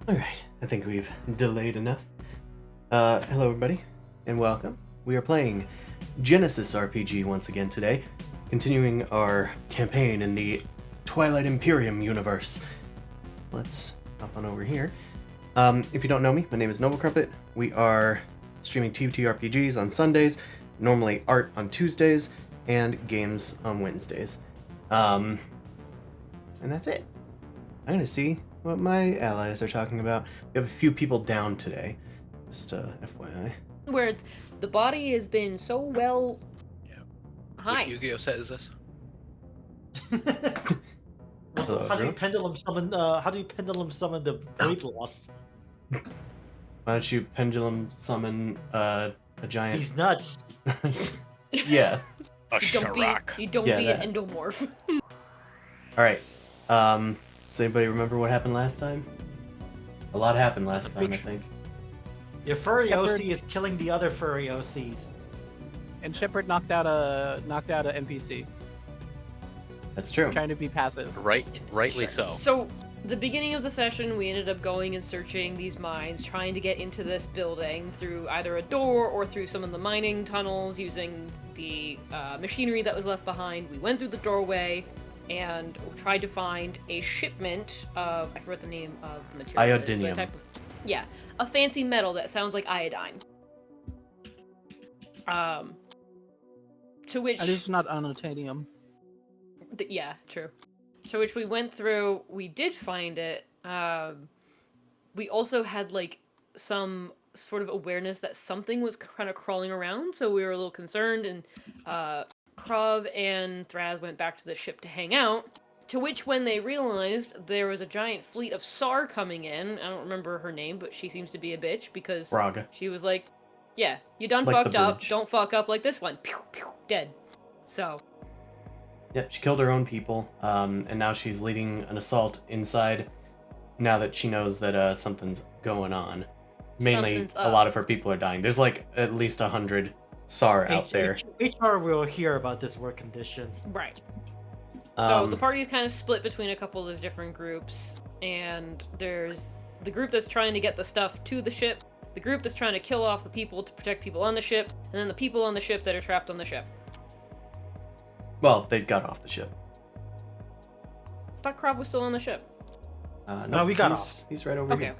Alright, I think we've delayed enough. Hello everybody, and welcome. We are playing Genesis RPG once again today, continuing our campaign in the Twilight Imperium universe. Let's hop on over here. If you don't know me, my name is Noble Crumpet. We are streaming TTRPGs on Sundays, normally art on Tuesdays, and games on Wednesdays. And that's it. I'm gonna see what my allies are talking about. We have a few people down today, just FYI. Where the body has been so well. Yeah. Hi. Which Yu-Gi-Oh set is this? Hello, How do you everyone. pendulum summon? How do you pendulum summon the weight loss? Why don't you pendulum summon a giant? These nuts. Yeah. A You don't Yeah, be that. an endomorph. All right. Does anybody remember what happened last time? A lot happened last time, I think. Your furry Shepard. OC is killing the other furry OCs. And Shepard knocked out a NPC, That's true. trying to be passive. Rightly so. So, the beginning of the session, we ended up going and searching these mines, trying to get into this building through either a door or through some of the mining tunnels using the machinery that was left behind. We went through the doorway and tried to find a shipment of, I forgot the name of the material. it is, Iodinium. the type of, yeah, a fancy metal that sounds like iodine. To which... At least not unobtainium. Yeah, true. So which we went through, we did find it. We also had like some sort of awareness that something was kind of crawling around, so we were a little concerned, and Krav and Thraz went back to the ship to hang out. To which, when they realized there was a giant fleet of SAR coming in, I don't remember her name, but she seems to be a bitch because Braga. she was like, yeah, you done Like fucked the up, bridge. don't fuck up like this one. Pew, pew, dead. So... Yep, she killed her own people, and now she's leading an assault inside. Now that she knows that something's going on, mainly Something's a up. lot of her people are dying. There's like at least 100 SAR out there. HR will hear about this work condition. Right. So Um, the party is kind of split between a couple of different groups, and there's the group that's trying to get the stuff to the ship, the group that's trying to kill off the people to protect people on the ship, and then the people on the ship that are trapped on the ship. Well, they got off the ship. I thought Krav was still on the ship. No, we got He's right over Okay, here.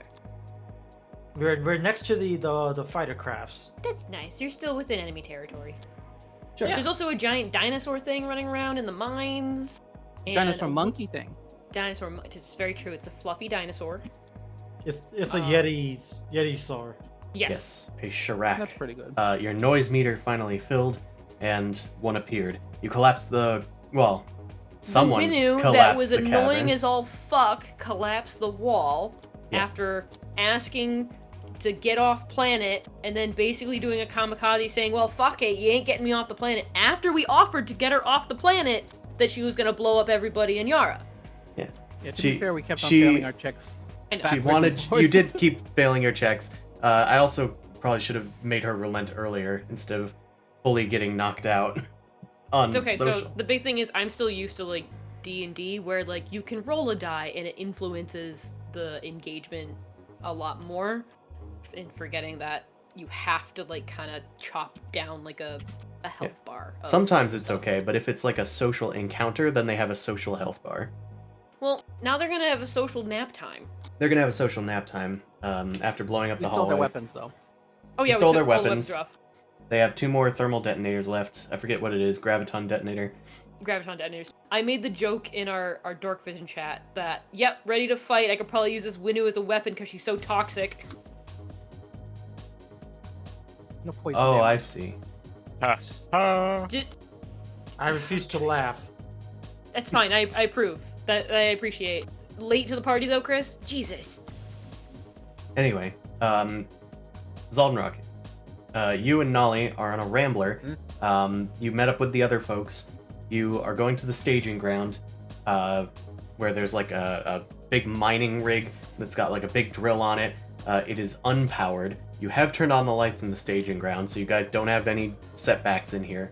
okay. We're next to the fighter crafts. That's nice. You're still within enemy territory. Sure. There's also a giant dinosaur thing running around in the mines. and Dinosaur a monkey thing. Dinosaur. It's very true. It's a fluffy dinosaur. It's a Yeti SAR. Yes. A Shirak. That's pretty good. Your noise meter finally filled, and one appeared. You collapsed someone the Winnu collapsed that was the annoying cavern. as all fuck collapsed the wall Yeah. after asking to get off planet and then basically doing a kamikaze saying, well, fuck it, you ain't getting me off the planet, after we offered to get her off the planet that she was going to blow up everybody in Yara. Yeah, to she- be fair, we kept on she- failing our checks. I know. She backwards wanted. and You forwards. did keep failing your checks. I also probably should have made her relent earlier instead of fully getting knocked out on It's okay, social. so the big thing is I'm still used to, like, D&D, where, like, you can roll a die and it influences the engagement a lot more, and forgetting that you have to, like, kind of chop down, like, a health bar. of Sometimes some it's stuff. okay, but if it's like a social encounter, then they have a social health bar. Well, now they're gonna have a social nap time. They're gonna have a social nap time after blowing up We the stole hallway. their weapons, though. Oh We yeah, stole we their took all the weapons. off. They have 2 more thermal detonators left. I forget what it is. Graviton detonator. Graviton detonators. I made the joke in our Dork Vision chat that, yep, ready to fight. I could probably use this Winnu as a weapon because she's so toxic. No poison. Oh, damage. I see. J- I refuse to laugh. That's fine. I approve. That I appreciate. Late to the party though, Chris. Jesus. Anyway, Zaldenrock, you and Nolly are on a rambler. You met up with the other folks. You are going to the staging ground, where there's like a big mining rig that's got like a big drill on it. It is unpowered. You have turned on the lights in the staging ground, so you guys don't have any setbacks in here.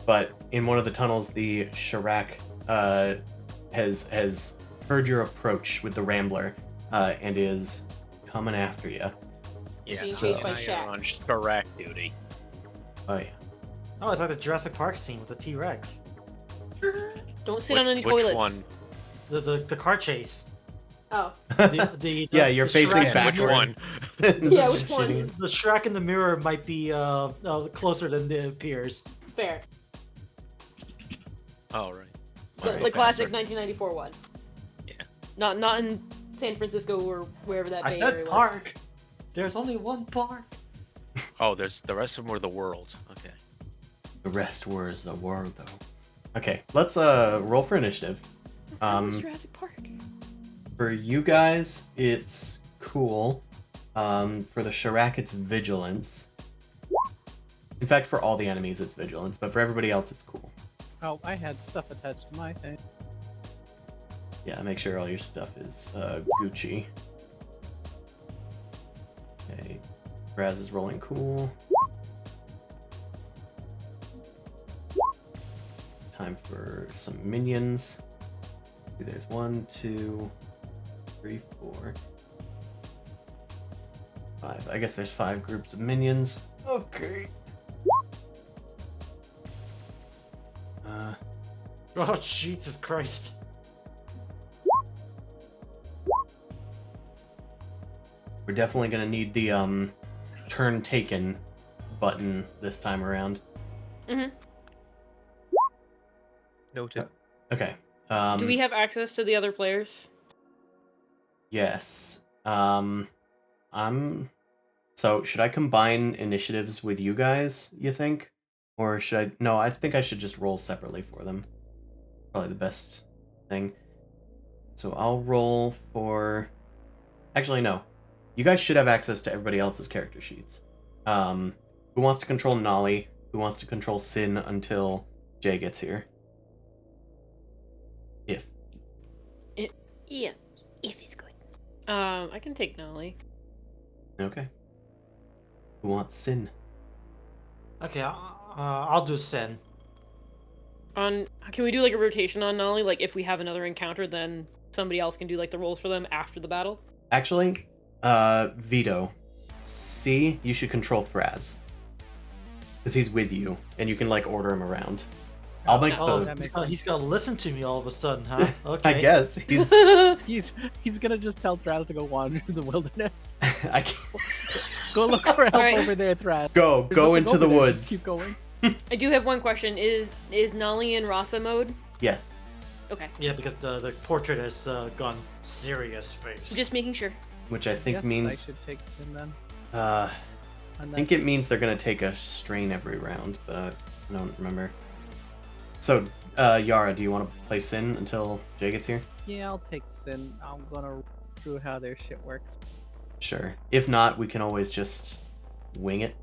But in one of the tunnels, the Shirak has heard your approach with the Rambler, and is coming after you. Yeah, Being So- chased by and I Shaq. are on Sharak duty. Oh yeah. Oh, it's like the Jurassic Park scene with the T-Rex. Don't sit on any Which toilets. one? The car chase. Oh. Yeah, you're the facing Shrek- Yeah, which backward. one? Yeah, which one? Shooting it. The Shrek in the mirror might be closer than it appears. Fair. Oh, right. The, Must be the classic faster. 1994 one. Yeah. Not in San Francisco or wherever that I Bay Area said was. park. There's only one park. Oh, there's the rest of them were the world. Okay. The rest was the world, though. Okay, let's roll for initiative. That was Jurassic Park. For you guys, it's cool. For the Sharak, it's vigilance. In fact, for all the enemies, it's vigilance, but for everybody else, it's cool. Oh, I had stuff attached to my thing. Yeah, make sure all your stuff is Gucci. Okay, Raz is rolling cool. Time for some minions. See, there's 1, 2, 3, 4, 5. I guess there's 5 groups of minions. Okay. Oh, Jesus Christ. We're definitely gonna need the turn taken button this time around. Mm-hmm. Noted. Okay. Do we have access to the other players? Yes. So should I combine initiatives with you guys, you think? Or should I no, I think I should just roll separately for them. Probably the best thing. So I'll roll for actually no. You guys should have access to everybody else's character sheets. Who wants to control Nolly? Who wants to control Sin until Jay gets here? If. Yeah. If it's good. I can take Nolly. Okay. Who wants Sin? Okay, I'll do Sin. Can we do like a rotation on Nolly? Like if we have another encounter, then somebody else can do like the rolls for them after the battle. Actually, Vito. C, you should control Thraz. Because he's with you, and you can, like, order him around. I'll make Oh, that makes he's gonna listen to me all of a sudden, huh? Okay. I guess. He's... He's gonna just tell Thraz to go wander through the wilderness. I can't... Go look for help Alright. over there, Thraz. Go There's nothing into the over there, woods. just keep going. I do have one question. Is Nolly in Rasa mode? Yes. Okay. Yeah, because the portrait has gone serious face. Just making sure. Which I think Yes, means... I should take Sin then. I And think it that's- means they're going to take a strain every round, but I don't remember. So, Yara, do you want to play Sin until Jay gets here? Yeah, I'll take Sin. I'm gonna run through how their shit works. Sure. If not, we can always just wing it.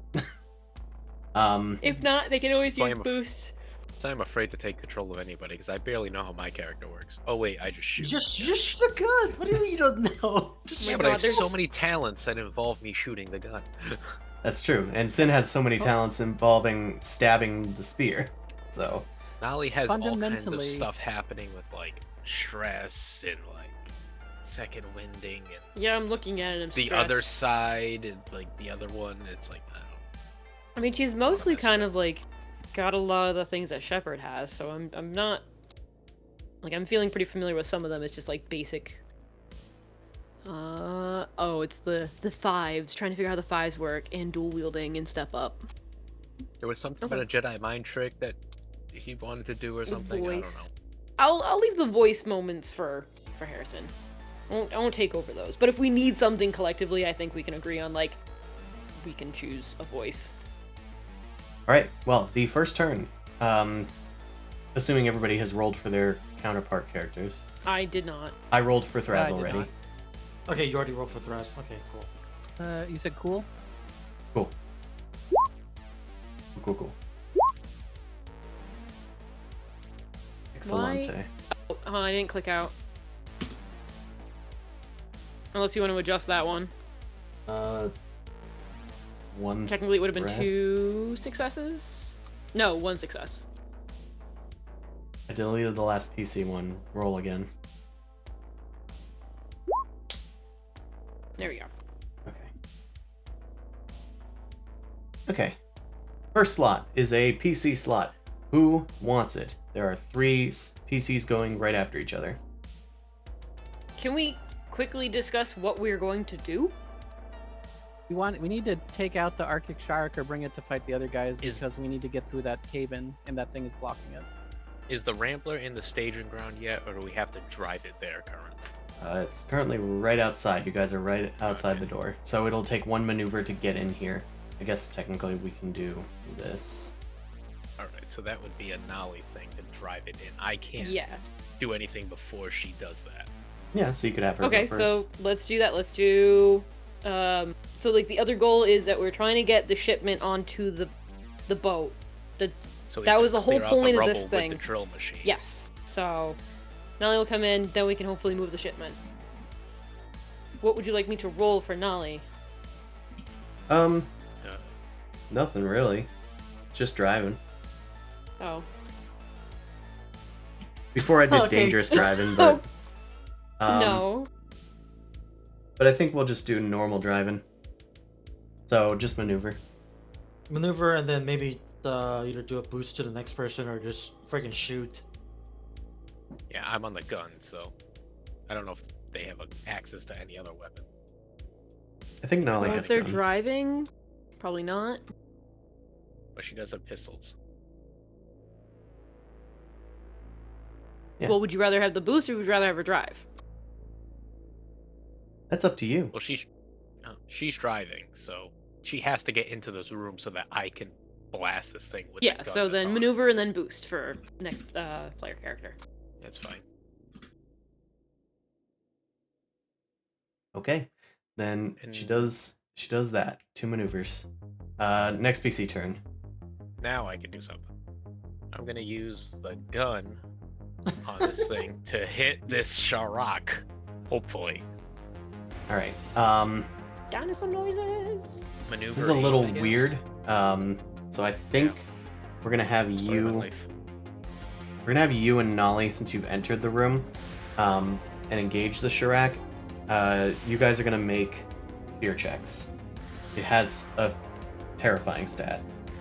If not, they can always So use I'm boosts. So I'm afraid to take control of anybody because I barely know how my character works. Oh wait, I just shoot. You just shoot a gun. What do you mean you don't know? Just my Yeah, shoot but God, I have there's- so many talents that involve me shooting the gun. That's true. And Sin has so many talents involving stabbing the spear. So, Nolly has all kinds of Fundamentally- stuff happening with like stress and like second winding and Yeah, I'm looking at it. I'm the stressed. other side and like the other one. It's like I don't. I mean, she's mostly mess kind with of like got a lot of the things that Shepard has, so I'm not like I'm feeling pretty familiar with some of them. It's just like basic. Oh, it's the fives. Trying to figure out how the fives work and dual wielding and step up. There was something about a Jedi mind trick that he wanted to do or something. I don't know. I'll leave the voice moments for Harrison. I won't take over those. But if we need something collectively, I think we can agree on like we can choose a voice. all right. Well, the first turn, assuming everybody has rolled for their counterpart characters. I did not. I rolled for I Thraz did already. not. Okay, you already rolled for Thraz. Okay, cool. You said cool? Cool. Cool. Excellente. Oh, I didn't click out. Unless you want to adjust that one. One. Technically, it would have been Brad? 2 successes. No, 1 success. I deleted the last PC one. Roll again. There we go. Okay. Okay. First slot is a PC slot. Who wants it? There are 3 PCs going right after each other. Can we quickly discuss what we're going to do? We need to take out the Arctic Shark or bring it to fight the other guys Is- because we need to get through that cave-in, and that thing is blocking it. Is the Rambler in the staging ground yet, or do we have to drive it there currently? It's currently right outside. You guys are right outside Okay. the door. So it'll take 1 maneuver to get in here. I guess technically we can do this. Alright, so that would be a Nolly thing to drive it in. I can't Yeah. do anything before she does that. Yeah, so you could have her Okay, go first. so let's do that. Let's do. So like the other goal is that we're trying to get the shipment onto the boat. That's So we That have to was the whole clear out the point of this rubble thing. With the drill machine. yes. So Nolly will come in, then we can hopefully move the shipment. What would you like me to roll for Nolly? Uh, Nothing really. Just driving. Oh. Before I did Okay. dangerous driving, but No. But I think we'll just do normal driving. So just maneuver. Maneuver and then maybe either do a boost to the next person or just freaking shoot. yeah, I'm on the gun, so I don't know if they have access to any other weapon. I think Nolly Well, if has they're guns. driving, probably not. But she does have pistols. Yeah. Well, would you rather have the boost or would you rather have her drive? That's up to you. Well, she's driving, so she has to get into this room so that I can blast this thing with Yeah, the gun so that's then on it. maneuver and then boost for next player character. That's fine. Okay. Then she And- does that. 2 maneuvers. Next PC turn. Now I can do something. I'm gonna use the gun on this thing to hit this Sharak. Hopefully. Alright. Dinosaur noises! Maneuver. This is a 8, little I guess. weird. So I think we're gonna have Story of my you life. We're gonna have you and Nolly, since you've entered the room, and engage the Shirak. You guys are gonna make fear checks. It has a terrifying stat.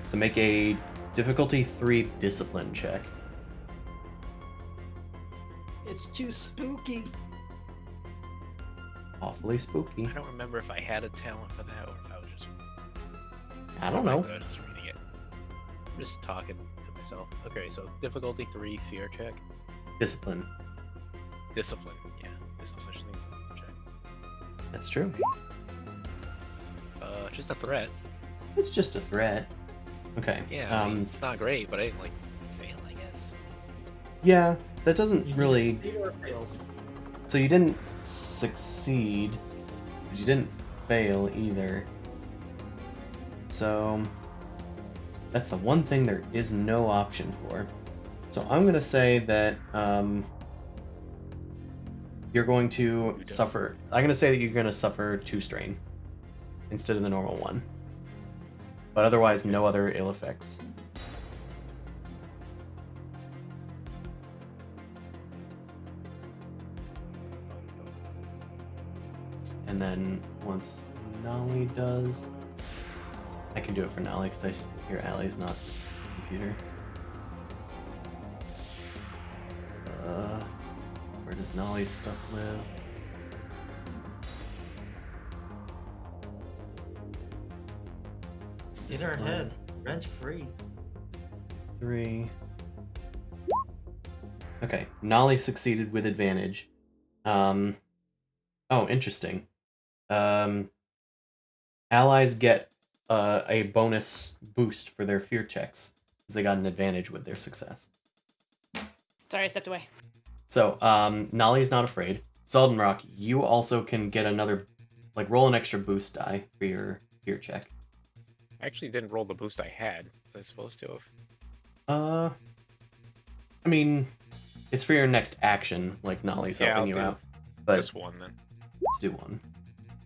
So make a difficulty 3 discipline check. It's too spooky. Awfully spooky. I don't remember if I had a talent for that or if I was just. I don't know. I was just reading it. I'm just talking to myself. Okay, so difficulty 3, fear check. Discipline. Discipline. Yeah, there's no such thing as a check. That's true. Just a threat. It's just a threat. Okay. Yeah, I mean, it's not great, but I didn't like fail, I guess. Yeah, that doesn't You really. succeeded or failed. So you didn't succeed, but you didn't fail either. So that's the one thing there is no option for. So I'm gonna say that you're going to suffer. I'm gonna say that you're gonna suffer 2 strain instead of the normal 1. But otherwise, no other ill effects. And then once Nolly does, I can do it for Nolly because hear Allie's not computer. Where does Nolly's stuff live? In her head. Rent free. 3. Okay, Nolly succeeded with advantage. Oh, interesting. Allies get a bonus boost for their fear checks because they got an advantage with their success. Sorry, I stepped away. So, Nolly's not afraid. Saldenrock, you also can get another, roll an extra boost die for your fear check. I actually didn't roll the boost I had. Was I supposed to have? I mean, it's for your next action, like Nolly's Yeah, helping I'll you do out. But This one then. let's do 1.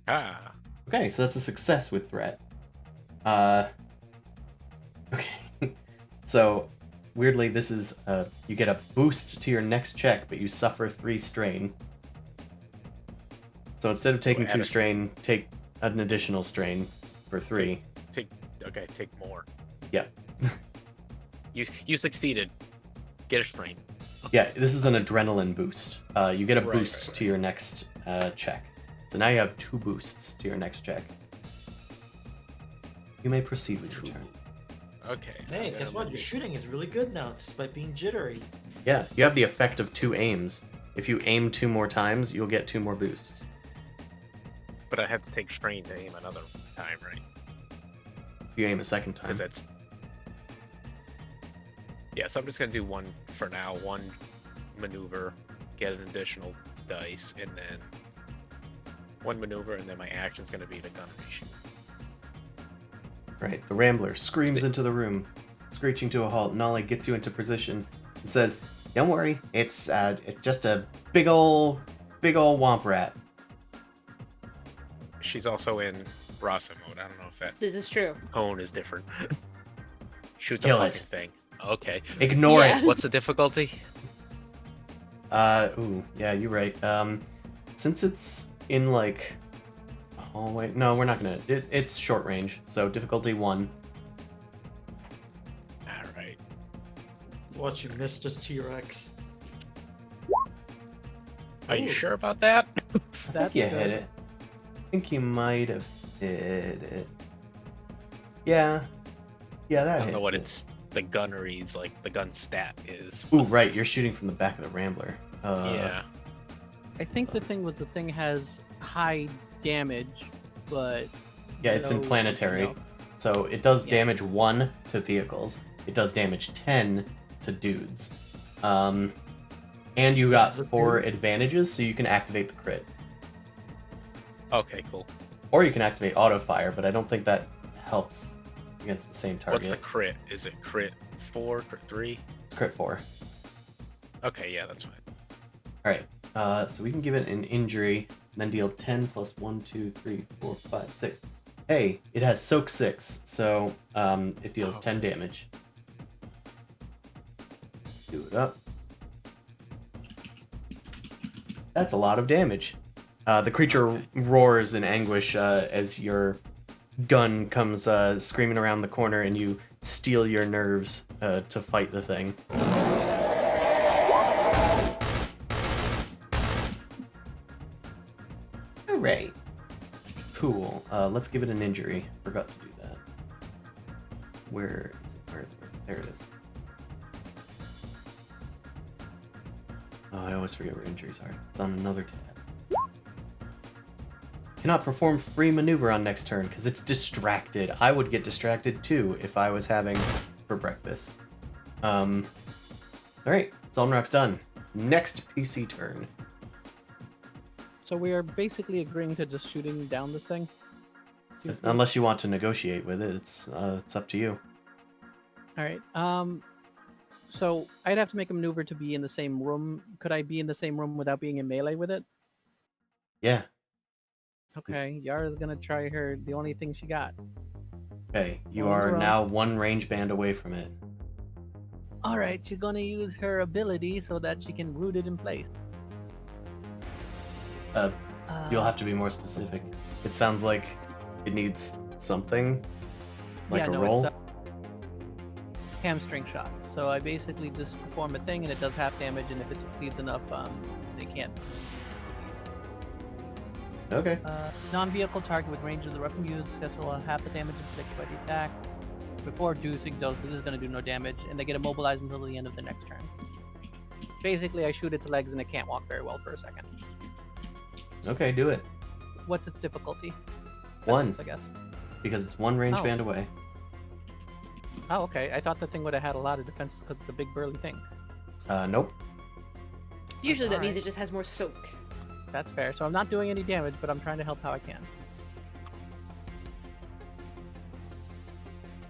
Ah. Okay, so that's a success with threat. Okay. So, weirdly, this is, you get a boost to your next check, but you suffer 3 strain. So instead of taking add 2 a- strain, take an additional strain for 3. Take more. Yeah. You succeeded. Get a strain. Yeah, this is an adrenaline boost. You get a Right, boost right, to your next check. So now you have 2 boosts to your next check. You may proceed with your turn. Okay. Hey, I'm guess gonna what? Your move- shooting is really good now, despite being jittery. Yeah, you have the effect of 2 aims. If you aim 2 more times, you'll get 2 more boosts. But I have to take strain to aim another time, right? If you aim a second time. Because that's. Yeah, so I'm just gonna do one for now. One maneuver, get an additional dice, and then one maneuver, and then my action's gonna be the gun reshoot. Right, the Rambler screams into the room, screeching to a halt. Nolly gets you into position and says, "Don't worry, it's just a big ol' womp rat." She's also in Rasa mode. I don't know if that This is true. tone is different. Shoot the Kill fucking it. thing. Okay. Ignore Yeah. it. What's the difficulty? Ooh, yeah, you're right. Since it's in like a hallway, no, we're not gonna. It's short range, so difficulty 1. All right. Watch you miss just T-Rex. Are you Ooh. sure about that? I think That's you good. hit it. I think you might have hit it. Yeah, that I don't hits know what it. it's the gunnery's like the gun stat is. Ooh, right, you're shooting from the back of the Rambler. Yeah. I think the thing has high damage, but Yeah, it's in no planetary. something else. So it does Yeah. damage 1 to vehicles. It does damage 10 to dudes. And you got This is a 4 dude. advantages, so you can activate the crit. Okay, cool. Or you can activate auto fire, but I don't think that helps against the same target. What's the crit? Is it crit 4, crit 3? It's crit 4. Okay, yeah, that's fine. Alright, so we can give it an injury, and then deal 10 plus 1, 2, 3, 4, 5, 6. Hey, it has soak 6, so it deals Oh. 10 damage. Do it up. That's a lot of damage. The creature roars in anguish as your gun comes screaming around the corner, and you steel your nerves to fight the thing. Alright. Cool. Let's give it an injury. Forgot to do that. Where is it? Where is it? There it is. Oh, I always forget where injuries are. It's on another tab. Cannot perform free maneuver on next turn because it's distracted. I would get distracted too if I was having for breakfast. Alright, Solnrock's done. Next PC turn. So we are basically agreeing to just shooting down this thing. Seems to be- Unless you want to negotiate with it, it's up to you. All right. So I'd have to make a maneuver to be in the same room. Could I be in the same room without being in melee with it? Yeah. Okay. Yara's gonna try her. The only thing she got. Okay, you On are your own. now 1 range band away from it. All right. She's gonna use her ability so that she can root it in place. You'll have to be more specific. It sounds like it needs something, like a roll. It's hamstring shot. So I basically just perform a thing, and it does half damage. And if it succeeds enough, they can't. Okay. Non-vehicle target with range of the weapon used gets roll half the damage inflicted by the attack. Before reducing dose, this is going to do no damage, and they get immobilized until the end of the next turn. Basically, I shoot its legs, and it can't walk very well for a second. Okay, do it. What's its difficulty? 1, Defense, I guess. because it's 1 range Oh. band away. Oh, okay. I thought the thing would have had a lot of defenses because it's a big burly thing. Nope. Usually that means Alright. it just has more soak. That's fair. So I'm not doing any damage, but I'm trying to help how I can.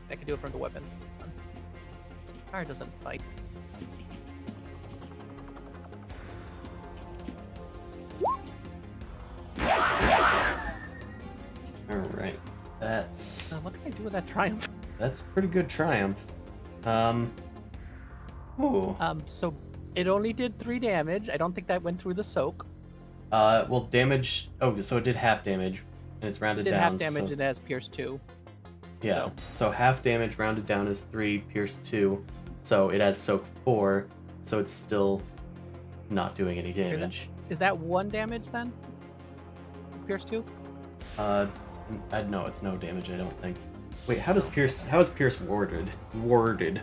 I can do it from the weapon. Fire doesn't fight. Alright. That's What can I do with that triumph? a pretty good triumph. Ooh. So it only did 3 damage. I don't think that went through the soak. Well, damage. Oh, so it did half damage, and it's rounded Did down. half damage so, and it has pierce 2. yeah. So half damage rounded down is 3, pierce 2. So it has soak 4. So it's still not doing any damage. Is that 1 damage then? Pierce 2? No, it's no damage. I don't think. Wait, how is Pierce warded? Warded.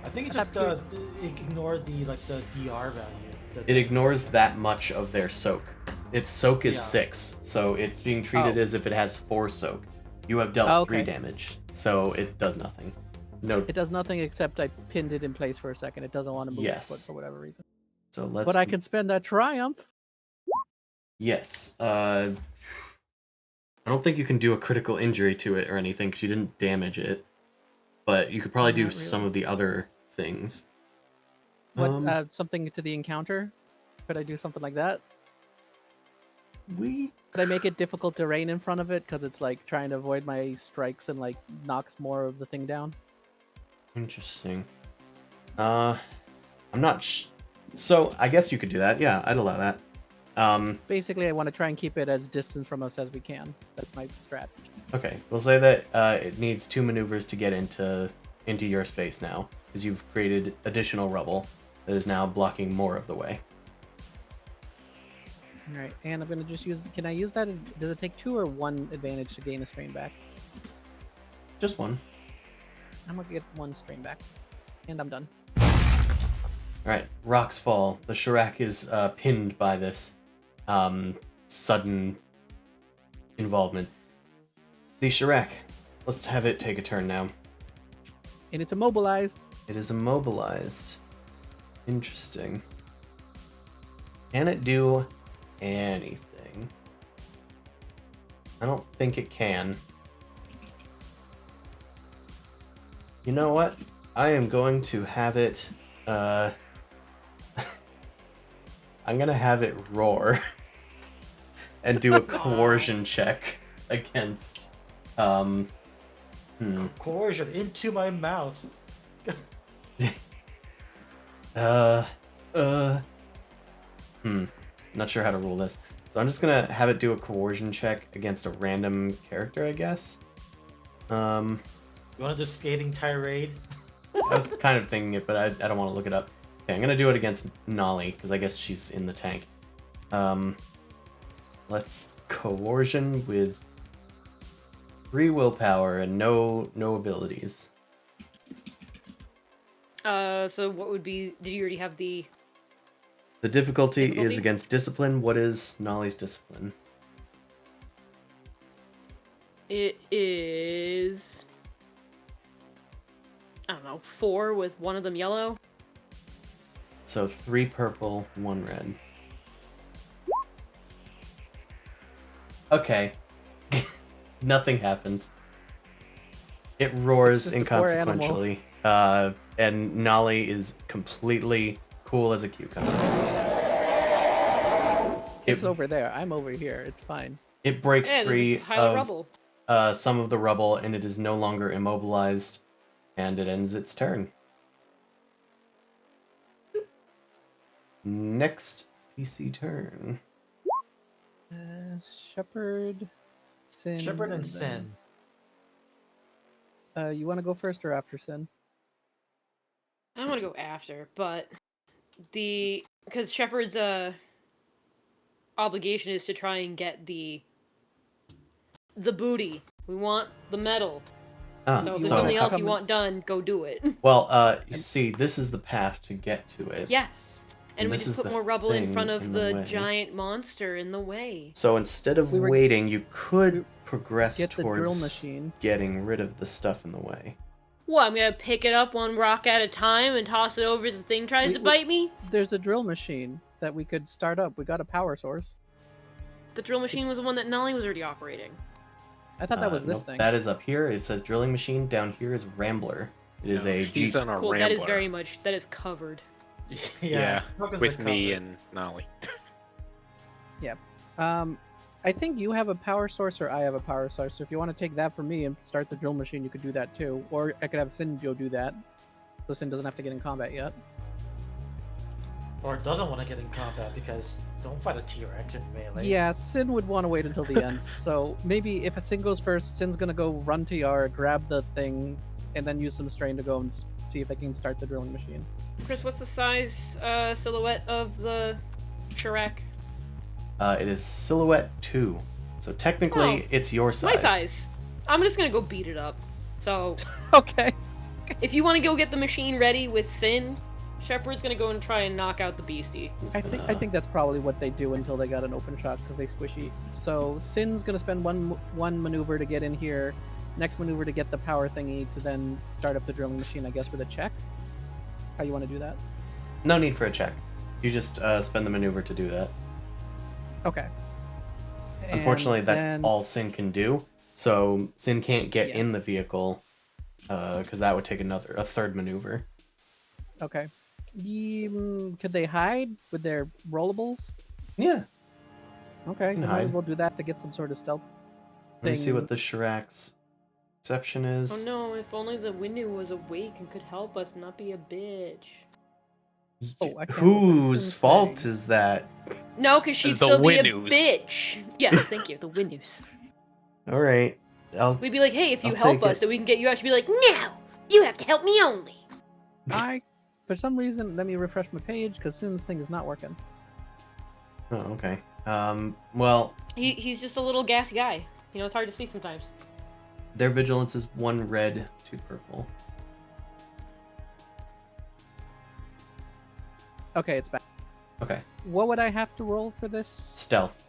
I think it I just thought ignore the DR value. It ignores that much of their soak. Its soak is Yeah. 6, so it's being treated Oh. as if it has 4 soak. You have dealt 3 Okay. damage, so it does nothing. No. It does nothing except I pinned it in place for a second. It doesn't want to move its foot Yes. for whatever reason. So let's. But I can spend a triumph. Yes. I don't think you can do a critical injury to it or anything because you didn't damage it. But you could probably do Not really. some of the other things. What something to the encounter? Could I do something like that? We. Could I make it difficult to rain in front of it because it's like trying to avoid my strikes and like knocks more of the thing down? Interesting. I'm not. So I guess you could do that. Yeah, I'd allow that. Basically, I want to try and keep it as distant from us as we can. That's my strat. Okay, we'll say that it needs 2 maneuvers to get into your space now, because you've created additional rubble that is now blocking more of the way. All right, and I'm gonna just use. Can I use that? Does it take 2 or 1 advantage to gain a strain back? Just 1. I'm gonna get 1 strain back, and I'm done. All right, rocks fall. The Shirak is pinned by this sudden involvement. The Shirak, let's have it take a turn now. And it's immobilized. It is immobilized. Interesting. Can it do anything? I don't think it can. You know what? I am going to have it, I'm gonna have it roar and do a coercion check against, Coercion into my mouth. Not sure how to rule this. So I'm just gonna have it do a coercion check against a random character, I guess. You want to do skating tirade? I was kind of thinking it, but I don't want to look it up. Okay, I'm gonna do it against Nolly, because I guess she's in the tank. Let's coercion with 3 willpower and no abilities. So what would be? Did you already have the? The difficulty is Difficulty? against discipline. What is Nolly's discipline? It is. I don't know, 4 with 1 of them yellow. So 3 purple, 1 red. Okay. Nothing happened. It roars It's just a poor inconsequentially. And Nolly is completely cool as a cucumber. It's over there. I'm over here. It's fine. It breaks Yeah, free there's a pile of of rubble. some of the rubble, and it is no longer immobilized, and it ends its turn. Next PC turn. Shepherd, Sin. Shepherd and then- Sin. You want to go first or after Sin? I want to go after, but because Shepard's obligation is to try and get the booty. We want the medal. So if there's so- something else How you come- want done, go do it. Well, you see, this is the path to get to it. Yes. And And we this just is put the more rubble in thing front of in the the way. giant monster in the way. So instead of We were- waiting, you could progress Get the drill towards machine. getting rid of the stuff in the way. What, I'm gonna pick it up 1 rock at a time and toss it over as the thing tries to bite me? There's a drill machine that we could start up. We got a power source. The drill machine was the one that Nolly was already operating. I thought that was this Nope, thing. That is up here. It says drilling machine. Down here is Rambler. It is No, a she's Jeep. on a Cool, Rambler. that is covered. Yeah, tokens with are me covered. and Nolly. I think you have a power source or I have a power source. So if you want to take that from me and start the drill machine, you could do that too. Or I could have Sin go do that. So Sin doesn't have to get in combat yet. Or doesn't want to get in combat because don't fight a T-Rex in melee. Yeah, Sin would want to wait until the end. So maybe if Sin goes first, Sin's gonna go run to Yara, grab the thing, and then use some strain to go and see if they can start the drilling machine. Chris, what's the size silhouette of the Shrek? It is silhouette 2. So technically, Oh, it's your My size. size. I'm just gonna go beat it up. So Okay. if you want to go get the machine ready with Sin, Shepard's gonna go and try and knock out the beastie. Just I gonna- think that's probably what they do until they got an open shot because they squishy. So Sin's gonna spend one maneuver to get in here, next maneuver to get the power thingy to then start up the drilling machine. I guess with a check. How you want to do that? No need for a check. You just spend the maneuver to do that. Okay. Unfortunately, And that's then- all Sin can do. So Sin can't get Yeah. in the vehicle because that would take a third maneuver. Okay. Could they hide with their rollables? Yeah. Okay, Can they might as hide. well do that to get some sort of stealth. Let me see thing. what the Shirak's exception is. Oh no, if only the Windu was awake and could help us, not be a bitch. Oh, I can't open Whose Sin's fault thing. is that? No, because she'd The still be a Windus. bitch. Yes, thank you, the Windus. All right. We'd be like, hey, if you I'll help take us, it. then we can get you out. She'd be like, no, you have to help me only. For some reason, let me refresh my page because Sin's thing is not working. Oh, okay. Well, He's just a little gassy guy. You know, it's hard to see sometimes. their vigilance is 1 red, 2 purple. Okay, it's back. Okay. What would I have to roll for this? Stealth.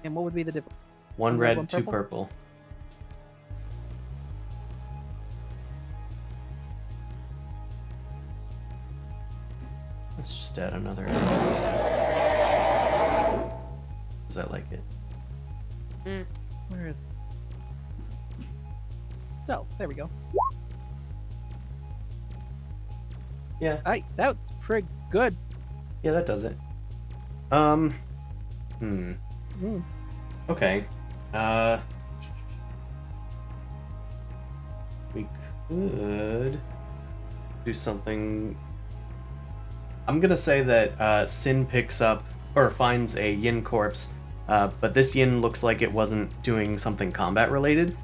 And what would be the difference? 1 One red, red, one 2 purple? purple. Let's just add another. Does that like it? Where is? Stealth. There we go. Yeah. That's pretty good. Yeah, that does it. Mm. Okay. We could do something. I'm gonna say that Sin picks up or finds a Yin corpse, but this Yin looks like it wasn't doing something combat related.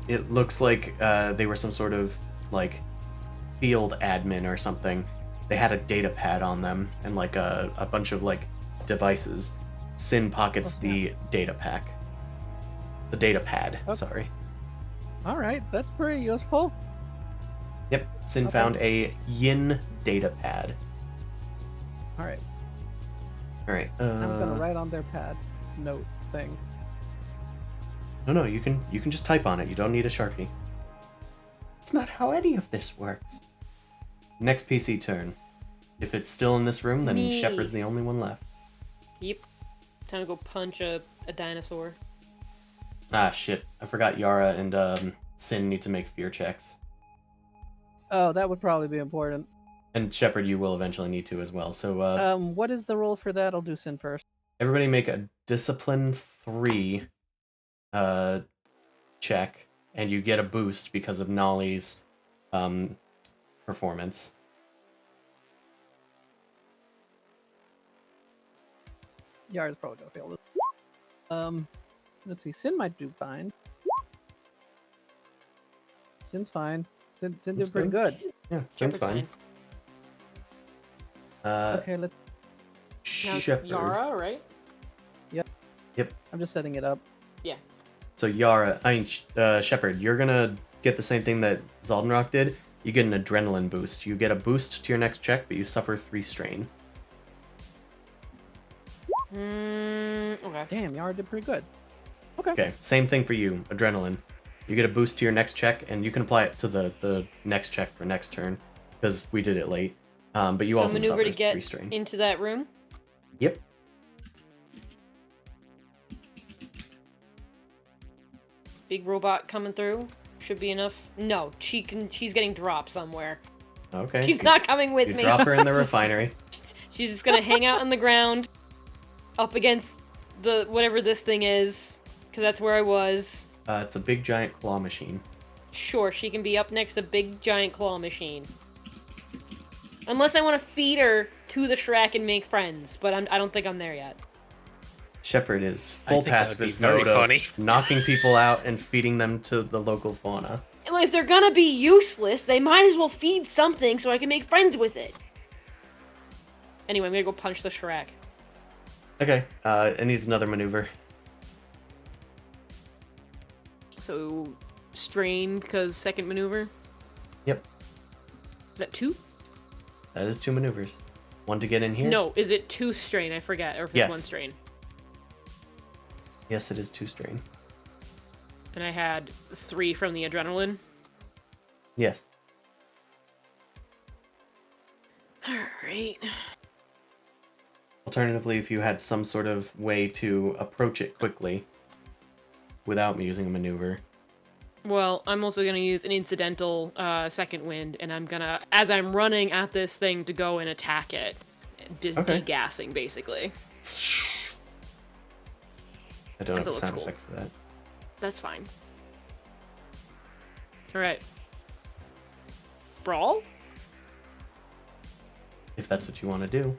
It looks like they were some sort of like field admin or something. They had a data pad on them and like a bunch of like devices. Sin pockets Oh, snap. the data pack. The data pad, Okay. sorry. All right, that's pretty useful. Yep, Sin Okay. found a Yin data pad. All right, Alright, I'm gonna write on their pad note thing. No, you can just type on it. You don't need a Sharpie. It's not how any of this works. Next PC turn. If it's still in this room, then Me. Shepard's the only one left. Yep. Time to go punch a dinosaur. Ah, shit. I forgot Yara and Sin need to make fear checks. Oh, that would probably be important. And Shepard, you will eventually need to as well. So What is the roll for that? I'll do Sin first. everybody make a Discipline 3 check, and you get a boost because of Nolly's performance. Yara's probably gonna fail this. Let's see. Sin might do fine. Sin's fine. Sin That's did pretty good. Yeah, Sin's Shepard's fine. Okay, let's. Now it's Shepard. Yara, right? I'm just setting it up. So Shepard, you're gonna get the same thing that Zaldenrock did. You get an adrenaline boost. You get a boost to your next check, but you suffer 3 strain. Okay. Damn, Yara did pretty good. Okay. Okay, same thing for you, adrenaline. You get a boost to your next check, and you can apply it to the next check for next turn, because we did it late. But you So also maneuver suffer to get 3 strain. into that room. Yep. Big robot coming through. Should be enough. No, she's getting dropped somewhere. Okay. She's not coming with You me. drop her in the Just- refinery. She's just gonna hang out on the ground, up against the whatever this thing is, because that's where I was. It's a big giant claw machine. Sure, she can be up next to big giant claw machine. Unless I want to feed her to the Shrek and make friends, but I don't think I'm there yet. Shepard is I full think that would be pacifist very mode funny. of knocking people out and feeding them to the local fauna. Well, if they're gonna be useless, they might as well feed something so I can make friends with it. Anyway, I'm gonna go punch the Shrek. Okay, it needs another maneuver. So, strain because second maneuver. Yep, Is that 2? that is 2 maneuvers. One to get in here? No, is it 2 strain? I forget. Or if it's Yes. 1 strain. Yes, it is 2 strain. And I had 3 from the adrenaline. Yes. Alright. Alternatively, if you had some sort of way to approach it quickly without using a maneuver. Well, I'm also gonna use an incidental second wind, and I'm gonna, as I'm running at this thing to go and attack it, just Okay. degassing, basically. I don't have a Because it sound looks cool. effect for that. That's fine. Alright. Brawl? If that's what you want to do,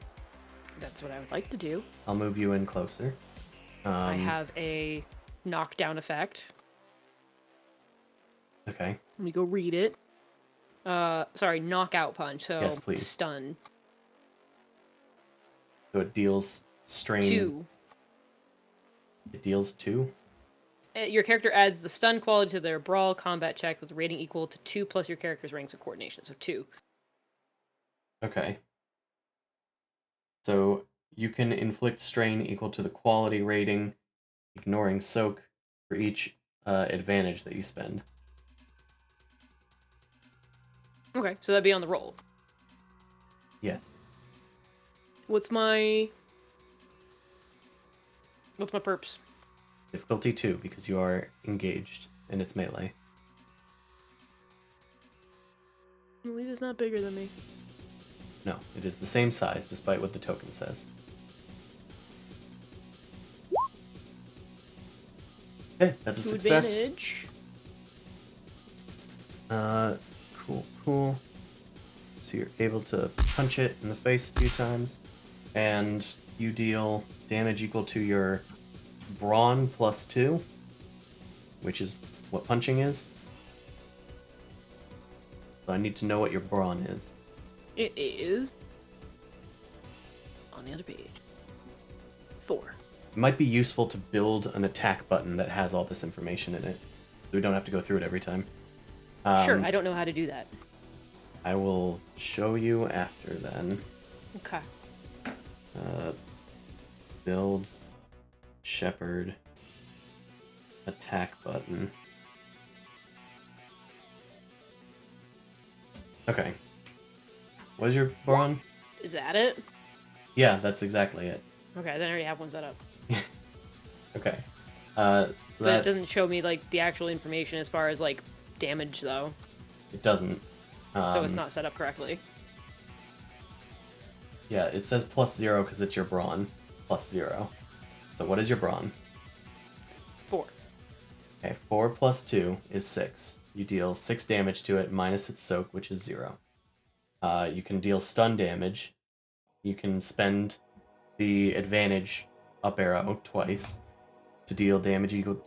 That's what I would like to do. I'll move you in closer. I have a knockdown effect. Okay. Let me go read it. Sorry, knockout punch, so Yes, please. stun. So it deals strain. 2. It deals 2? Your character adds the stun quality to their brawl combat check with a rating equal to 2 plus your character's ranks of coordination, so 2. Okay. So you can inflict strain equal to the quality rating, ignoring soak for each advantage that you spend. Okay, so that'd be on the roll. Yes. What's my perps? Difficulty 2, because you are engaged and it's melee. At least it's not bigger than me. No, it is the same size, despite what the token says. Okay, that's a 2 success. advantage. Cool. So you're able to punch it in the face a few times, and you deal damage equal to your brawn plus 2, which is what punching is. So I need to know what your brawn is. It is on the other page. 4. It might be useful to build an attack button that has all this information in it, so we don't have to go through it every time. Sure, I don't know how to do that. I will show you after then. Okay. Build Shepherd attack button. Okay. What is your brawn? Is that it? Yeah, that's exactly it. Okay, then I already have one set up. Okay. So But it that's... doesn't show me like the actual information as far as like damage though. It doesn't. So it's not set up correctly. Yeah, it says +0 because it's your brawn. +0. So what is your brawn? 4. Okay, 4 plus 2 is 6. You deal 6 damage to it minus its soak, which is 0. You can deal stun damage. You can spend the advantage up arrow twice to deal damage equal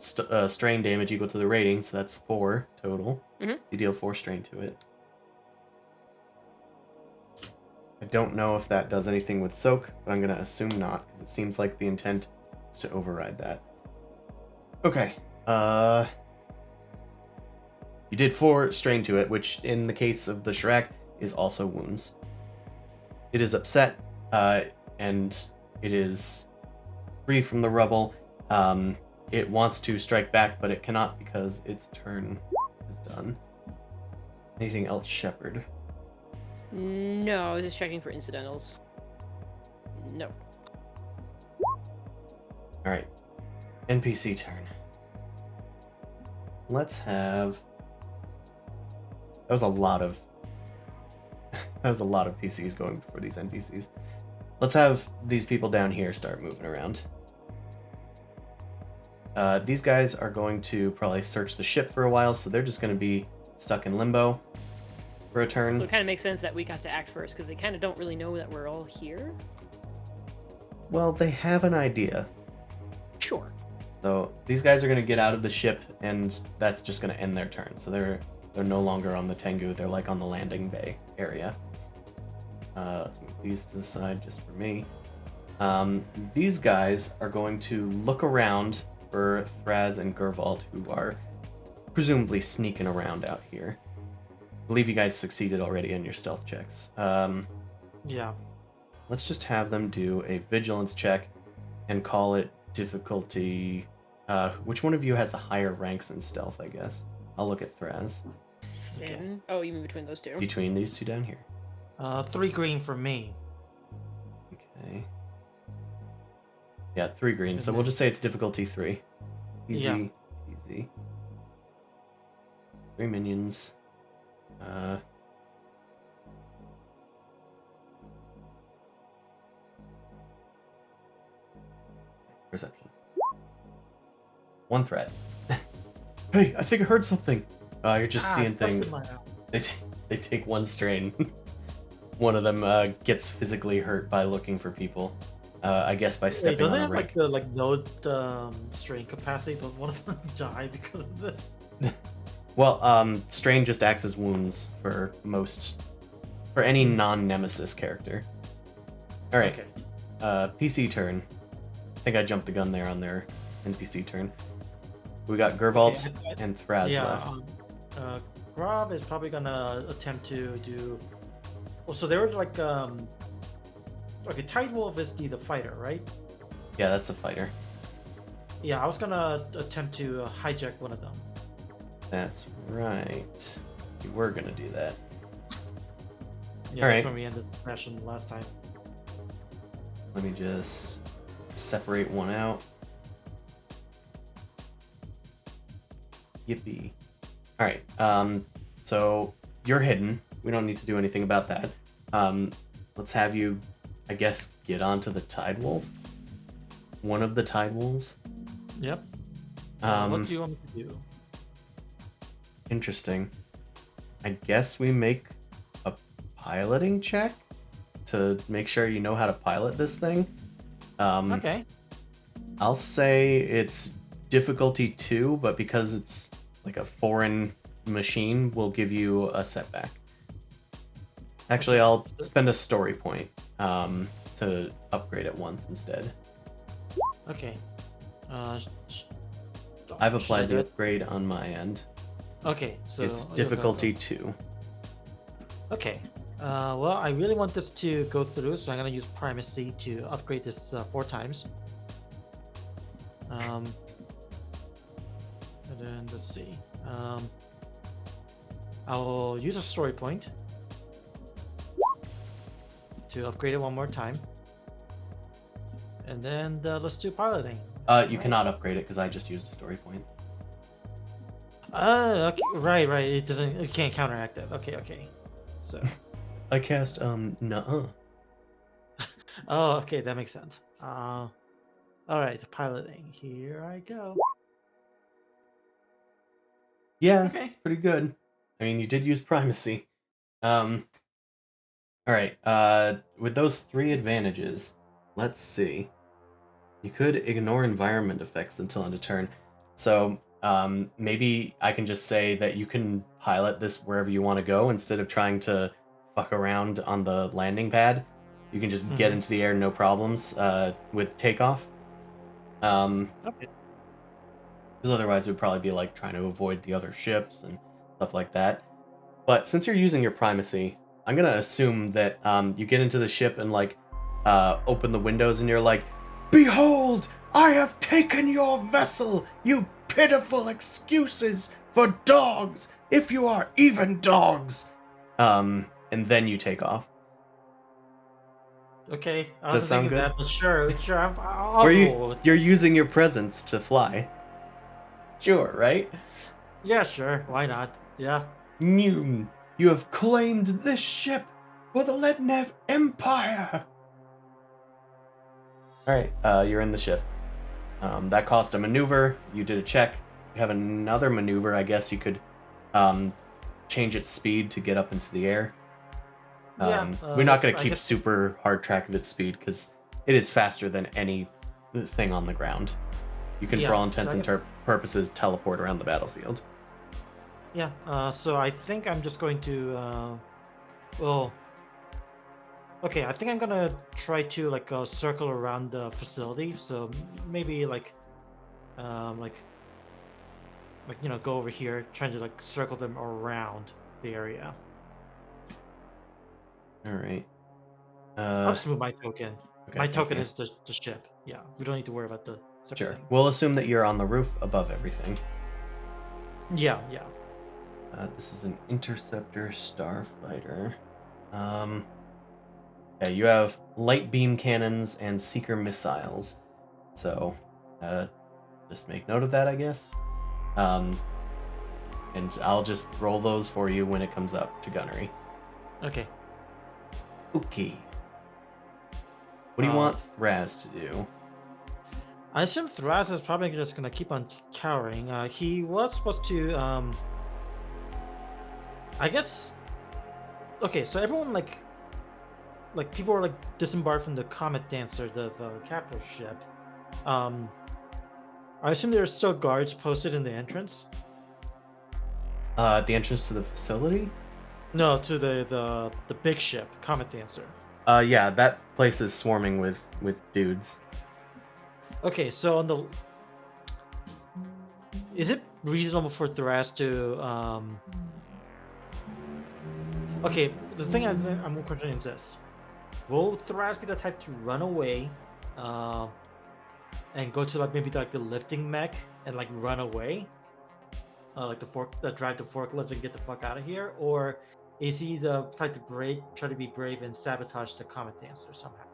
strain damage equal to the rating, so that's 4 total. Mhm. You deal 4 strain to it. I don't know if that does anything with soak, but I'm gonna assume not, because it seems like the intent is to override that. Okay. You did 4 strain to it, which in the case of the Shrek is also wounds. It is upset, and it is free from the rubble. It wants to strike back, but it cannot because its turn is done. Anything else, Shepard? No, I was just checking for incidentals. No. Alright. NPC turn. Let's have... That was a lot of... that was a lot of PCs going before these NPCs. Let's have these people down here start moving around. These guys are going to probably search the ship for a while, so they're just going to be stuck in limbo. for a turn. So it kind of makes sense that we got to act first, because they kind of don't really know that we're all here. Well, they have an idea. Sure. So these guys are going to get out of the ship, and that's just going to end their turn. So they're no longer on the Tengu. They're like on the landing bay area. Let's move these to the side just for me. These guys are going to look around for Thraz and Gervald, who are presumably sneaking around out here. I believe you guys succeeded already in your stealth checks. Yeah. Let's just have them do a vigilance check and call it difficulty. Which one of you has the higher ranks in stealth, I guess? I'll look at Thraz. Okay. Oh, you mean between those two? Between these two down here. 3 green for me. Okay. Yeah, 3 green. So we'll just say it's difficulty 3. Easy. Yeah. Easy. 3 minions. Perception. 1 threat. Hey, I think I heard something. You're just seeing things. They take 1 strain. One of them gets physically hurt by looking for people. I guess by stepping don't on they a have rank. like no strain capacity, but one of them die because of this? Well, strain just acts as wounds for any non-nemesis character. All right. Okay. PC turn. I think I jumped the gun there on their NPC turn. We got Gervald and Thraz left. Grob is probably gonna attempt to do. Well, so they were like okay, Tidewolf is the fighter, right? Yeah, that's a fighter. Yeah, I was gonna attempt to hijack one of them. That's right. You were gonna do that. Yeah, Alright. that's when we ended the session last time. Let me just separate one out. Yippee. Alright, so you're hidden. We don't need to do anything about that. Let's have you, I guess, get onto the Tidewolf. One of the Tidewolves. Yep. What do you want me to do? Interesting. I guess we make a piloting check to make sure you know how to pilot this thing. Okay. I'll say it's difficulty 2, but because it's like a foreign machine, we'll give you a setback. Actually, I'll spend a story point to upgrade it once instead. Okay. I've applied should I the do it? upgrade on my end. Okay, so It's difficulty 2. Okay. Well, I really want this to go through, so I'm gonna use primacy to upgrade this 4 times. And then let's see. I'll use a story point to upgrade it one more time, and then let's do piloting. You cannot upgrade it because I just used a story point. Okay, right. It doesn't. It can't counteract it. Okay. So. I cast nuh-uh. Oh, okay, that makes sense. All right, piloting. Here I go. Yeah, Okay. it's pretty good. I mean, you did use primacy. All right. With those 3 advantages, let's see. You could ignore environment effects until end of turn. So, maybe I can just say that you can pilot this wherever you want to go instead of trying to fuck around on the landing pad. You can just get into the air, no problems, with takeoff. Okay. Because otherwise it would probably be like trying to avoid the other ships and stuff like that. But since you're using your primacy, I'm gonna assume that you get into the ship and like open the windows and you're like, "Behold, I have taken your vessel, you pitiful excuses for dogs, if you are even dogs." And then you take off. Okay. I Does that wasn't sound thinking good? that, but sure. I'll Where roll with it. you're using your presence to fly. Sure, right? Yeah, sure. Why not? Yeah. You have claimed this ship for the Lednev Empire. Alright, you're in the ship. That cost a maneuver. You did a check. You have another maneuver. I guess you could change its speed to get up into the air. Yeah, We're not going to I keep guess- super hard track of its speed because it is faster than any thing on the ground. You can, Yeah, for all so intents I and guess- purposes, teleport around the battlefield. Yeah, so I think I'm just going to, okay, I think I'm gonna try to like circle around the facility. So maybe like go over here, trying to like circle them around the area. All right. I'll just move my token. Okay, My thank token you. is the ship. Yeah, we don't need to worry about the separate Sure. thing. We'll assume that you're on the roof above everything. Yeah. This is an interceptor starfighter. Yeah, you have light beam cannons and seeker missiles. So, just make note of that, I guess. And I'll just roll those for you when it comes up to gunnery. Okay. Okay. What do you want Thraz to do? I assume Thras is probably just gonna keep on cowering. He was supposed to, I guess. Okay, so everyone like people were like disembarked from the Comet Dancer, the capital ship. I assume there are still guards posted in the entrance. At the entrance to the facility? No, to the big ship, Comet Dancer. Yeah, that place is swarming with dudes. Okay, so on the, is it reasonable for Thras to Okay, the thing I'm questioning is this: will Thras be the type to run away, and go to like maybe like the lifting mech and like run away, like drive the forklift and get the fuck out of here, or is he the type to try to be brave and sabotage the Comet Dancer somehow?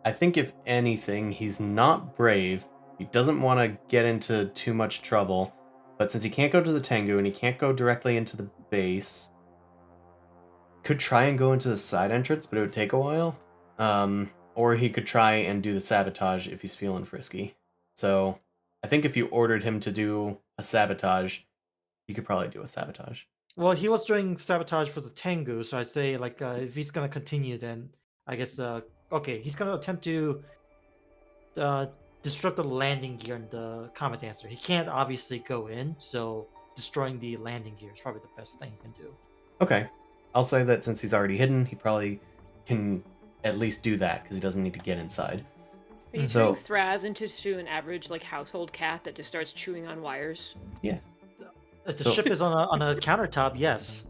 I think if anything, he's not brave. He doesn't want to get into too much trouble. But since he can't go to the Tengu and he can't go directly into the base, could try and go into the side entrance, but it would take a while. Or he could try and do the sabotage if he's feeling frisky. So I think if you ordered him to do a sabotage, you could probably do a sabotage. Well, he was doing sabotage for the Tengu, so I say like if he's gonna continue, then I guess okay, he's gonna attempt to disrupt the landing gear in the Comet Dancer. He can't obviously go in, so destroying the landing gear is probably the best thing he can do. Okay. I'll say that since he's already hidden, he probably can at least do that because he doesn't need to get inside. Are you So- turning Thraz into an average like household cat that just starts chewing on wires? Yes. If the So- ship is on a countertop, yes.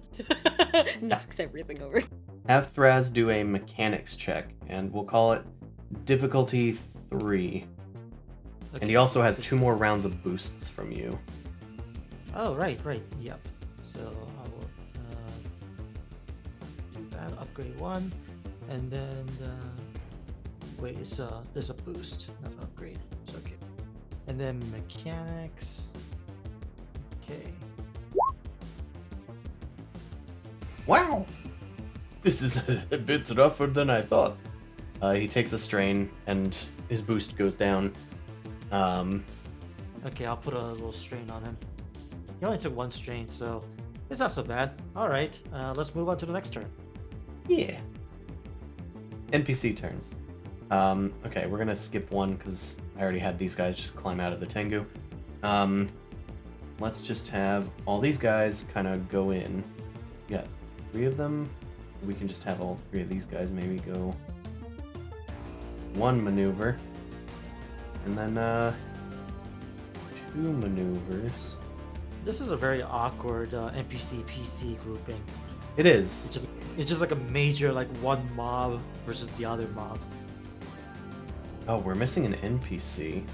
Knocks everything over. Have Thraz do a mechanics check, and we'll call it difficulty 3. And he also has 2 more rounds of boosts from you. Oh, right, yep. So I will do that, upgrade 1, and then wait, there's a boost, not an upgrade. It's okay. And then mechanics. Okay. Wow! This is a bit rougher than I thought. He takes a strain, and his boost goes down. Okay, I'll put a little strain on him. He only took 1 strain, so it's not so bad. All right, let's move on to the next turn. Yeah. NPC turns. Okay, we're gonna skip one because I already had these guys just climb out of the Tengu. Let's just have all these guys kind of go in. We got 3 of them. We can just have all 3 of these guys maybe go 1 maneuver. And then 2 maneuvers. This is a very awkward NPC PC grouping. It is. It's just like a major like one mob versus the other mob. Oh, we're missing an NPC.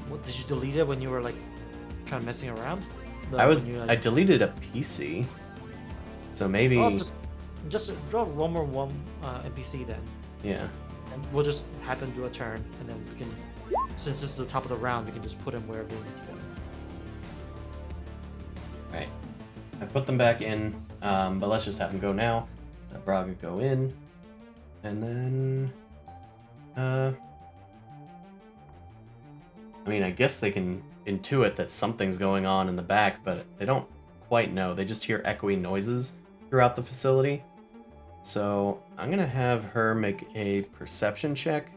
What, did you delete it when you were like kind of messing around? I deleted a PC. So maybe Oh, just draw one more NPC then, yeah. and we'll just have them do a turn, and then we can, since this is the top of the round, we can just put them wherever we need to go. Right. I put them back in, but let's just have them go now. Let Braga go in, and then I mean, I guess they can intuit that something's going on in the back, but they don't quite know. They just hear echoey noises throughout the facility. So I'm going to have her make a perception check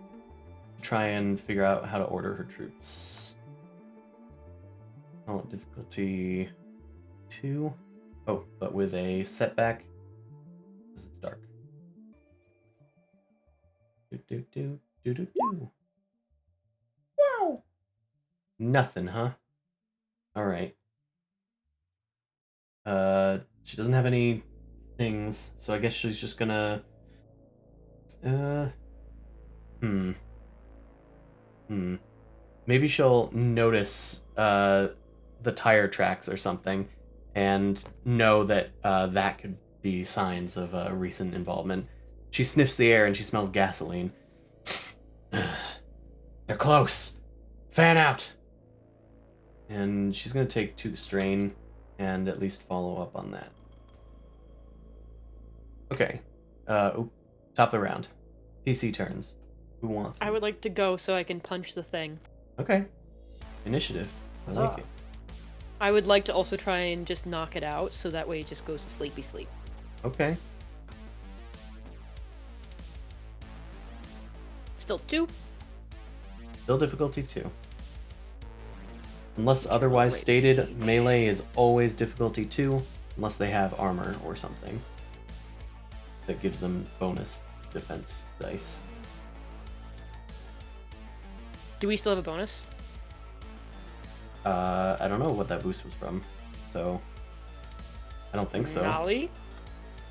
to try and figure out how to order her troops. Talent difficulty 2. Oh, but with a setback because it's dark. Wow. Nothing, huh? All right. She doesn't have any things, so I guess she's just gonna. Maybe she'll notice the tire tracks or something, and know that that could be signs of recent involvement. She sniffs the air and she smells gasoline. They're close. Fan out. And she's gonna take 2 strain and at least follow up on that. Okay. Top of the round. PC turns. Who wants it? I would like to go so I can punch the thing. Okay. Initiative. I like it. I would like to also try and just knock it out so that way it just goes to sleepy sleep. Okay. Still 2. Still difficulty 2. Unless otherwise Great. stated, melee is always difficulty 2, unless they have armor or something that gives them bonus defense dice. Do we still have a bonus? I don't know what that boost was from, so I don't think so. Nolly?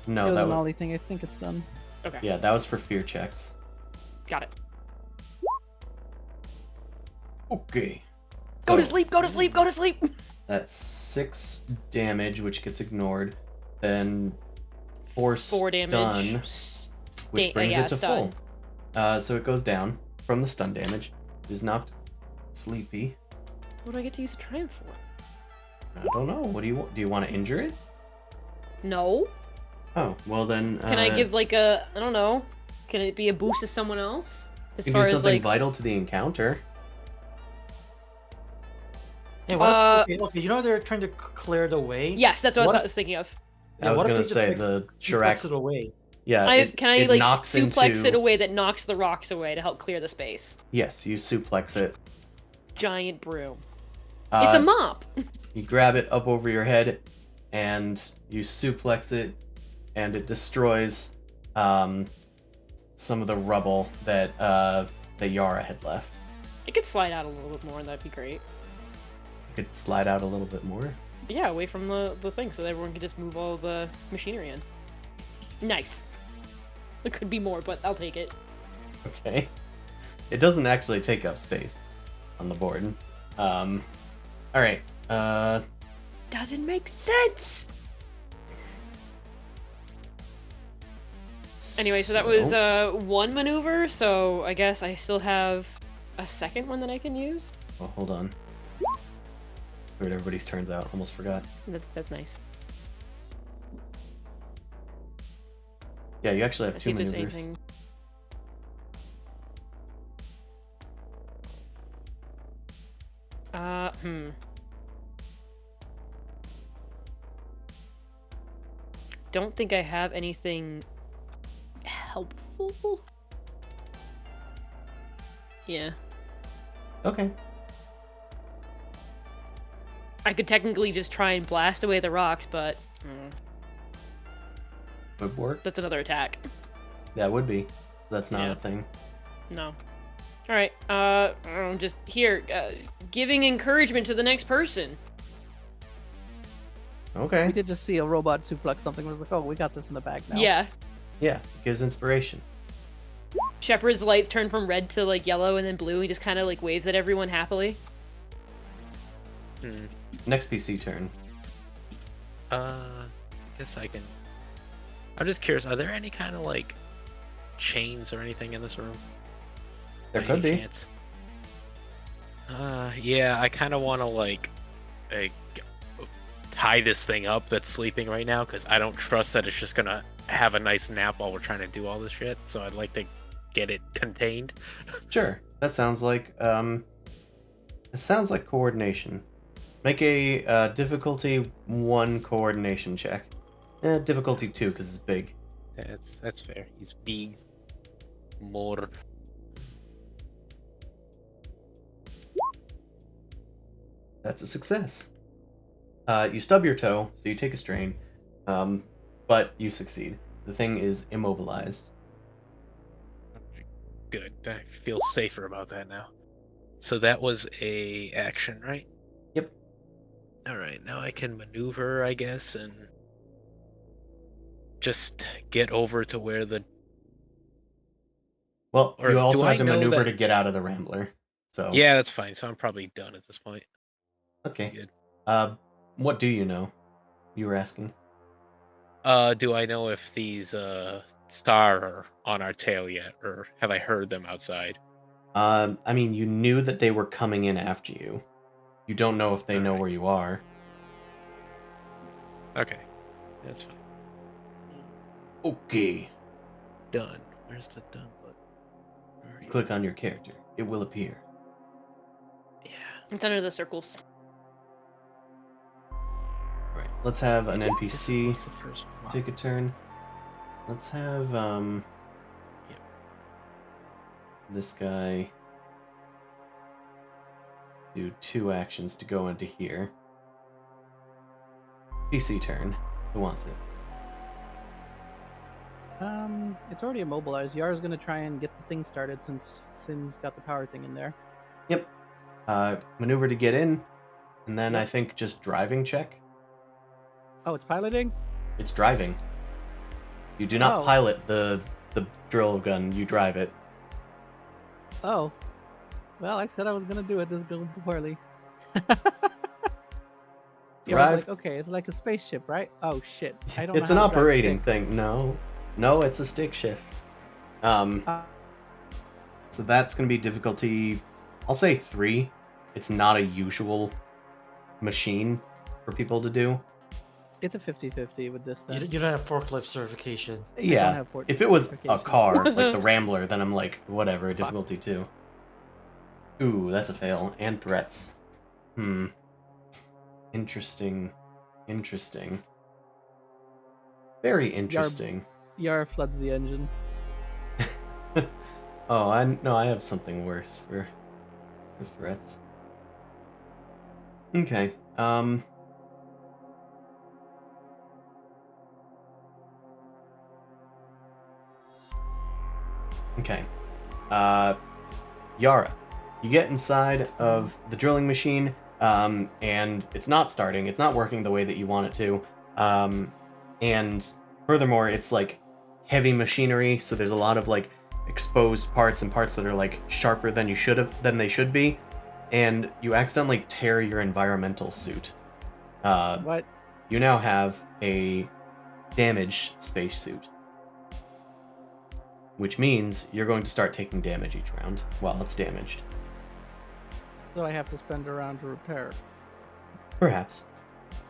No, it was that an was ollie thing. I think it's done. Okay. yeah, that was for fear checks. Got it. Okay. Go to So, sleep, go to sleep, go to sleep! That's 6 damage, which gets ignored. Then 4 4 stun, damage. which brings yeah, it to stun. full. So it goes down from the stun damage. It is knocked sleepy. What do I get to use a triumph for? I don't know. What do you want? Do you want to injure it? No. Oh, well then. Can I give like a, I don't know, can it be a boost to someone else? As You can far do as something like, vital to the encounter. Hey, what if, okay, you know they're trying to clear the way? yes, that's what What I if- was thinking of. Yeah, I was what if gonna they just, say like, the suplex Chirac. it away. Yeah. Can I it like knocks suplex into, it away that knocks the rocks away to help clear the space? Yes, you suplex it. Giant broom. It's a mop. You grab it up over your head, and you suplex it, and it destroys some of the rubble that Yara had left. It could slide out a little bit more, and that'd be great. You could slide out a little bit more. Yeah, away from the thing, so that everyone can just move all the machinery in. Nice. There could be more, but I'll take it. Okay. It doesn't actually take up space on the board. Alright. Doesn't make sense! Anyway, so that was one maneuver, so I guess I still have a second one that I can use. Oh, hold on. Where'd everybody's turns out? Almost forgot. That's nice. Yeah, you actually have Let's 2 see if there's maneuvers. anything. Don't think I have anything helpful. Yeah. Okay. I could technically just try and blast away the rocks, but Would work. that's another attack. That would be. So that's not Yeah. a thing. No. Alright, just here, giving encouragement to the next person. Okay. We did just see a robot suplex something. I was like, oh, we got this in the bag now. Yeah. Yeah, it gives inspiration. Shepard's lights turn from red to like yellow and then blue. He just kind of like waves at everyone happily. Next PC turn. Guess I can. I'm just curious. Are there any kind of like chains or anything in this room? There By could any be. chance? Yeah, I kind of want to like tie this thing up that's sleeping right now because I don't trust that it's just gonna have a nice nap while we're trying to do all this shit. So I'd like to get it contained. Sure. That sounds like It sounds like coordination. Make a difficulty 1 coordination check. Difficulty 2 because it's big. That's fair. He's big. More. That's a success. You stub your toe, so you take a strain, but you succeed. The thing is immobilized. Good. I feel safer about that now. So that was a action, right? Yep. All right. Now I can maneuver, I guess, and just get over to where the. Well, Or you do also I have to know maneuver that- to get out of the Rambler. So Yeah, that's fine. So I'm probably done at this point. okay. Good. What do you know? You were asking. Do I know if these star are on our tail yet, or have I heard them outside? I mean, you knew that they were coming in after you. You don't know if they know Alright. where you are. Okay, that's fine. Okay. Done. Where's the done button? Where are you? Click on your character. It will appear. Yeah. It's under the circles. Alright, let's have an NPC What's the first one? take a turn. Let's have, Yep. this guy do 2 actions to go into here. PC turn. Who wants it? It's already immobilized. Yar's gonna try and get the thing started since Sin's got the power thing in there. Yep. Maneuver to get in, and then Yep. I think just driving check. Oh, it's piloting? It's driving. You do not Oh. pilot the drill gun, you drive it. Oh. Well, I said I was gonna do it. This is going poorly. Yeah, I was Drive. like, okay, it's like a spaceship, right? Oh shit. I don't It's know an how to drive operating stick. thing. No, it's a stick shift. Uh, So that's gonna be difficulty, I'll say 3. It's not a usual machine for people to do. it's a 50-50 with this then. You don't have forklift certification. Yeah. have forklift If it was a certification. car, like the Rambler, then I'm like, whatever, Fuck. difficulty 2. Ooh, that's a fail. And threats. Interesting. Very interesting. Yar floods the engine. Oh, I have something worse for threats. Okay. Okay. Yara, you get inside of the drilling machine, and it's not starting. It's not working the way that you want it to. And furthermore, it's like heavy machinery, so there's a lot of like exposed parts and parts that are like sharper than they should be, and you accidentally tear your environmental suit. What? You now have a damaged spacesuit, which means you're going to start taking damage each round while it's damaged. So I have to spend a round to repair. Perhaps.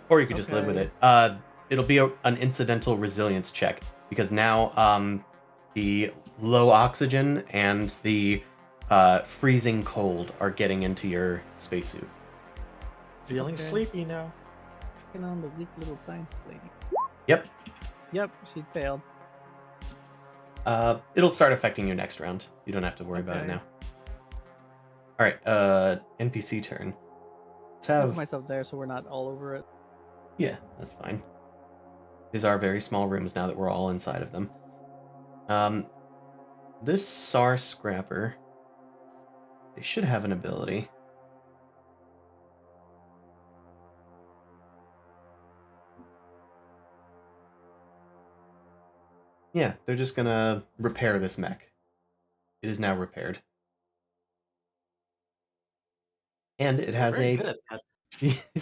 Or you could just live with Okay. it. It'll be an incidental resilience check, because now the low oxygen and the freezing cold are getting into your spacesuit. Feeling Okay. sleepy now. Fucking on the weak little scientist lady. Yep. Yep, she failed. It'll start affecting you next round. You don't have to worry about it Okay. now. Alright, NPC turn. Let's I'll put have... myself there so we're not all over it. Yeah, that's fine. These are very small rooms now that we're all inside of them. This SAR Scrapper, they should have an ability. Yeah, they're just gonna repair this mech. It is now repaired. And it has Very a... good at that.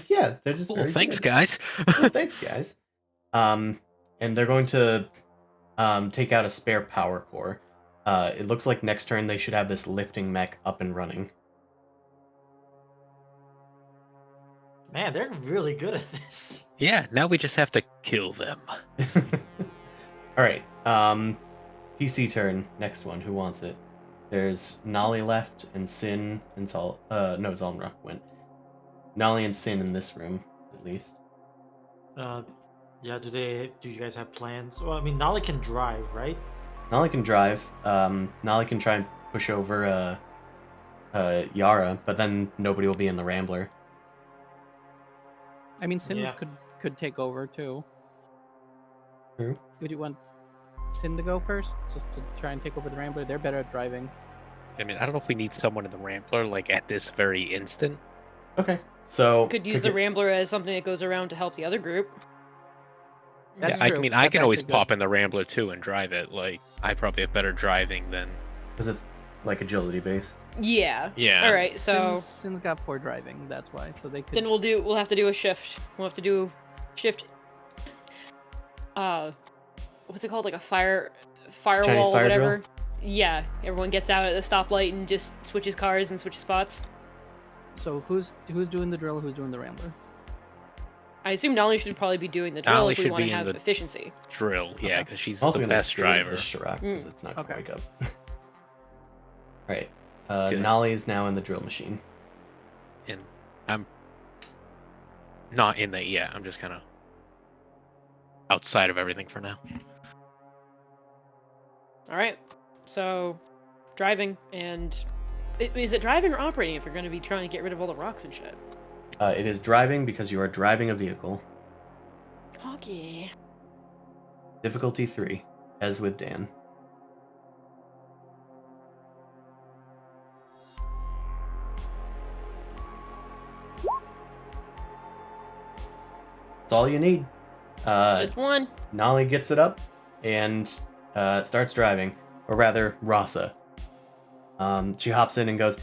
Yeah, they're just Cool. very Thanks, good. guys. Well, thanks, guys. And they're going to take out a spare power core. It looks like next turn they should have this lifting mech up and running. Man, they're really good at this. Yeah. Now we just have to kill them. All right. PC turn. Next one. Who wants it? There's Nolly left, and Sin and Zalmrock went. Nolly and Sin in this room, at least. Yeah. Do you guys have plans? Well, I mean, Nolly can drive, right? Nolly can drive. Nolly can try and push over Yara, but then nobody will be in the Rambler. I mean, Sins Yeah. could take over too. True. Would you want Sin to go first, just to try and take over the Rambler? They're better at driving. I mean, I don't know if we need someone in the Rambler like at this very instant. Okay, so Could use the Rambler as something that goes around to help the other group. That's yeah, I true. mean, I That's can always actually pop in the Rambler too and drive it. Like, I probably have better driving than. because it's like agility based. Yeah. Yeah. All right. good. So Sin's got 4 driving. That's why. So they could. then we'll have to do a shift. We'll have to do shift. What's it called? Like a firewall Chinese or fire whatever. drill? Yeah. Everyone gets out at the stoplight and just switches cars and switches spots. So who's doing the drill? Who's doing the Rambler? I assume Nolly should probably be doing the drill Nolly if we should want to be in have the- efficiency. Drill, yeah, Okay. because she's I'm also the gonna best exclude driver. this Chirac because it's not gonna Okay. wake up. Alright. Okay. Nolly's now in the drill machine. And I'm not in that yet. I'm just kind of outside of everything for now. All right. So, driving and is it driving or operating if you're going to be trying to get rid of all the rocks and shit? It is driving because you are driving a vehicle. Okay. Difficulty 3, as with Dan. That's all you need. Just one. Nolly gets it up and starts driving, or rather, Rasa. She hops in and goes,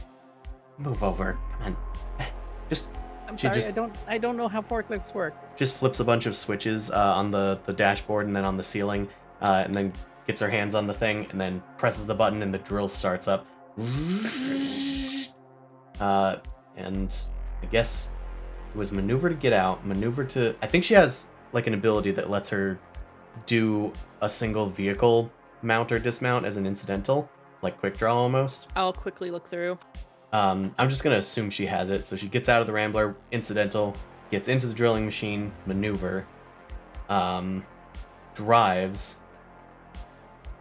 "Move over, come on." Just I'm She sorry. just- I don't know how forklifts work. just flips a bunch of switches on the dashboard and then on the ceiling, and then gets her hands on the thing and then presses the button and the drill starts up. And I guess it was maneuver to get out, maneuver to. I think she has like an ability that lets her do a single vehicle mount or dismount as an incidental, like quick draw almost. I'll quickly look through. I'm just gonna assume she has it. So she gets out of the Rambler, incidental, gets into the drilling machine, maneuver, drives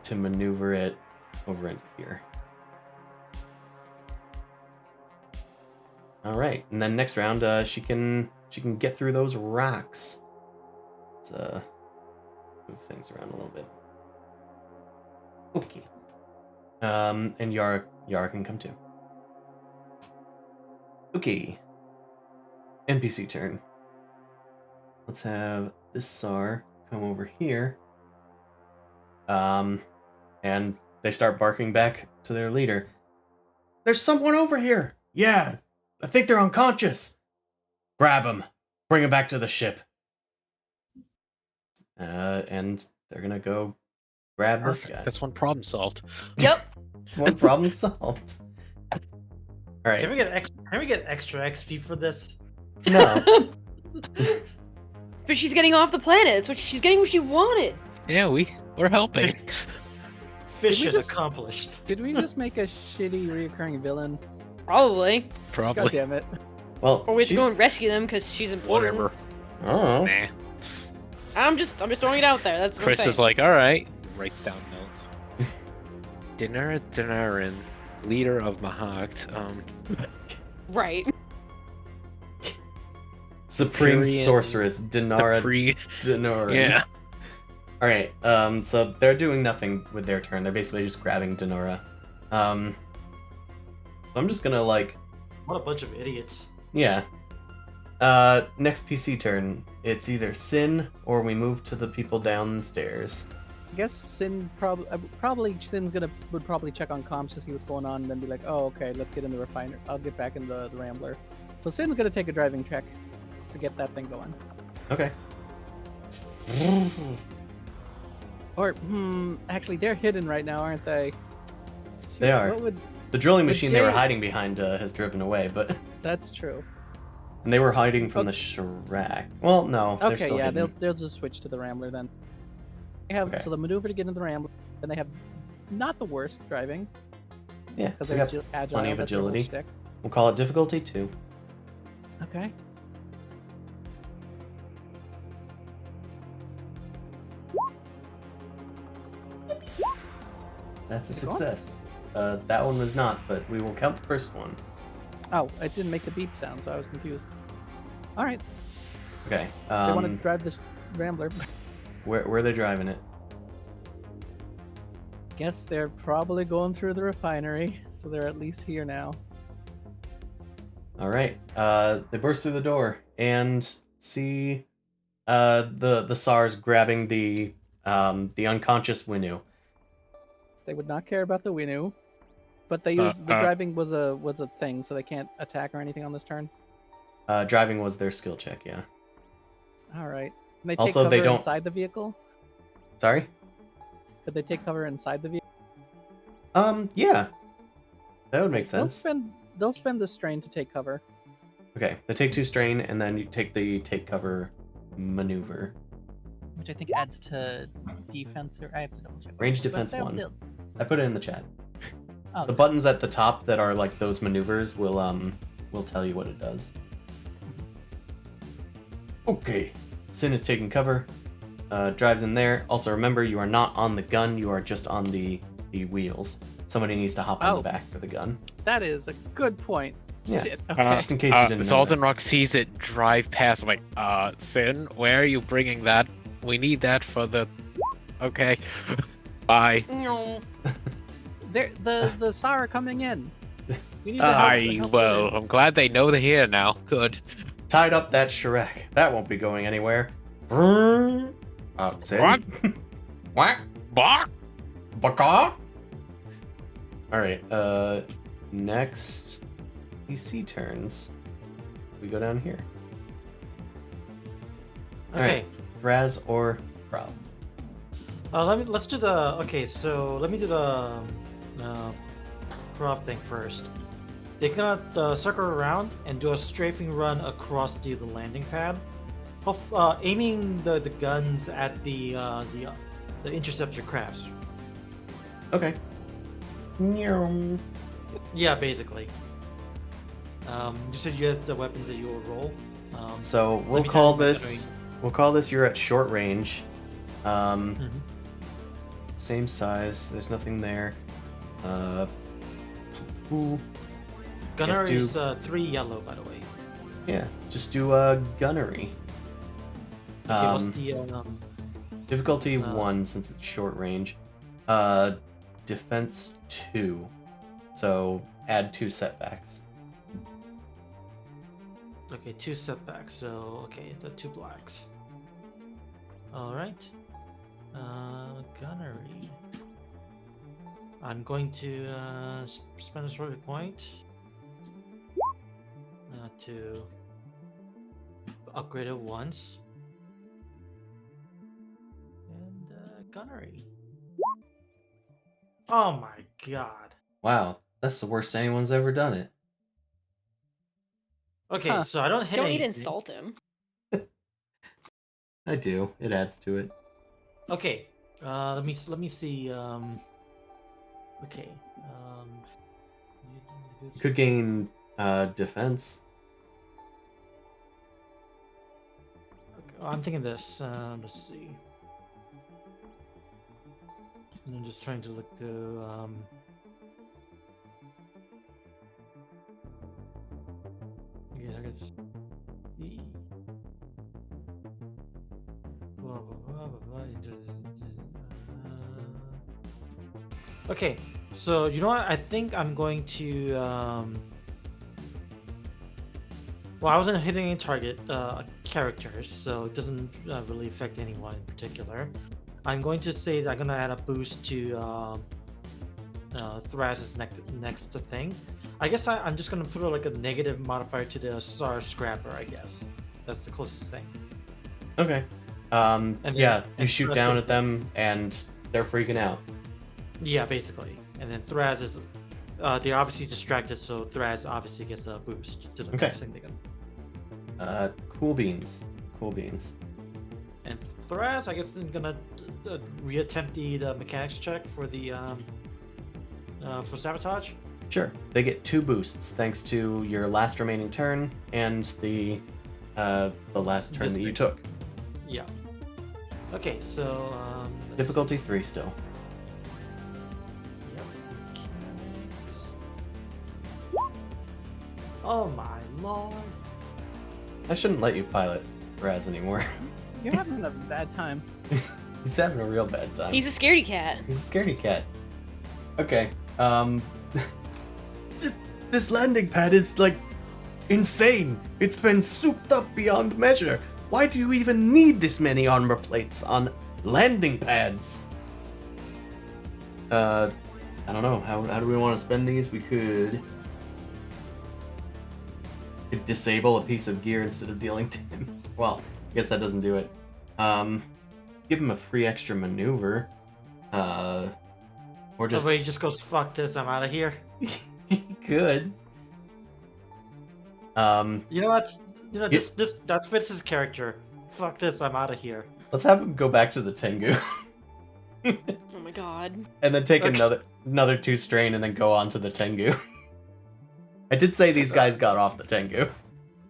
to maneuver it over into here. All right, and then next round, she can get through those rocks. Let's move things around a little bit. Okay. And Yara can come too. Okay. NPC turn. Let's have this SAR come over here. And they start barking back to their leader. "There's someone over here! Yeah, I think they're unconscious! Grab them! Bring them back to the ship!" And they're gonna go grab this guy. That's one problem solved. Yep. It's one problem solved. Alright. Can we get extra XP for this? No. But she's getting off the planet. She's getting what she wanted. Yeah, we're helping. Mission just- accomplished. Did we just make a shitty reoccurring villain? Probably. God Probably. damn it. Well, Or we have she- to go and rescue them because she's important. Whatever. Oh. Nah. I'm just throwing it out there. That's what Chris I'm is saying. like, all right. Writes down notes. Dinner, leader of Mahakt. Right. Supreme Imperium, Sorceress Dinara Dinara. Yeah. All right. So they're doing nothing with their turn. They're basically just grabbing Dinara. I'm just gonna What a bunch of idiots. yeah. Next PC turn. It's either Sin or we move to the people downstairs. I guess Sin probably Sin's would probably check on comms to see what's going on and then be like, oh okay, let's get in the refiner. I'll get back in the Rambler. So Sin's gonna take a driving check to get that thing going. Okay. Or actually they're hidden right now, aren't they? They are. What would The drilling But machine they were Jay- hiding behind has driven away, but That's true. and they were hiding from the Chirac. Well, no. They're Okay, still yeah, hidden. they'll just switch to the Rambler then. They have Okay. so the maneuver to get into the Rambler, and they have not the worst driving. Yeah, Because we they're got agile. plenty of that's their whole agility. shtick. We'll call it difficulty 2. Okay. That's a Keep going. success. That one was not, but we will count the first one. Oh, it didn't make the beep sound, so I was confused. All right. Okay. They want to drive this Rambler. Where are they driving it? Guess they're probably going through the refinery, so they're at least here now. All right. They burst through the door and see the SARS grabbing the unconscious Winu. They would not care about the Winu, but they use the driving was a thing, so they can't attack or anything on this turn. Driving was their skill check, yeah. All right. Can they take Also, cover they don't- inside the vehicle? Sorry? Could they take cover inside the vehicle? Yeah. That would make sense. They'll spend the strain to take cover. Okay, they take 2 strain, and then you take the take cover maneuver. Which I think adds to defense, or I have to double check. Range But defense they'll- 1. they'll- I put it in the chat. Oh, The buttons at the top that are like those maneuvers will tell you what it does. Okay. Sin is taking cover. Drives in there. Also remember, you are not on the gun, you are just on the wheels. Somebody needs to hop on the Oh. back for the gun. that is a good point. Yeah. Shit. Okay. Just in case you didn't know Salt that. and Rock sees it drive past. I'm like, Sin, where are you bringing that? We need that for the. Okay. Bye. No. The SAR are coming in. We need to help with it. I'm glad they know they're here now. Good. Tied up that Shrek. That won't be going anywhere. Sin? What? What? Bark. Baka? Alright, next PC turns. We go down here. Okay. Raz or Prob. Let's do the. Okay, so let me do the prop thing first. They're gonna circle around and do a strafing run across the landing pad, aiming the guns at the interceptor crafts. Okay. Nyum. Yeah, basically. You said you had the weapons that you will roll. So let we'll me call tell you what this. We'll call this. You're at short range. Same size. There's nothing there. Ooh. Gunner Just is 3 yellow, by the way. Yeah. Just do a gunnery. Okay, what's the Difficulty 1 since it's short range. Defense 2. So add 2 setbacks. Okay, 2 setbacks. So okay, the 2 blacks. All right. Gunnery. I'm going to spend a story point to upgrade it once. And gunnery. Oh my god. Wow, that's the worst anyone's ever done it. Okay, Huh. so I don't hit Don't need to anything. insult him. I do. It adds to it. Okay, let me see. Okay, You could gain defense. okay, I'm thinking this. Let's see. I'm just trying to look through. Yeah, I guess. Okay, so you know what? I think I'm going to. Well, I wasn't hitting any target characters, so it doesn't really affect anyone in particular. I'm going to say that I'm going to add a boost to Thras's next thing. I guess I'm just going to put like a negative modifier to the SAR Scrapper, I guess. That's the closest thing. Okay. then- Yeah, you and shoot Thras down can- at them and they're freaking out. Yeah, basically. And then Thras is... they're obviously distracted, so Thras obviously gets a boost to the Okay. next thing they can. Cool beans. Cool beans. And Thras, I guess, is gonna reattempt the mechanics check for the for sabotage. Sure. They get 2 boosts thanks to your last remaining turn and the last turn This that you thing. took. Yeah. Okay, so let's Difficulty 3 still. see. Yep. Mechanics. Oh my lord. I shouldn't let you pilot Raz anymore. You're having a bad time. He's having a real bad time. He's a scaredy cat. He's a scaredy cat. Okay. This landing pad is like insane. It's been souped up beyond measure. Why do you even need this many armor plates on landing pads? I don't know. How do we want to spend these? We could disable a piece of gear instead of dealing to him. Well, I guess that doesn't do it. Give him a free extra maneuver. Or just Oh, wait, he just goes, fuck this, I'm out of here. he could. You know what? You know, Yeah. this that fits his character. Fuck this, I'm out of here. Let's have him go back to the Tengu. Oh my god. And then take Okay. another 2 strain and then go on to the Tengu. I did say these guys got off the Tengu.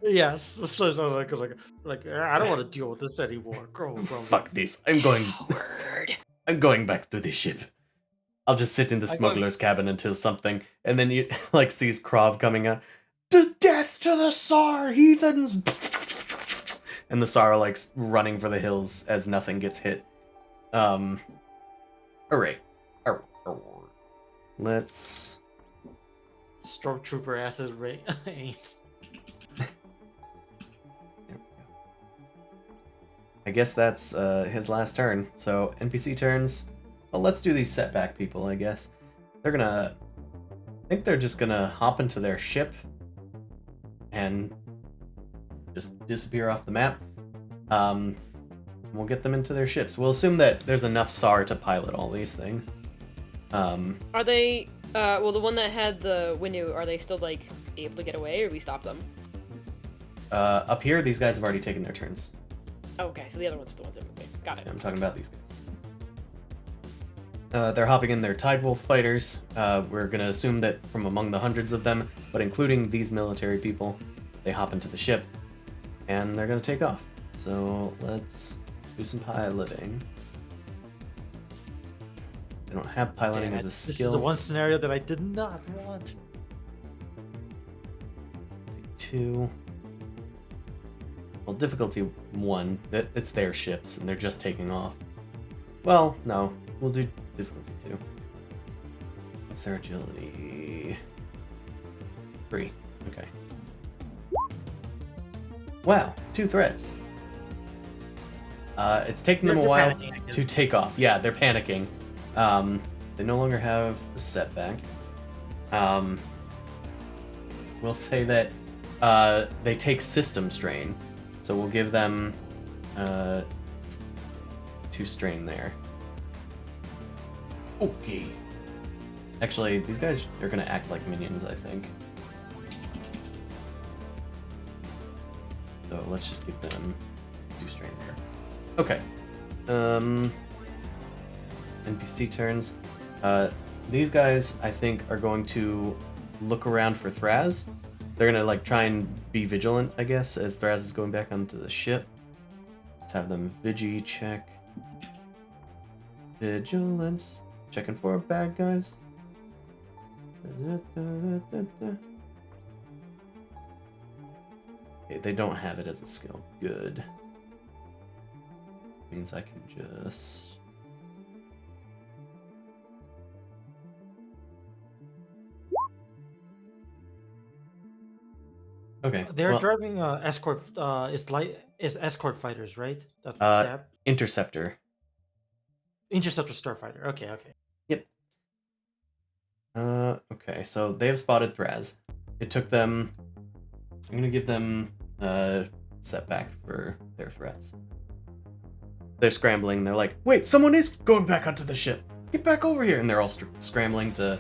Yes, so like I don't want to deal with this anymore. Grow. Fuck this. I'm going back to the ship. I'll just sit in the I go- smuggler's cabin until something, and then you like sees Krav coming out. To death to the Tsar, heathens! And the Tsar are like running for the hills as nothing gets hit. Hooray. Let's. Stormtrooper acid rain. I guess that's his last turn. So NPC turns. Well, let's do these setback people, I guess. They're gonna... I think they're just gonna hop into their ship and just disappear off the map. We'll get them into their ships. We'll assume that there's enough SAR to pilot all these things. Are they, well, the one that had the window, are they still, like, able to get away, or we stop them? Up here, these guys have already taken their turns. Oh, okay, so the other one's the ones that okay. Got it. I'm talking about these guys. They're hopping in their Tidewolf fighters. We're going to assume that from among the hundreds of them, but including these military people, they hop into the ship, and they're going to take off. So let's do some piloting. They don't have piloting Damn as a it, This skill. is the one scenario that I did not want. 2. Well, difficulty 1, it's their ships, and they're just taking off. Well, no, we'll do difficulty 2. What's their agility? 3. Okay. Wow, 2 threats. It's taking them a They're while panicking, I guess. to take off. Yeah, they're panicking. They no longer have the setback. We'll say that they take system strain, so we'll give them 2 strain there. Okay. Actually, these guys are gonna act like minions, I think. So let's just give them 2 strain there. Okay. NPC turns. These guys, I think, are going to look around for Thraz. They're gonna like try and be vigilant, I guess, as Thraz is going back onto the ship. Let's have them Vigi check. Vigilance. Checking for bad guys. Okay, they don't have it as a skill. Good. Means I can just... Okay. They're well, driving escort. Is escort fighters, right? That's the Uh, stat. Interceptor. Interceptor starfighter. Okay. Yep. Okay, so they have spotted Thraz. It took them... I'm gonna give them setback for their threats. They're scrambling. They're like, wait, someone is going back onto the ship. Get back over here. And they're all scrambling to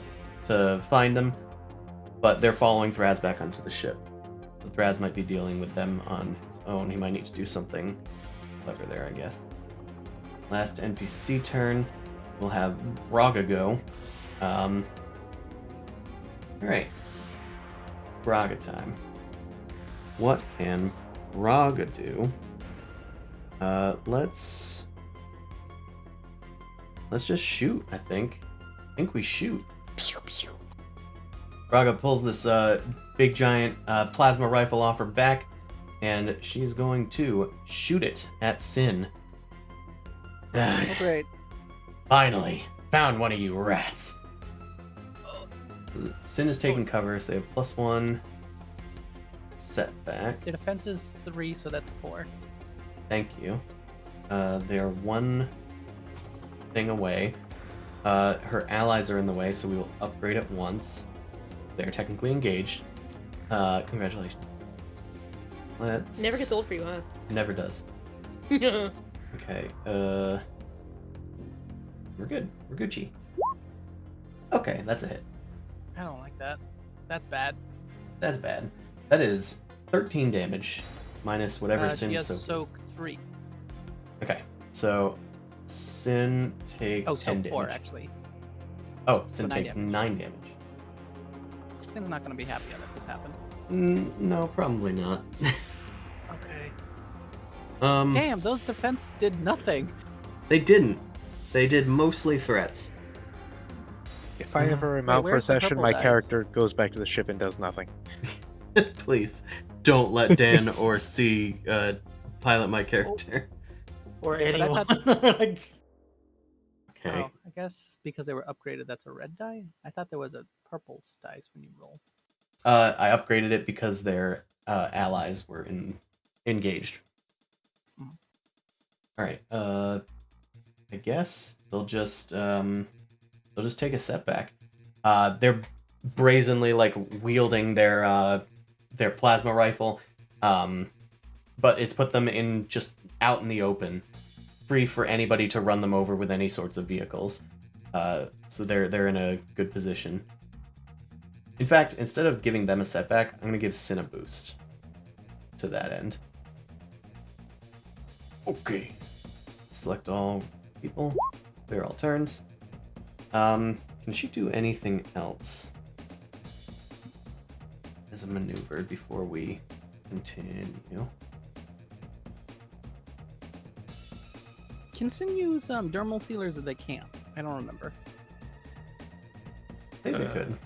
find them. But they're following Thraz back onto the ship. So Thraz might be dealing with them on his own. He might need to do something clever there, I guess. Last NPC turn, we'll have Raga go. Alright. Braga time. What can Braga do? Let's just shoot, I think. I think we shoot. Pew pew. Braga pulls this big giant plasma rifle off her back, and she's going to shoot it at Sin. Oh, great. Finally, found one of you rats. Sin is taking cover, so they have +1 setback. Their defense is 3, so that's 4. Thank you. They are 1 thing away. Her allies are in the way, so we will upgrade it once. They're technically engaged. Congratulations. Let's... Never gets old for you, huh? Never does. That's Okay, we're good. We're Gucci. Okay, that's a hit. I don't like that. That's bad. That's bad. That is 13 damage, minus whatever She Sin has soak. soak 3. Okay, so Sin takes Oh, 10 soak damage. 4, actually. Oh, Sin 9 takes damage. 9 damage. Sin's not going to be happy that this happened. No, probably not. Okay. Um, Damn, those defenses did nothing. They didn't. They did mostly threats. If I ever am out for a where's the session, purple my dice? character goes back to the ship and does nothing. Please, don't let Dan or C pilot my character. Or I anyone. thought- Like, Okay. Oh, I guess because they were upgraded, that's a red die? I thought there was a purple dice when you roll. I upgraded it because their allies were engaged. Mhm. All right. I guess they'll just take a setback. They're brazenly like wielding their plasma rifle, but it's put them in just out in the open, free for anybody to run them over with any sorts of vehicles. So they're in a good position. In fact, instead of giving them a setback, I'm gonna give Sin a boost to that end. Okay. Select all people. Clear all turns. Can she do anything else as a maneuver before we continue? Can Sin use dermal sealers if they can't? I don't remember. I think they could.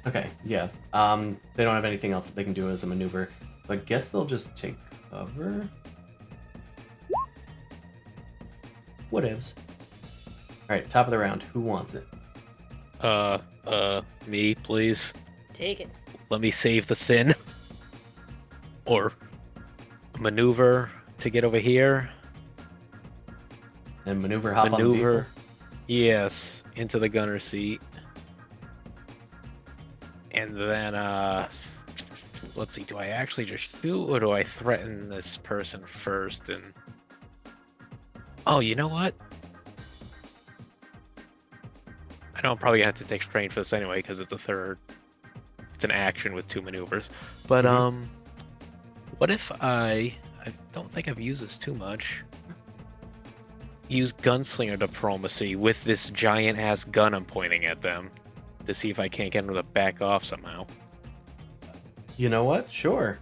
Okay, yeah. They don't have anything else that they can do as a maneuver. So I guess they'll just take cover. Whatevs. Alright, top of the round. Who wants it? Me, please. Take it. Let me save the Sin. Or maneuver to get over here. And maneuver hop on the Maneuver. vehicle? Yes, into the gunner seat. And then, let's see, do I actually just shoot or do I threaten this person first and... Oh, you know what? I know I'm probably gonna have to take strain for this anyway because it's it's an action with 2 maneuvers. But, what if I don't think I've used this too much. Use gunslinger diplomacy with this giant ass gun I'm pointing at them to see if I can't get them to back off somehow. You know what? Sure.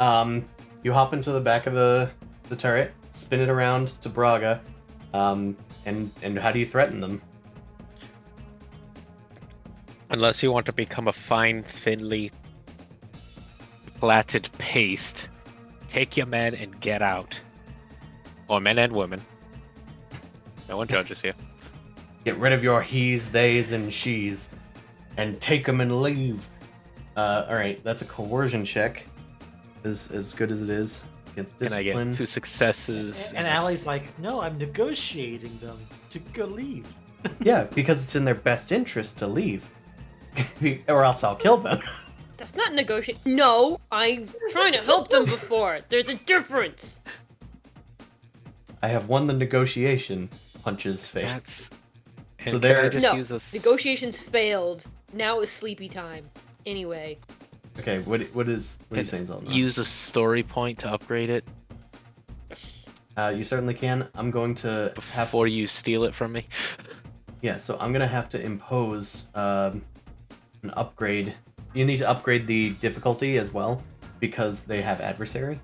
You hop into the back of the turret, spin it around to Braga, and how do you threaten them? Unless you want to become a fine, thinly platted paste, take your men and get out. Or men and women. No one judges here. Get rid of your he's, theys, and she's, and take them and leave. Alright, that's a coercion check. As good as it is against And I discipline. get 2 successes. and Allie's like, no, I'm negotiating them to go leave. Yeah, because it's in their best interest to leave. Or else I'll kill them. That's not negotiate. No, I'm trying to help them before. There's a difference. I have won the negotiation. Punches face. That's... And So can there- I just No, use a... negotiations failed. Now is sleepy time. Anyway, Okay, what are you saying, Zelda? Use a story point to upgrade it? You certainly can. I'm going to have. Before you steal it from me. Yeah, so I'm gonna have to impose an upgrade. You need to upgrade the difficulty as well because they have adversary.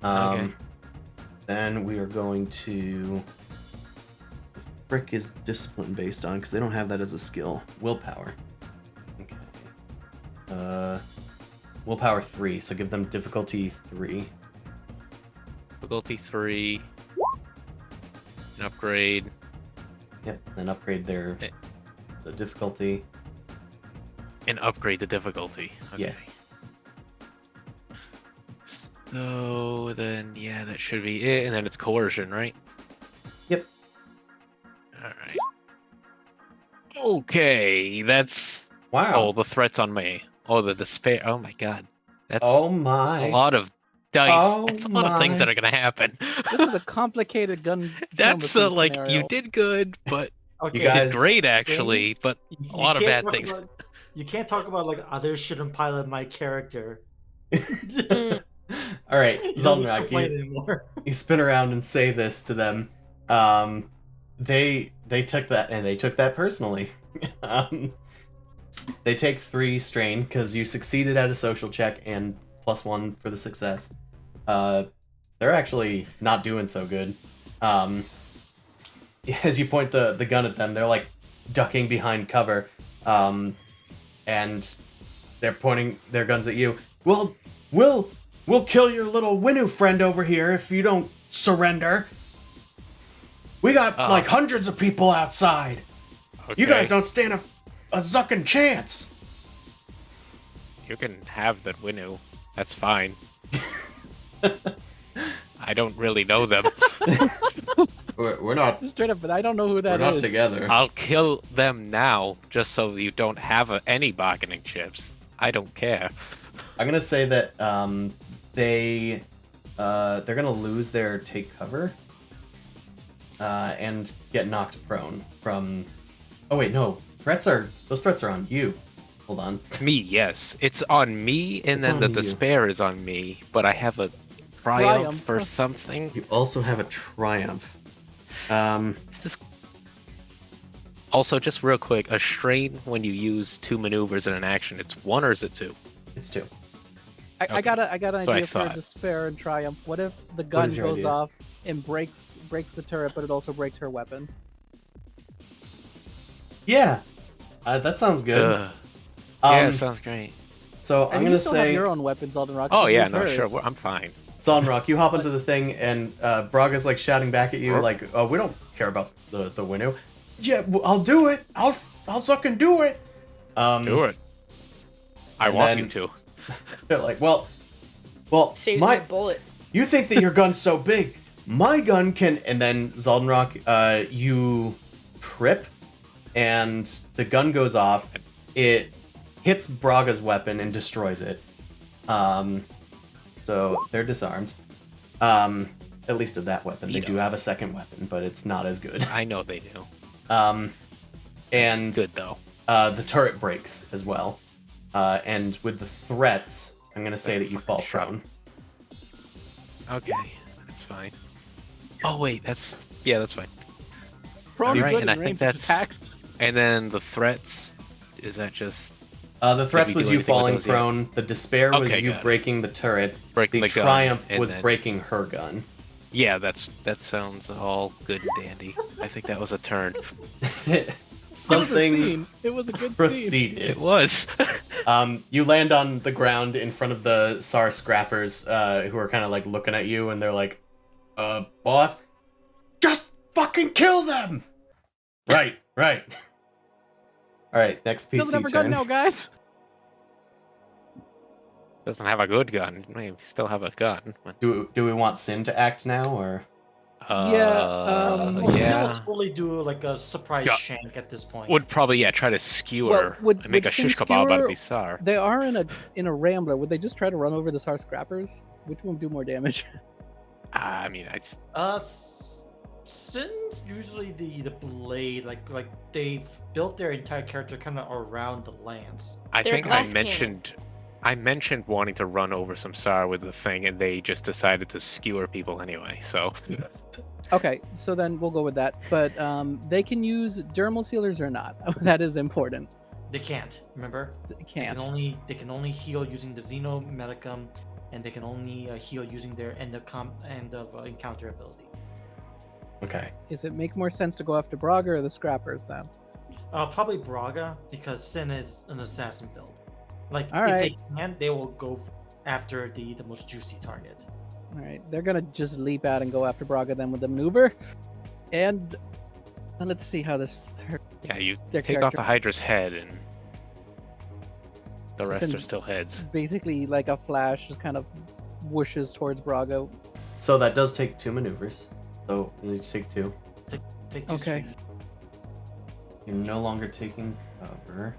Okay. Then we are going to. Frick is discipline based on because they don't have that as a skill. Willpower. Okay. Willpower 3, so give them difficulty 3. Difficulty 3. An upgrade. Yep, then upgrade their Okay. the difficulty. And upgrade the difficulty. Okay. Yeah. So then, yeah, that should be it. And then it's coercion, right? Yep. Alright. Okay, that's... Wow. Oh, the threat's on me. Oh, the despair. Oh my god. That's Oh my. a lot of dice. Oh That's a lot of things my. that are gonna happen. This is a complicated gun. That's canvassing like, scenario. you did good, but Okay, You guys- did great actually, but you a lot of can't bad talk things. you can't talk about like others shouldn't pilot my character. All right, You don't need to Zolnrak, complain anymore. you spin around and say this to them. They took that and they took that personally. They take 3 strain because you succeeded at a social check and +1 for the success. They're actually not doing so good. As you point the gun at them, they're like ducking behind cover, and they're pointing their guns at you. Well, we'll kill your little Winu friend over here if you don't surrender. We got like hundreds of people outside. You guys don't stand a zucking chance. You can have that Winu. That's fine. I don't really know them. We're not. Straight up, but I don't know who that is. We're not together. I'll kill them now, just so you don't have any bargaining chips. I don't care. I'm gonna say that they're gonna lose their take cover and get knocked prone from. Oh wait, no. Those threats are on you. Hold on. Me, yes. It's on me, and It's then on the you. despair is on me, but I have a triumph or Triumph. something. You also have a triumph. It's just... Also, just real quick, a strain when you use 2 maneuvers in an action, it's 1 or is it 2? It's 2. I Okay. got an what I idea for thought. despair and triumph. What if the gun is your goes idea? off and breaks the turret, but it also breaks her weapon? Yeah, that sounds good. Ugh. Yeah, Um, sounds great. so And I'm you gonna still have say, your own weapons, Aldenrock. Oh, you yeah, use no, hers. sure, I'm fine. Zonrock, you hop into the thing, and Braga's like shouting back at you, like, "Oh, we don't care about the Winu." Yeah, well, I'll do it. I'll fucking do it. Do it. I and want then- you to. They're like, well, Saves my bullet. you think that your gun's so big? My gun can. And then Zoldenrock, you trip, and the gun goes off. It hits Braga's weapon and destroys it. So they're disarmed. At least of that weapon. They do have a second weapon, but it's not as good. I know they do. And Good, though. the turret breaks as well. And with the threats, I'm gonna say that you fall prone. Okay, that's fine. Oh, wait, that's fine. Prone's Right, good and I in think ranged that's- attacks. And then the threats, is that just The threats Did we was do you anything with falling those yet? prone. The despair was Okay, you got it. breaking the turret. breaking The the gun? triumph and was then- breaking her gun. Yeah, that sounds all good and dandy. I think that was a turn. It was a Something scene. It was a good scene. proceeded. It was. You land on the ground in front of the SAR scrappers, who are kind of like looking at you, and they're like, boss, just fucking kill them! Right. Alright, next PC Doesn't have a turn. gun now, guys. Doesn't have a good gun. Maybe still have a gun. Do we want Sin to act now, or? We'll Yeah. still totally do like a surprise Yeah. shank at this point. Would probably try to skewer Well, would- and make would a shish Sin kebab out skewer- of Isar. They are in a rambler. Would they just try to run over the SAR scrappers? Which one would do more damage? I mean, Sin's usually the blade, like they've built their entire character kind of around the lance. I They're think I glass mentioned I mentioned wanting to run over some Sar with the thing, and they just decided to skewer people anyway. So Okay, so then we'll go with that. But they can use dermal sealers or not. That is important. They can't. Remember? They can't. They can only heal using the Xenomedicum, and they can only heal using their end of encounter ability. Okay. Does it make more sense to go after Braga or the Scrappers then? Probably Braga, because Sin is an assassin build. Like, All if right. they can, they will go after the most juicy target. All right, they're gonna just leap out and go after Braga then with the maneuver. And let's see how this. yeah, you Their take character- off a Hydra's head, and the So rest since- are still heads. Basically, like a flash, just kind of whooshes towards Braga. So that does take 2 maneuvers. So you need to take 2. Take two Okay. swings. You're no longer taking cover.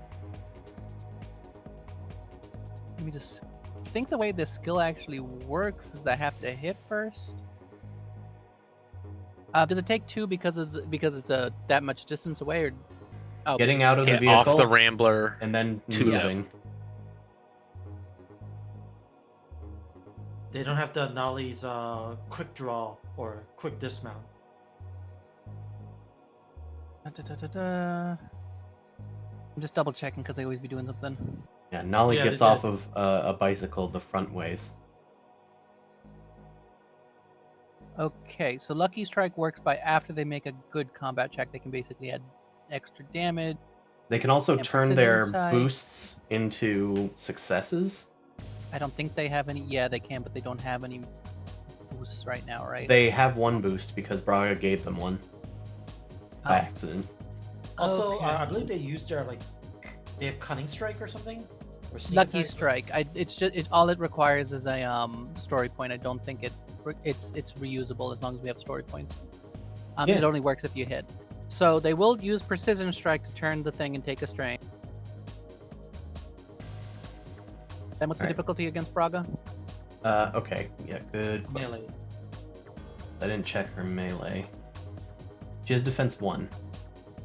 Let me just. I think the way this skill actually works is I have to hit first. Does it take 2 because it's that much distance away, or oh, Getting because- out of the Get vehicle off the Rambler. and then to- moving. They don't have the Nolly's quick draw or quick dismount. I'm just double checking because I always be doing something. Yeah, Nolly Yeah, gets they off did. of a bicycle the front ways. Okay, so Lucky Strike works by after they make a good combat check, they can basically add extra damage. They can also And turn precision their sight. boosts into successes. I don't think they have any. Yeah, they can, but they don't have any boosts right now, right? They have 1 boost because Braga gave them 1 by Oh, accident. Also, Okay. I believe they use their they have Cunning Strike or something. Or Sneak Lucky Attack. Strike. It's just all it requires is a story point. I don't think it's reusable as long as we have story points. Yeah. It only works if you hit. So they will use Precision Strike to turn the thing and take a strain. Then what's the Alright. difficulty against Braga? Okay. Yeah, good question. Melee. I didn't check her melee. She has defense 1.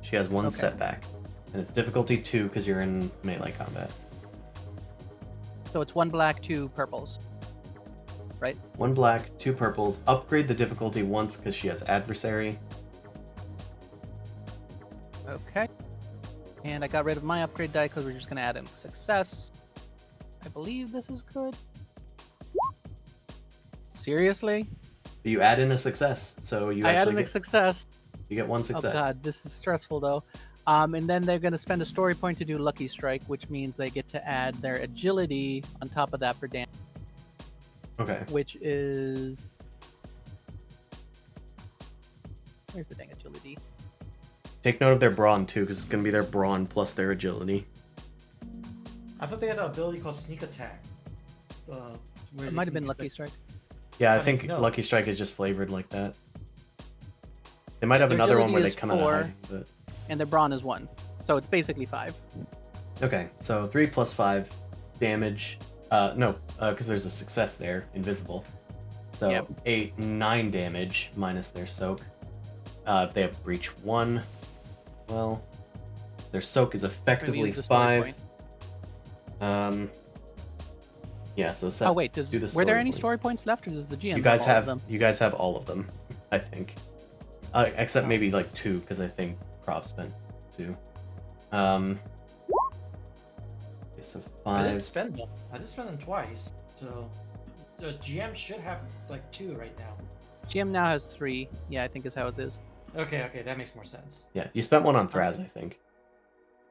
She has 1 Okay. setback. And it's difficulty 2 because you're in melee combat. So it's 1 black, 2 purples. Right? 1 black, 2 purples. Upgrade the difficulty once because she has adversary. Okay. And I got rid of my upgrade die because we're just going to add in success. I believe this is good. Seriously? You add in a success, so you I added actually a success. you get 1 success. Oh god, this is stressful though. And then they're going to spend a story point to do Lucky Strike, which means they get to add their agility on top of that for damage, Okay. which is... Where's the dang agility? Take note of their brawn too, because it's gonna be their brawn plus their agility. I thought they had an ability called Sneak Attack. Where It they might have can been use Lucky the- Strike. Yeah, I I think think no. Lucky Strike is just flavored like that. They might have Their another one agility where they is come out 4. of hiding, but And their brawn is 1. So it's basically 5. okay. So 3 plus 5 damage. No, because there's a success there, invisible. So Yep. 8, 9 damage minus their soak. They have breach 1. Well, their soak is We're gonna effectively use the story 5. point. Yeah. So 7. Oh wait, do the were there story any point. story points left, or does the GM You guys have all have of them? you guys have all of them, I think. Except maybe like 2, because I think Prop spent 2. Okay, so I didn't 5. spend them. I just spent them twice. So the GM should have 2 right now. GM now has 3. Yeah, I think is how it is. Okay, that makes more sense. Yeah, you spent 1 on Thraz, I think.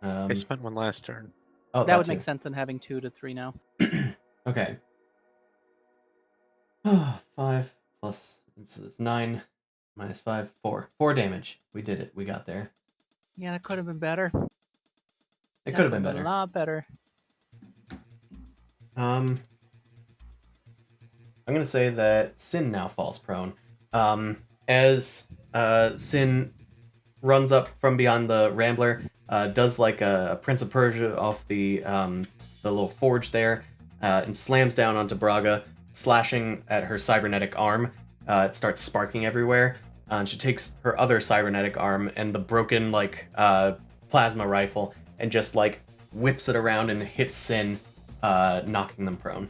I spent 1 last turn. Oh, That would too. make sense in having 2 to 3 now. Okay. 5 plus it's 9 minus 5, 4. 4 damage. We did it. We got there. Yeah, that could have been better. It That could have been A better. lot better. I'm gonna say that Sin now falls prone. As Sin runs up from beyond the Rambler, does like a Prince of Persia off the little forge there, and slams down onto Braga, slashing at her cybernetic arm. It starts sparking everywhere. And she takes her other cybernetic arm and the broken plasma rifle and just whips it around and hits Sin knocking them prone.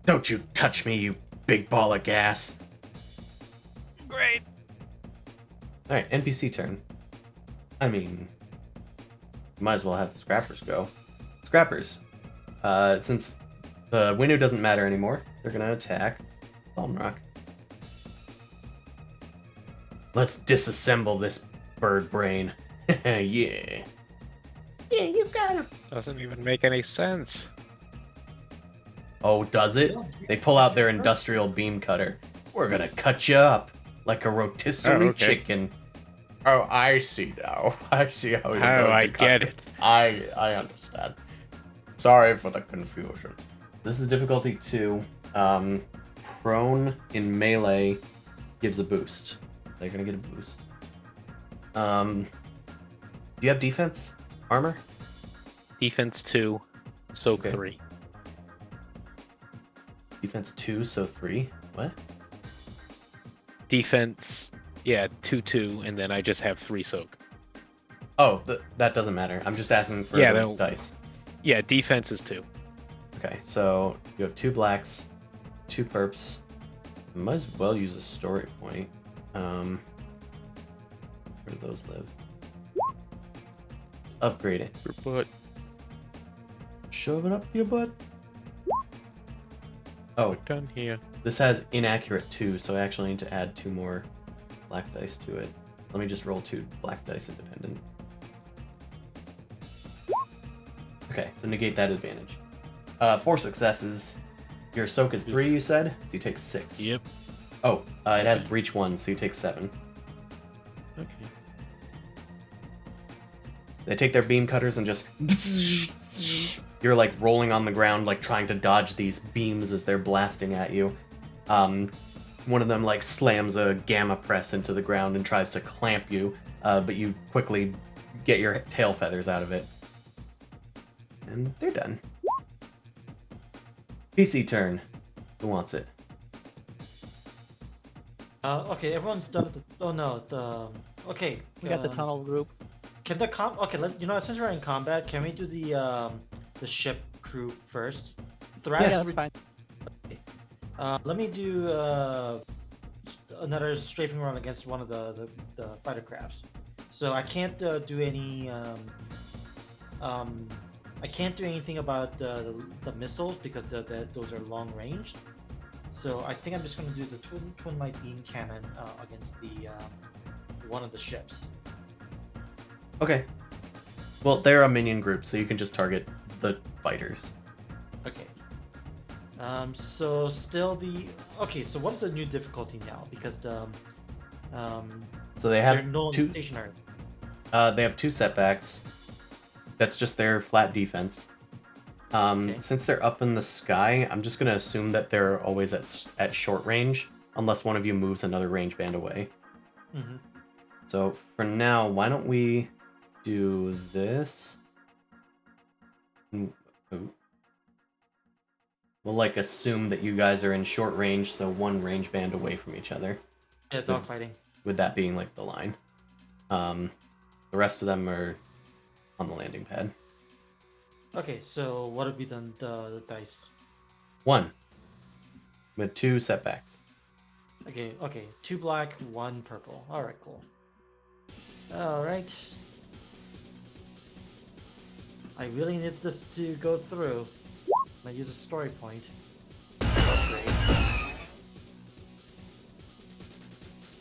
Don't you touch me, you big ball of gas. Great. Alright, NPC turn. I mean, might as well have the Scrappers go. Scrappers. Since the window doesn't matter anymore, they're gonna attack Balmrock. Let's disassemble this bird brain. Yeah. Yeah, you got him. Doesn't even make any sense. Oh, does it? They pull out their industrial beam cutter. We're gonna cut you up like a rotisserie chicken. Oh, I see now. I see how you're going I to cut get it. I understand. Sorry for the confusion. This is difficulty 2. Prone in melee gives a boost. They're gonna get a boost. Do you have defense? Armor? Defense 2, soak Okay. 3. Defense 2, so 3. What? Defense, yeah, 2, and then I just have 3 soak. Oh, that doesn't matter. I'm just asking for Yeah, the that'll- dice. Yeah, defense is 2. Okay, so you have 2 blacks, 2 perps. Might as well use a story point. Where do those live? Just upgrade it. But Shove it up your butt. Oh, done here. this has inaccurate 2, so I actually need to add 2 more black dice to it. Let me just roll 2 black dice independent. Okay, so negate that advantage. 4 successes. Your soak is 3, you said? So you take 6. Yep. Oh, it has breach 1, so you take 7. Okay. They take their beam cutters and just... You're like rolling on the ground, like trying to dodge these beams as they're blasting at you. One of them like slams a gamma press into the ground and tries to clamp you, but you quickly get your tail feathers out of it. And they're done. PC turn. Who wants it? Okay, everyone's done with the. Oh no, the. Okay. We got the tunnel group. Can the Okay, since we're in combat, can we do the ship crew first? Yeah, that's fine. Let me do another strafing run against one of the fighter crafts. So I can't do any. I can't do anything about the missiles because those are long range. So I think I'm just going to do the twin light beam cannon against the one of the ships. Okay. Well, they're a minion group, so you can just target the fighters. Okay. So still the. Okay, so what's the new difficulty now? Because the. So they They're have no two. stationary. They have 2 setbacks. That's just their flat defense. Okay. Since they're up in the sky, I'm just gonna assume that they're always at short range, unless one of you moves another range band away. Mm-hmm. So for now, why don't we do this? Oh. We'll like assume that you guys are in short range, so 1 range band away from each other. Yeah, dogfighting. With that being like the line. The rest of them are on the landing pad. Okay, so what would be the dice? 1. With 2 setbacks. Okay, 2 black, 1 purple. Alright, cool. Alright. I really need this to go through. I'm gonna use a story point. Upgrade.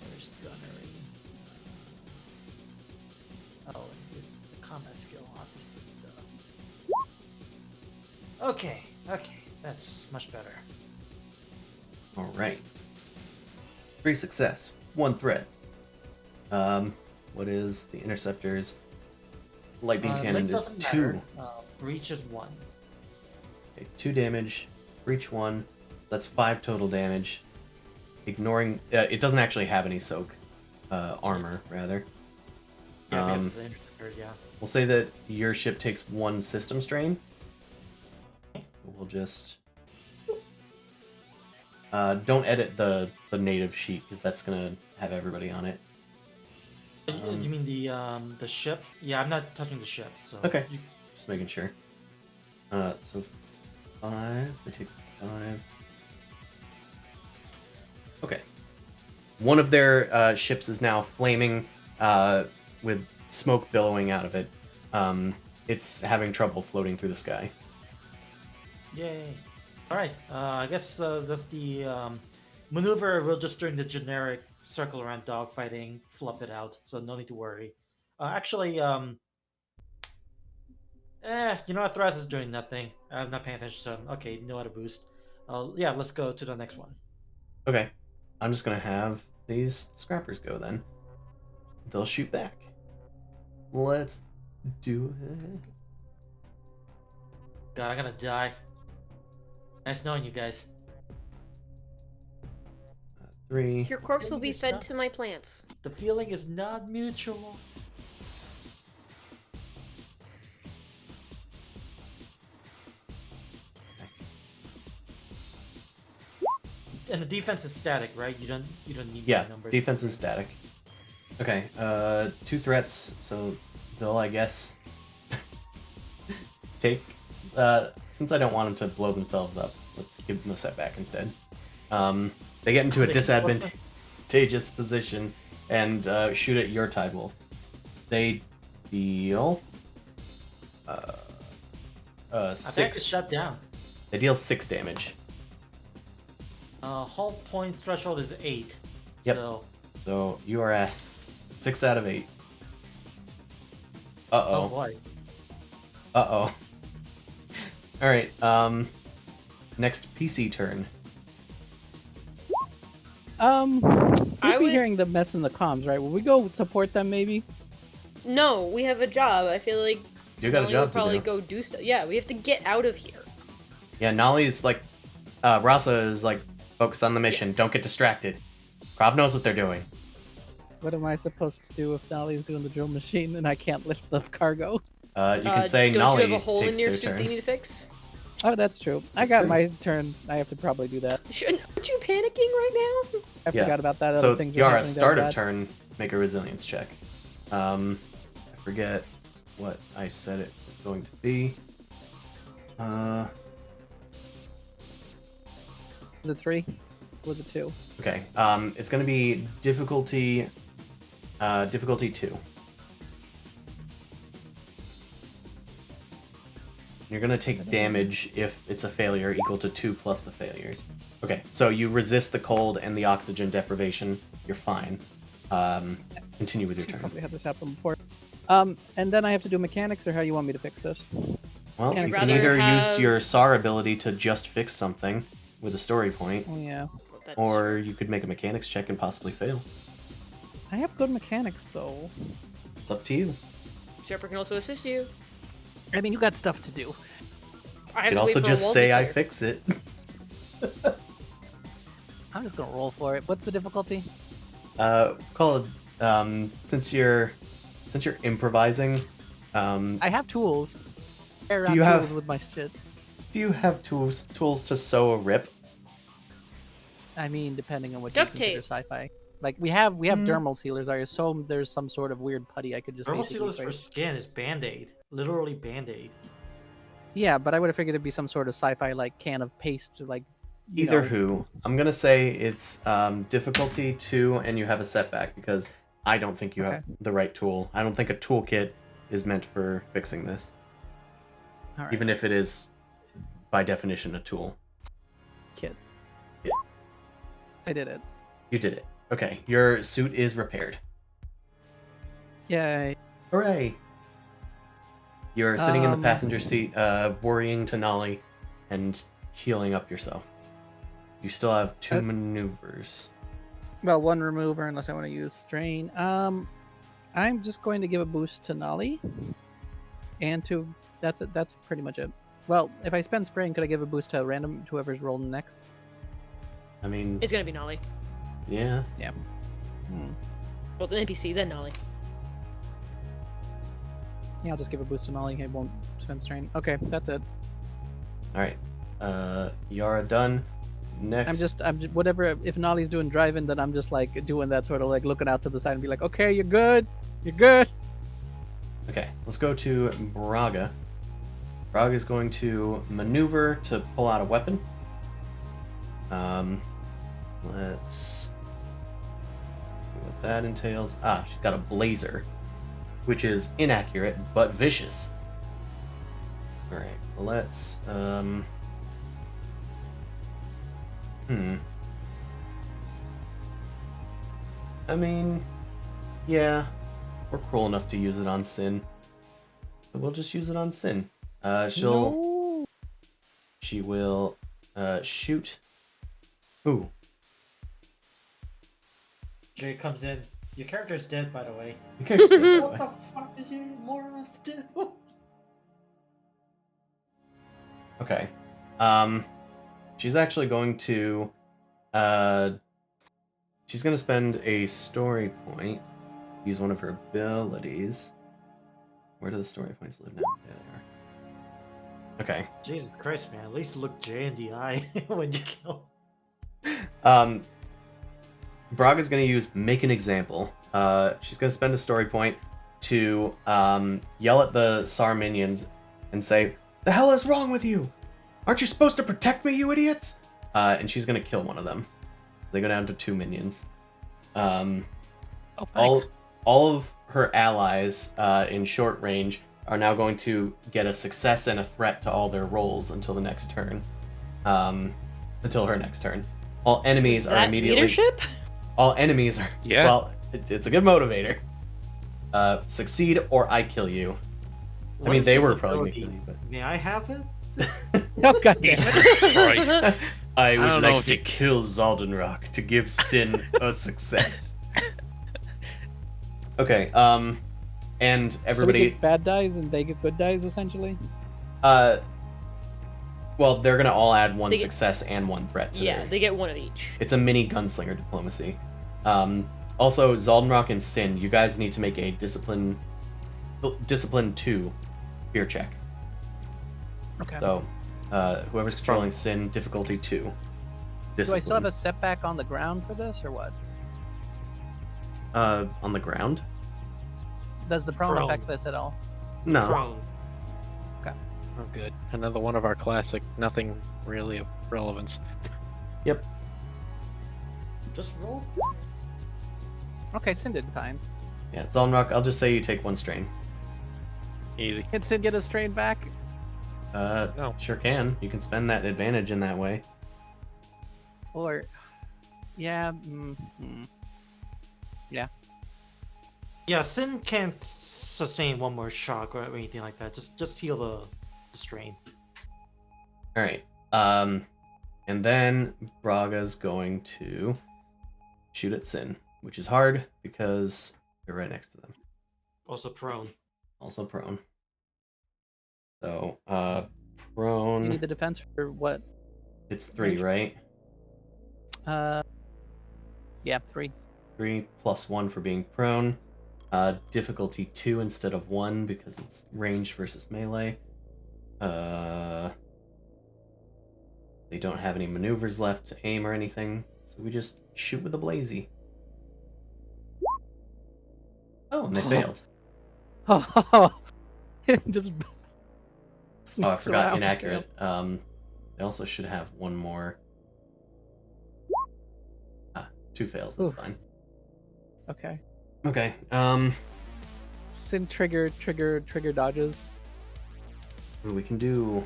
There's gunnery. Oh, and here's the combat skill, obviously. Okay, that's much better. Alright. 3 success. 1 threat. What is the interceptor's light beam cannon Link is doesn't 2. matter. Breach is 1. Okay, 2 damage, breach 1. That's 5 total damage. Ignoring it doesn't actually have any soak armor rather. Yeah, we have the interceptor, yeah. We'll say that your ship takes 1 system strain. We'll just don't edit the native sheet because that's gonna have everybody on it. You mean the ship? Yeah, I'm not touching the ship. So Okay. you- Just making sure. So 5. I take 5. Okay. One of their ships is now flaming with smoke billowing out of it. It's having trouble floating through the sky. Yay. Alright, I guess that's the maneuver. We'll just doing the generic circle around dogfighting, fluff it out, so no need to worry. Actually, you know what? Thras is doing nothing. I'm not paying attention to him. Okay, no other boost. Yeah, let's go to the next one. Okay. I'm just going to have these scrappers go then. They'll shoot back. Let's do it. God, I'm gonna die. Nice knowing you guys. 3. Your corpse will be It's fed not- to my plants. The feeling is not mutual. And the defense is static, right? You don't need Yeah, numbers. defense is static. Okay, 2 threats, so they'll, I guess, take... since I don't want them to blow themselves up, let's give them a setback instead. They get into a They- disadvantageous position and shoot at your Tide Wolf. They deal... I think 6. it's shut down. They deal 6 damage. Hull point threshold is 8. Yep. So, So you are at 6 out of 8. oh Uh-oh. boy. Uh-oh. Alright, next PC turn. I We'd be would- hearing the mess in the comms, right? Will we go support them, maybe? No, we have a job. I feel like You got a Nolly job will to probably do. go do stuff. Yeah, we have to get out of here. Yeah, Nolly's like, Rasa is like, focus on the mission. Don't get distracted. Krav knows what they're doing. What am I supposed to do if Nolly's doing the drill machine and I can't lift the cargo? You can say don't Nolly you have a hole takes in your their suit that you turn. need to fix? Oh, that's true. I That's got true. my turn. I have to probably do that. Aren't you panicking right now? I Yeah. forgot about that. So Other things were Yara, happening start down of bad. turn, make a resilience check. I forget what I said it was going to be. Was it 3? Was it 2? Okay. It's going to be difficulty 2. You're going to take damage if it's a failure equal to 2 plus the failures. Okay, so you resist the cold and the oxygen deprivation. You're fine. Continue with your turn. Probably had this happen before. And then I have to do mechanics, or how you want me to fix this? Well, I'd you can rather either use have- your SAR ability to just fix something with a story point, Oh yeah, That's- or you could make a mechanics check and possibly fail. I have good mechanics though. It's up to you. Sherpa can also assist you. I mean, you got stuff to do. I You have could to also wait for a just wall to say I clear. fix it. I'm just gonna roll for it. What's the difficulty? Call it, since you're improvising, I have tools. I carry Do around you have- tools with my shit? do you have tools to sew a rip? I mean, depending on what Duct you consider tape. sci-fi. Like we have Mm. dermal sealers. I assume there's some sort of weird putty I could just Thermal basically sealers for place. skin is Band-Aid. Literally Band-Aid. Yeah, but I would have figured there'd be some sort of sci-fi like can of paste, like you Either know. who. I'm gonna say it's difficulty 2, and you have a setback because I don't think you have Okay. the right tool. I don't think a toolkit is meant for fixing this, All right. even if it is by definition a tool. Kid. Yeah. I did it. You did it. Okay, your suit is repaired. Yay. Hooray! You're sitting in the Um, passenger seat, worrying to Nolly and healing up yourself. You still have 2 maneuvers. Well, one remover unless I want to use strain. I'm just going to give a boost to Nolly. And to that's it. That's pretty much it. Well, if I spend sprain, could I give a boost to random to whoever's rolling next? I mean, It's gonna be Nolly. yeah. Hmm. Well, it's an NPC, then Nolly. Yeah, I'll just give a boost to Nolly. I won't spend strain. Okay, that's it. All right. Yara done. Next. I'm just whatever. If Nolly's doing driving, then I'm just like doing that sort of like looking out to the side and be like, okay, you're good, you're good. Okay, let's go to Braga. Brog is going to maneuver to pull out a weapon. Let's see what that entails. Ah, she's got a blazer, which is inaccurate but vicious. All right, let's I mean, yeah, we're cruel enough to use it on Sin. So we'll just use it on Sin. She will shoot. Ooh. Jay comes in. Your character's dead, by the way. Okay, just go What that way. the fuck did you morons do? Okay. She's actually going to she's gonna spend a story point, use one of her abilities. Where do the story points live now? There they are. Okay. Jesus Christ, man. At least look Jay in the eye when you kill. Braga's gonna use make an example. She's gonna spend a story point to yell at the SAR minions and say, "The hell is wrong with you? Aren't you supposed to protect me, you idiots?" And she's gonna kill one of them. They go down to 2 minions. Oh, thanks. All of her allies in short range are now going to get a success and a threat to all their rolls until the next turn. Until her next turn. All enemies are That immediately. leadership? All enemies are. Yeah. Well, it's a good motivator. Succeed or I kill you. I mean, they were probably gonna kill you, but. May I have it? Oh god damn it. Jesus Christ. I would don't know like if to you- kill Zaldenrock to give Sin a success. Okay, and So we everybody, get bad dice and they get good dice, essentially? well, they're gonna all add one They get- success and one threat to Yeah, their. they get one of each. It's a mini gunslinger diplomacy. Also, Zaldenrock and Sin, you guys need to make a discipline 2 fear check. Okay. So, whoever's controlling Sin, difficulty 2. Do I still have a setback on the ground for this, or what? On the ground? Does the prone Prone. affect this at all? No. Prone. Oh, good. Another one of our classic, nothing really of relevance. Yep. Just roll. Okay, Sin did fine. Yeah, Zaldenrock, I'll just say you take 1 strain. Easy. Can Sin get a strain back? No. Sure can. You can spend that advantage in that way. Or, yeah, Yeah, Sin can't sustain one more shock or anything like that. Just heal the strain. All right. And then Braga's going to shoot at Sin, which is hard because you're right next to them. Also prone. Also prone. So, you prone. need the defense for what? It's 3, range? right? Yeah, 3. 3 plus 1 for being prone. Difficulty 2 instead of 1 because it's ranged versus melee. They don't have any maneuvers left to aim or anything, so we just shoot with a blazy. Oh, and they failed. Just. Oh, I sneaks forgot, around. inaccurate. They also should have one more. 2 fails, that's Oof. fine. Okay. Okay, Sin trigger dodges. we can do...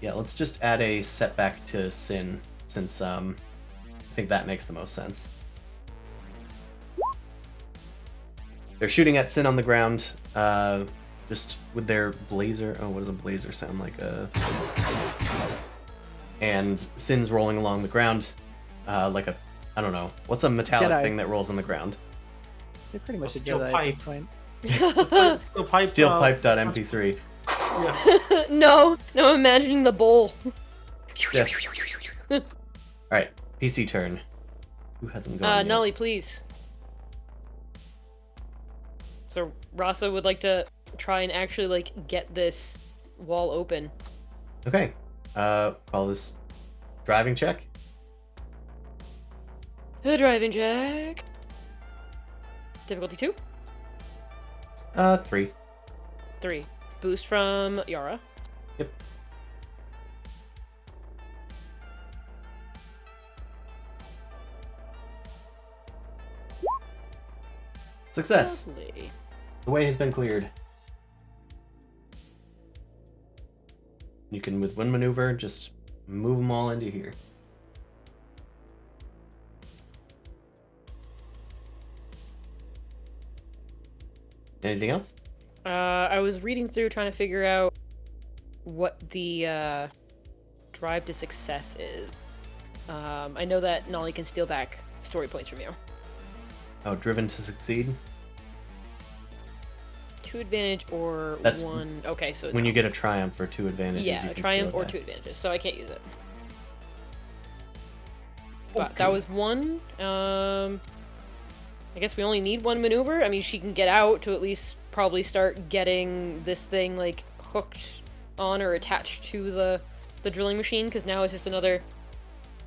Yeah, let's just add a setback to Sin, since, I think that makes the most sense. They're shooting at Sin on the ground, just with their blazer. Oh, what does a blazer sound like? And Sin's rolling along the ground, like a, I don't know, what's a metallic Jedi. thing that rolls on the ground? They're pretty much a steel Jedi at pipe. this point. Steel pipe. Steelpipe.mp3. Yeah. No, I'm imagining the bowl. Yeah. Alright, PC turn. Who hasn't gone yet? Nully, please. So Rasa would like to try and actually like get this wall open. Okay, call this driving check. A driving check. Difficulty 2. 3. 3. Boost from Yara. Yep. Success. Lovely. The way has been cleared. You can, with one maneuver, just move them all into here. Anything else? I was reading through trying to figure out what the drive to success is. I know that Nolly can steal back story points from you. Oh, driven to succeed? 2 advantage or That's 1. Okay, so When you get a triumph or 2 advantages, yeah, you a can triumph steal or it 2 back. advantages, so I can't use it. But that was 1. I guess we only need 1 maneuver. I mean, she can get out to at least probably start getting this thing like hooked on or attached to the drilling machine, because now it's just another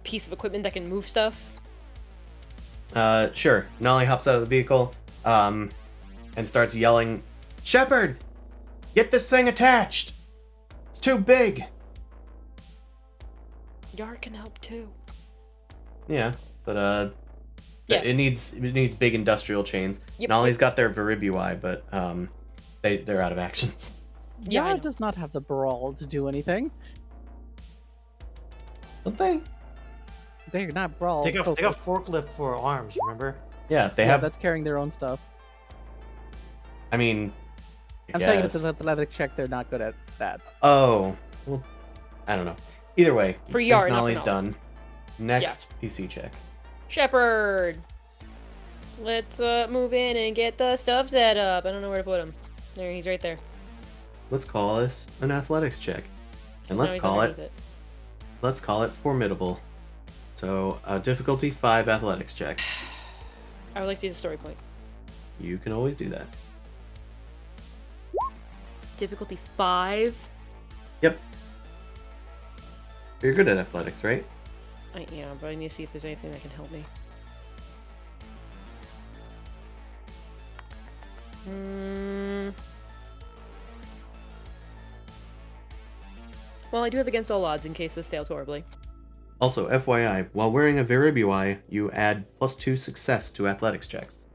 piece of equipment that can move stuff. Sure. Nolly hops out of the vehicle, and starts yelling, "Shepard! Get this thing attached! It's too big!" Yar can help too. Yeah, but Yeah. it needs big industrial chains. Yep. Nolly's got their Veribui, but they're out of actions. Yeah, I Yara know. does not have the brawl to do anything. Don't they? They're not brawl. They got focused. forklift for arms, remember? Yeah, they Yeah, have. that's carrying their own stuff. I mean, I I'm saying it's guess. an athletic check. They're not good at that. Oh, well, I don't know. Either way, For I think Yar, not for Nolly's Nolly. done. Next PC check. Shepard! Let's move in and get the stuff set up. I don't know where to put him. There, he's right there. Let's call this an athletics check, and Now let's he's call it underneath let's call it formidable. So, difficulty 5 athletics check. I would like to use a story point. You can always do that. Difficulty 5. Yep. You're good at athletics, right? Yeah, but I need to see if there's anything that can help me. Well, I do have against all odds in case this fails horribly. Also, FYI, while wearing a Veribui, you add +2 success to athletics checks.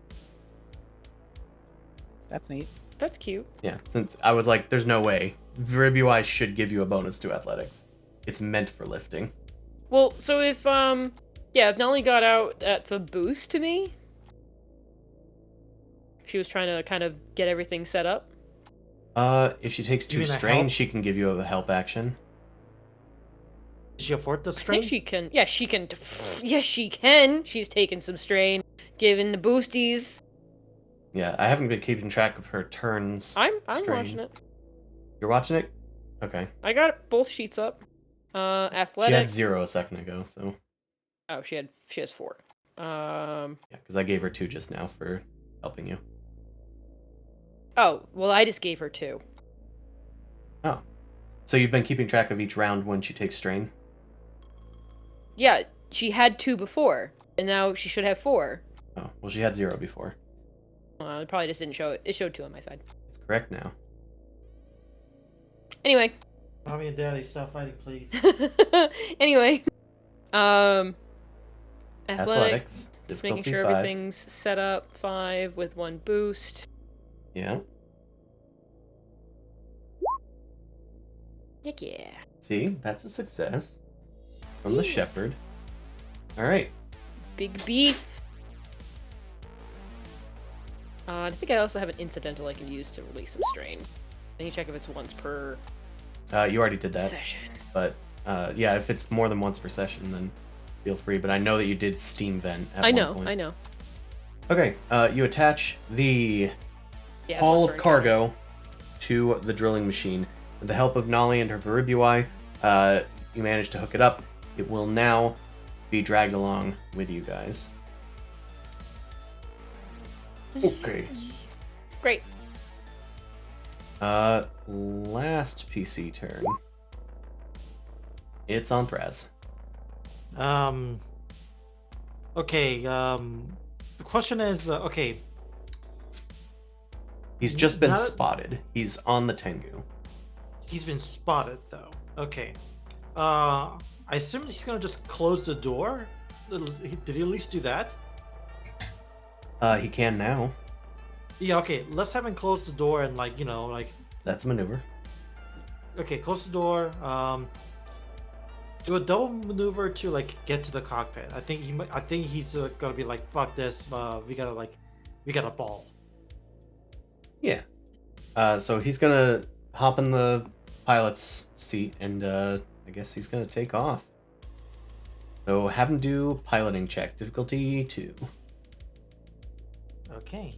That's neat. That's cute. Yeah, since I was like, there's no way. Veribui should give you a bonus to athletics. It's meant for lifting. Well, so if if Nolly got out, that's a boost to me. She was trying to kind of get everything set up. If she takes You 2 mean a strain, help? she can give you a help action. Did she afford the I think strain? she can. Yeah, she can. Yes, she can. She's taking some strain, giving the boosties. Yeah, I haven't been keeping track of her turns. I'm strain. watching it. You're watching it? Okay. I got both sheets up. She had Athletics. 0 a second ago, so Oh, she has 4. yeah, because I gave her 2 just now for helping you. Oh, well, I just gave her 2. Oh. So you've been keeping track of each round when she takes strain? Yeah, she had 2 before, and now she should have 4. Oh, well, she had 0 before. It probably just didn't show it. It showed 2 on my side. It's correct now. Anyway. Mommy and Daddy, stop fighting, please. Anyway. Athletics. Just making difficulty sure 5. everything's set up. 5 with 1 boost. Yeah. Heck yeah. See, that's a success. From the shepherd. Alright. Big beef. I think I also have an incidental I can use to release some strain. Then you check if it's once per You already did that. session. But, yeah, if it's more than once per session, then feel free. But I know that you did steam vent at I one know, point. I know. Okay, you attach the Yeah, it's haul once of per cargo to the drilling machine. With the help of Nolly and her Veribui, you manage to hook it up. It will now be dragged along with you guys. Okay. Great. Last PC turn. It's on Thraz. Okay, the question is, okay. He's just been Not- spotted. He's on the Tengu. He's been spotted though. Okay. I assume he's gonna just close the door. Did he at least do that? He can now. Yeah. Okay. Let's have him close the door and That's a maneuver. Okay, close the door. Do a double maneuver to get to the cockpit. I think he's gonna be like, fuck this. We gotta ball. Yeah. So he's gonna hop in the pilot's seat and I guess he's gonna take off. So have him do piloting check, difficulty 2. Okay.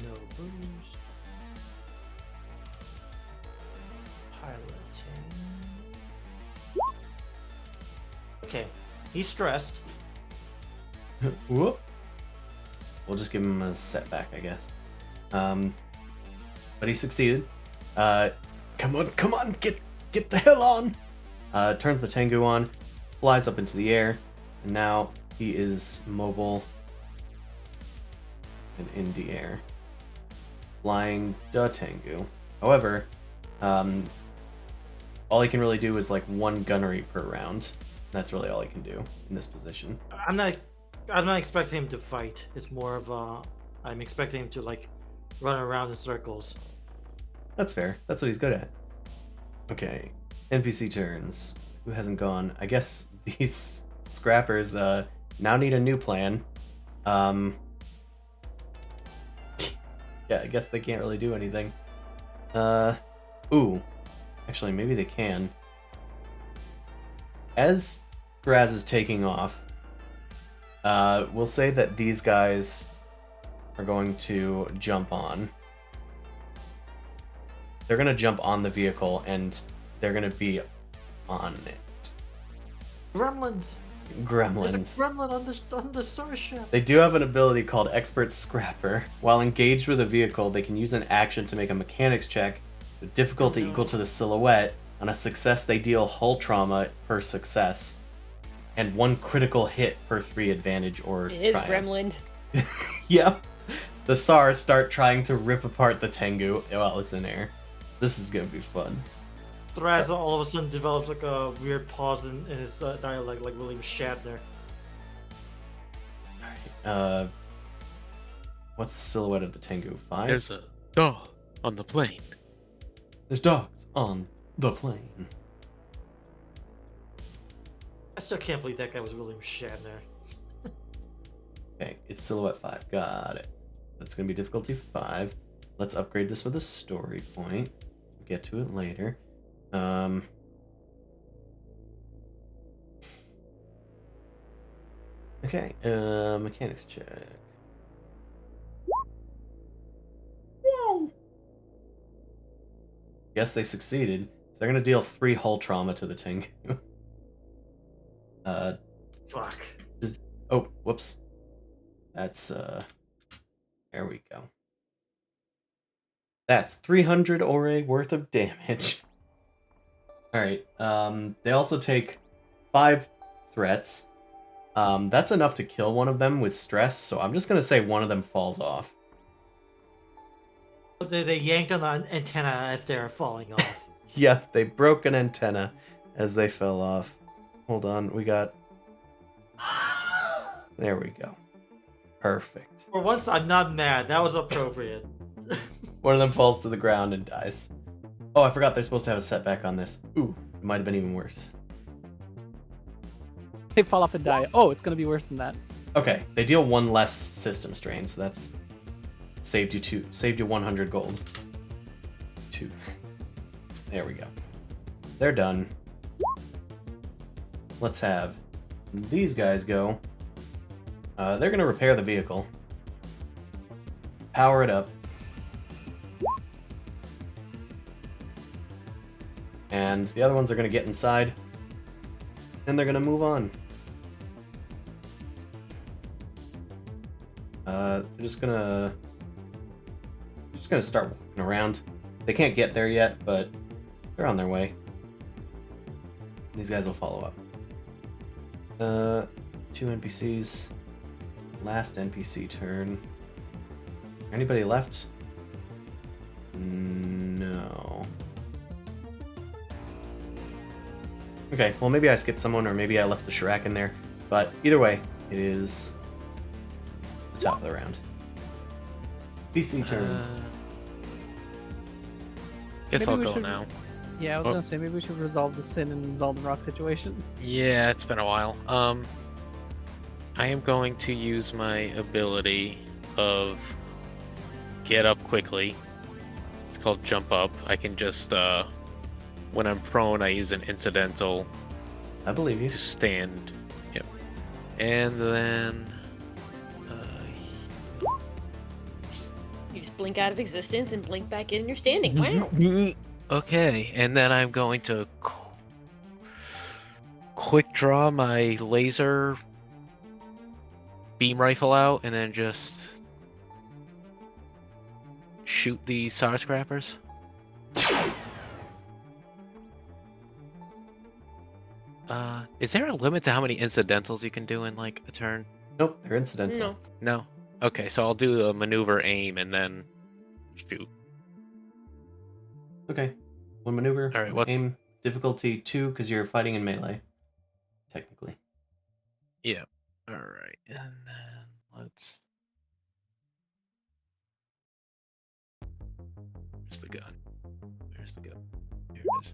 No boost. Piloting. Okay. He's stressed. Whoop. We'll just give him a setback, I guess. But he succeeded. Come on, get the hell on! Turns the Tengu on, flies up into the air, and now he is mobile and in the air, flying the Tengu. However, all he can really do is one gunnery per round. That's really all he can do in this position. I'm not expecting him to fight. It's more of I'm expecting him to run around in circles. That's fair. That's what he's good at. Okay, NPC turns. Who hasn't gone? I guess these scrappers now need a new plan. Yeah, I guess they can't really do anything. Ooh. Actually, maybe they can. As Graz is taking off, we'll say that these guys are going to jump on. They're going to jump on the vehicle, and they're going to be on it. Gremlins. There's a Gremlins. gremlin on the starship. They do have an ability called Expert Scrapper. While engaged with a vehicle, they can use an action to make a mechanics check with difficulty equal to the silhouette. On a success, they deal hull trauma per success, and 1 critical hit per 3 advantage or It is triumph. Gremlin. Yep. The SARs start trying to rip apart the Tengu while it's in air. This is gonna be fun. Thraza all of a sudden develops a weird pause in his dialect, like William Shatner. What's the silhouette of the Tengu? 5? There's a dog on the plane. There's dogs on the plane. I still can't believe that guy was William Shatner. Okay, it's silhouette 5. Got it. That's gonna be difficulty 5. Let's upgrade this with a story point. We'll get to it later. Okay, mechanics check. Whoa! Guess they succeeded. So they're gonna deal 3 hull trauma to the Tengu. Fuck. Oh, whoops. That's, there we go. That's 300 ore worth of damage. Alright, they also take 5 threats. That's enough to kill one of them with stress, so I'm just gonna say one of them falls off. They yanked on an antenna as they're falling off. Yep, they broke an antenna as they fell off. Hold on, we got... There we go. Perfect. For once, I'm not mad. That was appropriate. One of them falls to the ground and dies. Oh, I forgot they're supposed to have a setback on this. Ooh, it might have been even worse. They fall off and die. Oh, it's gonna be worse than that. Okay, they deal 1 less system strain, so that's saved you 100 gold. 2. There we go. They're done. Let's have these guys go. They're gonna repair the vehicle. Power it up. And the other ones are gonna get inside. And they're gonna move on. They're just gonna start walking around. They can't get there yet, but they're on their way. These guys will follow up. 2 NPCs. last NPC turn. Anybody left? No. Okay, well maybe I skipped someone or maybe I left the Shrek in there. But either way, it is the top of the round. PC turn. Guess Maybe I'll we go should- now. Yeah, I was Oh. gonna say maybe we should resolve the Sin and Zalden Rock situation. Yeah, it's been a while. I am going to use my ability of get up quickly. It's called jump up. I can just when I'm prone, I use an incidental I believe you. to stand. Yep. And then You just blink out of existence and blink back in and you're standing. Wow. okay, and then I'm going to quick draw my laser beam rifle out and then just shoot the Star Scrappers. Is there a limit to how many incidentals you can do in like a turn? Nope, they're incidental. No. No. Okay, so I'll do a maneuver aim and then shoot. Okay. One maneuver. All right, what's- aim difficulty 2 because you're fighting in melee. Technically. Yeah. All right, and then let's. Where's the gun? Where's the gun? Here it is.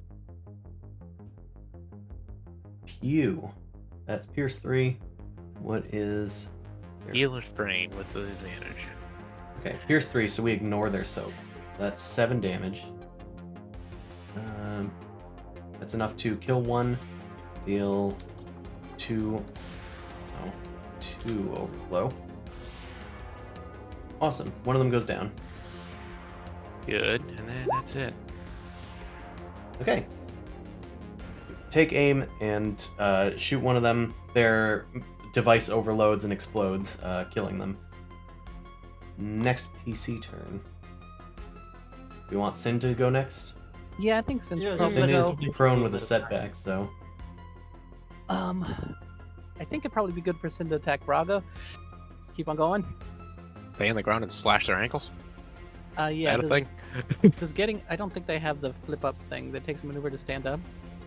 Pew. That's Pierce 3. What is... Heal or strain with the advantage. Okay, Pierce 3, so we ignore their soak. That's 7 damage. That's enough to kill 1, deal 2... Oh, 2 overflow. Awesome. One of them goes down. Good, and then that's it. Okay. Take aim and shoot one of them. Their device overloads and explodes, killing them. Next PC turn. Do you want Sin to go next? Yeah, I think Sin should Yeah, probably Sin is go. prone with a setback, so... I think it'd probably be good for Sin to attack Braga. Let's keep on going. Lay on the ground and slash their ankles. Yeah, Is that a thing? because getting, I don't think they have the flip up thing that takes maneuver to stand up.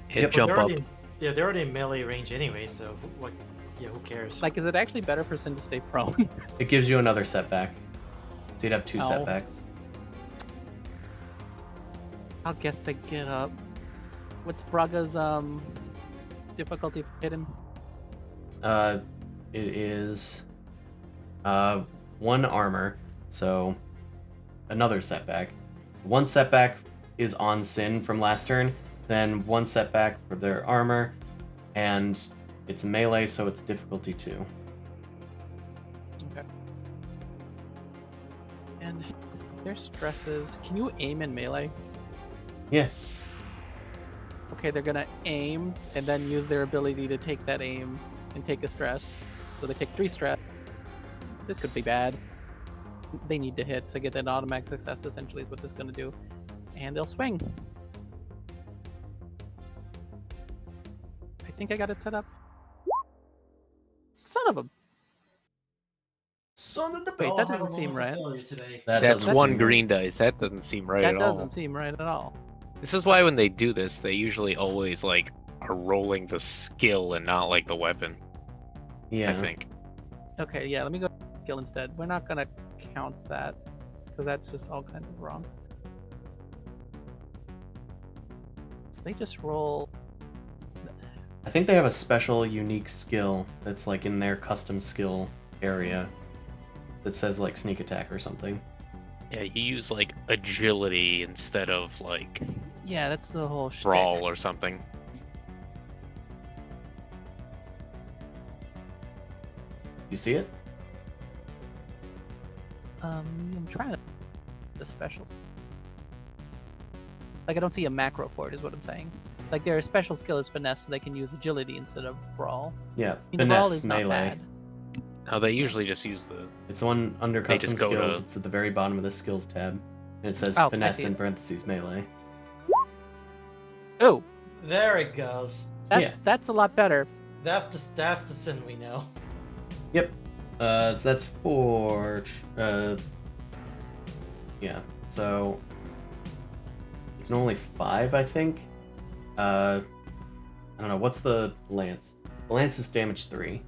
Hit Yep, jump up. Yeah, they're already in melee range anyway, so what? Yeah, who cares? Like, is it actually better for Sin to stay prone? It gives you another setback. So you'd have 2 Oh. setbacks. I'll guess they get up. What's Braga's difficulty for hitting? It is 1 armor, so another setback. 1 setback is on Sin from last turn, then 1 setback for their armor, and it's melee, so it's difficulty 2. Okay. And their stresses. Can you aim in melee? Yeah. Okay, they're gonna aim and then use their ability to take that aim and take a stress. So they take 3 stress. This could be bad. They need to hit to get an automatic success, essentially, is what this is gonna do. And they'll swing. I think I got it set up. Son of a... Son of the Wait, Oh, that I'm doesn't having seem moments of right. failure today. That That's doesn't one seem green right. dice. That doesn't seem right That at doesn't all. seem right at all. This is why when they do this, they usually always like are rolling the skill and not like the weapon. Yeah. I think. Okay, yeah, let me go skill instead. We're not gonna count that, because that's just all kinds of wrong. So they just roll... I think they have a special unique skill that's like in their custom skill area that says like sneak attack or something. Yeah, you use like agility instead of like Yeah, that's the whole shtick. brawl or something. You see it? I'm trying to... the specials. Like, I don't see a macro for it, is what I'm saying. Like, their special skill is finesse, so they can use agility instead of brawl. Yeah. I mean, the brawl Finesse is not melee. bad. No, they usually just use the. It's the one under They custom just go skills. to- It's at the very bottom of the skills tab. And it says Oh, I finesse see in it. parentheses melee. Oh, There it goes. that's a lot better. That's the sin we know. Yep. So that's 4. Yeah. So it's only 5, I think. I don't know. What's the lance? The lance is damage 3.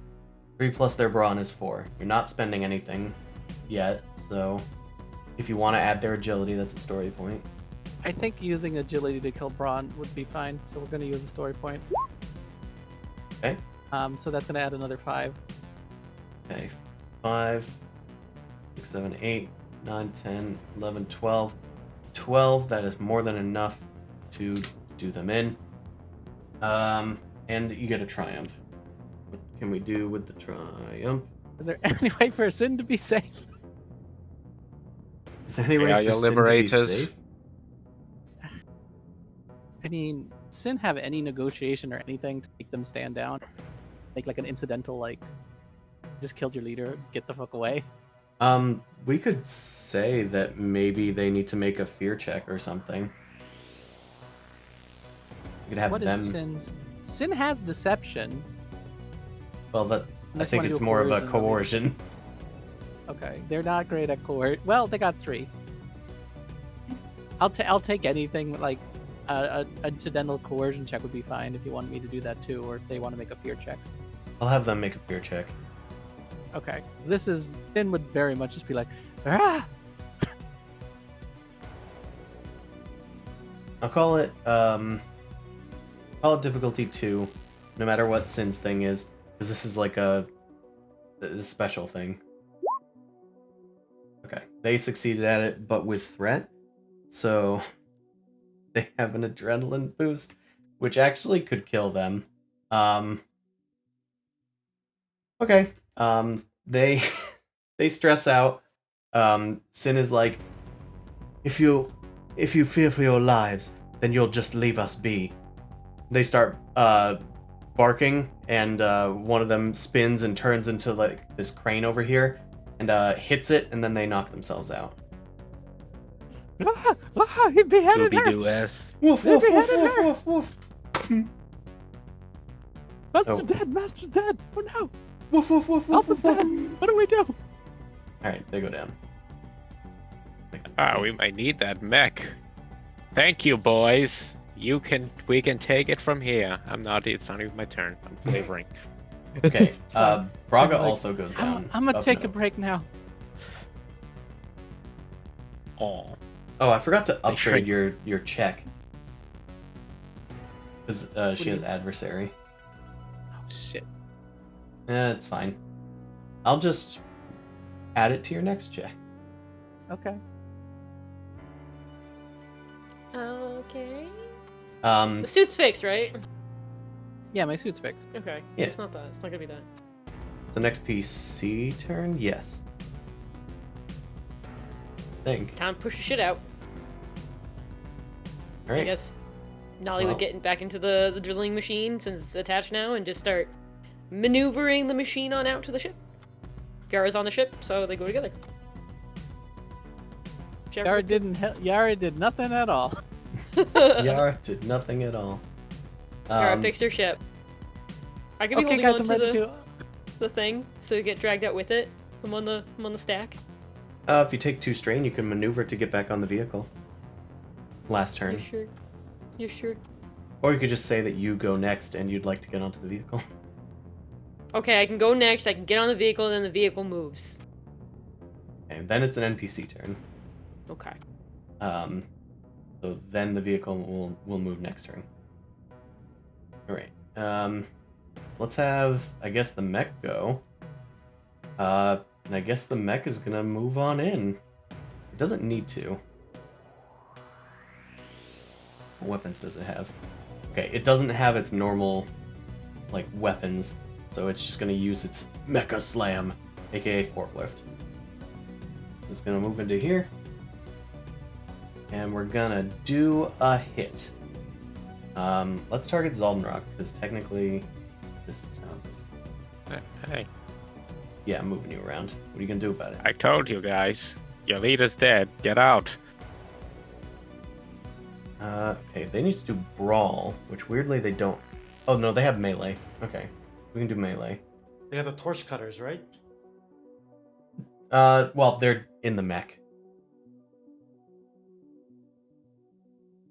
3 plus their brawn is 4. You're not spending anything yet, so if you want to add their agility, that's a story point. I think using agility to kill Brawn would be fine, so we're going to use a story point. Okay. So that's going to add another 5. Okay. 5, 6, 7, 8, 9, 10, 11, 12. 12, that is more than enough to do them in. And you get a triumph. What can we do with the triumph? Is there any way for Sin to be safe? Is there any way Yeah, for your Sin to be liberators. safe? I mean, Sin have any negotiation or anything to make them stand down? Make like an incidental, like, just killed your leader, get the fuck away? We could say that maybe they need to make a fear check or something. You could have What them. is Sin's? Sin has deception. Well, that I Unless you think wanna it's do a more of a coercion, coercion. Okay, they're not great at coercion. Well, they got 3. I'll take anything like a incidental coercion check would be fine if you want me to do that too, or if they want to make a fear check. I'll have them make a fear check. Okay, this is Sin would very much just be like, ah! I'll call it difficulty 2, no matter what Sin's thing is, because this is like a special thing. Okay, they succeeded at it, but with threat, so they have an adrenaline boost, which actually could kill them. Okay, they they stress out. Sin is like, if you fear for your lives, then you'll just leave us be. They start barking, and one of them spins and turns into like this crane over here, and hits it, and then they knock themselves out. He beheaded her! Scooby-Doo ass. Woof They woof woof beheaded her! woof woof woof. Master's Oh. dead! Master's dead! Oh no! Woof woof woof woof. Elf is dead! What do we do? All right, they go down. We might need that mech. Thank you, boys. We can take it from here. It's not even my turn. I'm flavoring. Okay. It's fine. Braga It's like, also goes down. I'm gonna up take and a over. break now. Oh, Oh, I forgot to They upgrade shrink. your check. Because she do you has mean? adversary. Oh shit. It's fine. I'll just add it to your next check. Okay. Okay. Um, The suit's fixed, right? Yeah, my suit's fixed. Okay. Yeah. It's not that. It's not gonna be that. the next PC turn, yes. I think. Time to push the shit out. All I right. guess Nolly Well. would get back into the drilling machine since it's attached now and just start maneuvering the machine on out to the ship. Yara's on the ship, so they go together. Yara did nothing at all. Yara did nothing at all. Yara fixed her ship. I could be Okay, holding guys, on I'm to ready the, to. the thing so you get dragged out with it. I'm on the stack. If you take 2 strain, you can maneuver to get back on the vehicle. Last You turn. sure? You sure? Or you could just say that you go next and you'd like to get onto the vehicle. Okay, I can go next. I can get on the vehicle, and then the vehicle moves. And then it's an NPC turn. Okay. So then the vehicle will move next turn. All right. Let's have, I guess, the mech go. And I guess the mech is gonna move on in. It doesn't need to. What weapons does it have? Okay, it doesn't have its normal, like, weapons, so it's just gonna use its Mecha Slam, aka forklift. It's gonna move into here. And we're gonna do a hit. Let's target Zaldenrock, because technically this is how this... hey, Yeah, I'm moving you around. What are you gonna do about it? I told you guys. Your leader's dead. Get out. Okay, they need to do Brawl, which weirdly they don't... Oh, no, they have Melee. Okay, we can do Melee. They have the torch cutters, right? Well, they're in the mech.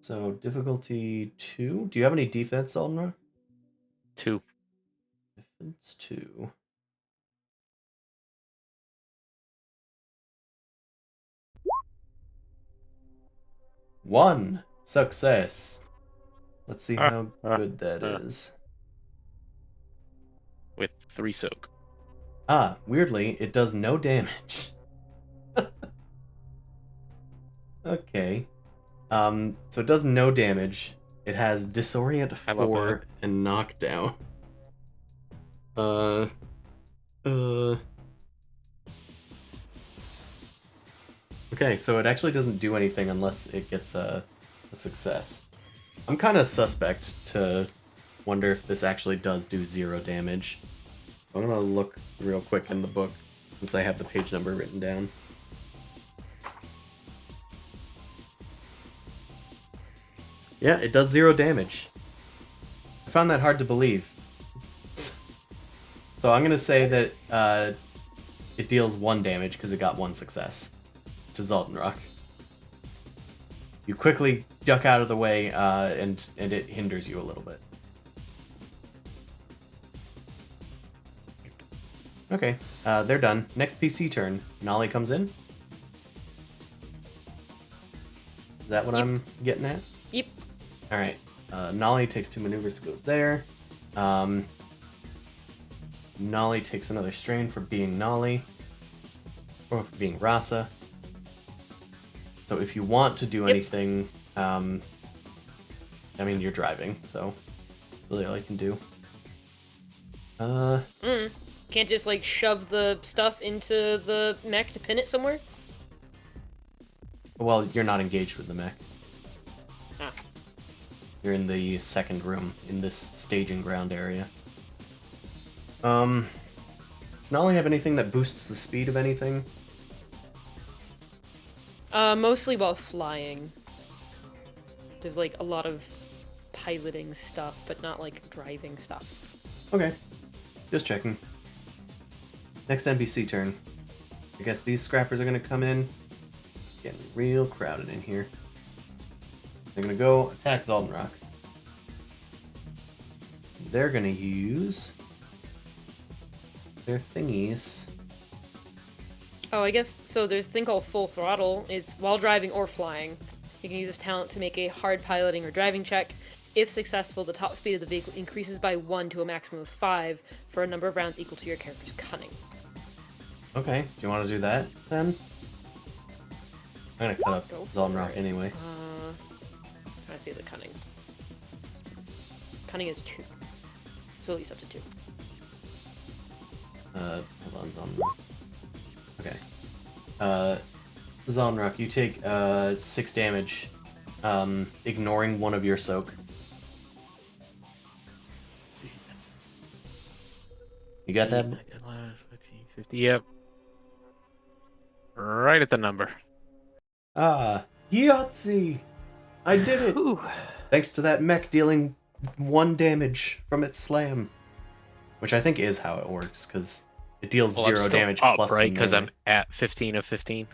So, difficulty 2. Do you have any defense, Aldenra? 2. Defense 2. One success. Let's see how good that is. With 3 soak. Ah, weirdly, it does no damage. Okay. So it does no damage. It has Disorient I love 4 and Knockdown. Okay, so it actually doesn't do anything unless it gets a success. I'm kind of suspect to wonder if this actually does do 0 damage. I'm gonna look real quick in the book since I have the page number written down. Yeah, it does 0 damage. I found that hard to believe. So I'm gonna say that it deals 1 damage because it got 1 success to Zoltanrock. You quickly duck out of the way, and it hinders you a little bit. Okay, they're done. Next PC turn. Nolly comes in. Is that what Yep. I'm getting at? Yep. Alright. Nolly takes 2 maneuvers, goes there. Nolly takes another strain for being Nolly. Or for being Rasa. So if you want to do anything, I mean, you're driving, so really all you can do. Can't just like shove the stuff into the mech to pin it somewhere? Well, you're not engaged with the mech. Ah. You're in the second room, in this staging ground area. Does Nolly have anything that boosts the speed of anything? Mostly while flying. There's like a lot of piloting stuff, but not like driving stuff. Okay. Just checking. Next NPC turn. I guess these scrappers are gonna come in. Getting real crowded in here. They're gonna go attack Zoltanrock. They're gonna use their thingies. Oh, I guess, so there's a thing called Full Throttle. It's while driving or flying. You can use this talent to make a hard piloting or driving check. If successful, the top speed of the vehicle increases by 1 to a maximum of 5 for a number of rounds equal to your character's cunning. Okay, do you want to do that then? I'm gonna cut up Go for Zoltanrock it. anyway. I see the cunning. Cunning is 2. So at least up to 2. Hold on, Zoltanrock. Okay. Zoltanrock, you take 6 damage, ignoring 1 of your soak. You got that? 50, yep. Right at the number. Ah, Yahtzee! I did it! Ooh. Thanks to that mech dealing 1 damage from its slam. Which I think is how it works, because it deals Well, I'm 0 still damage up, plus right? the Because melee. I'm at 15 of 15.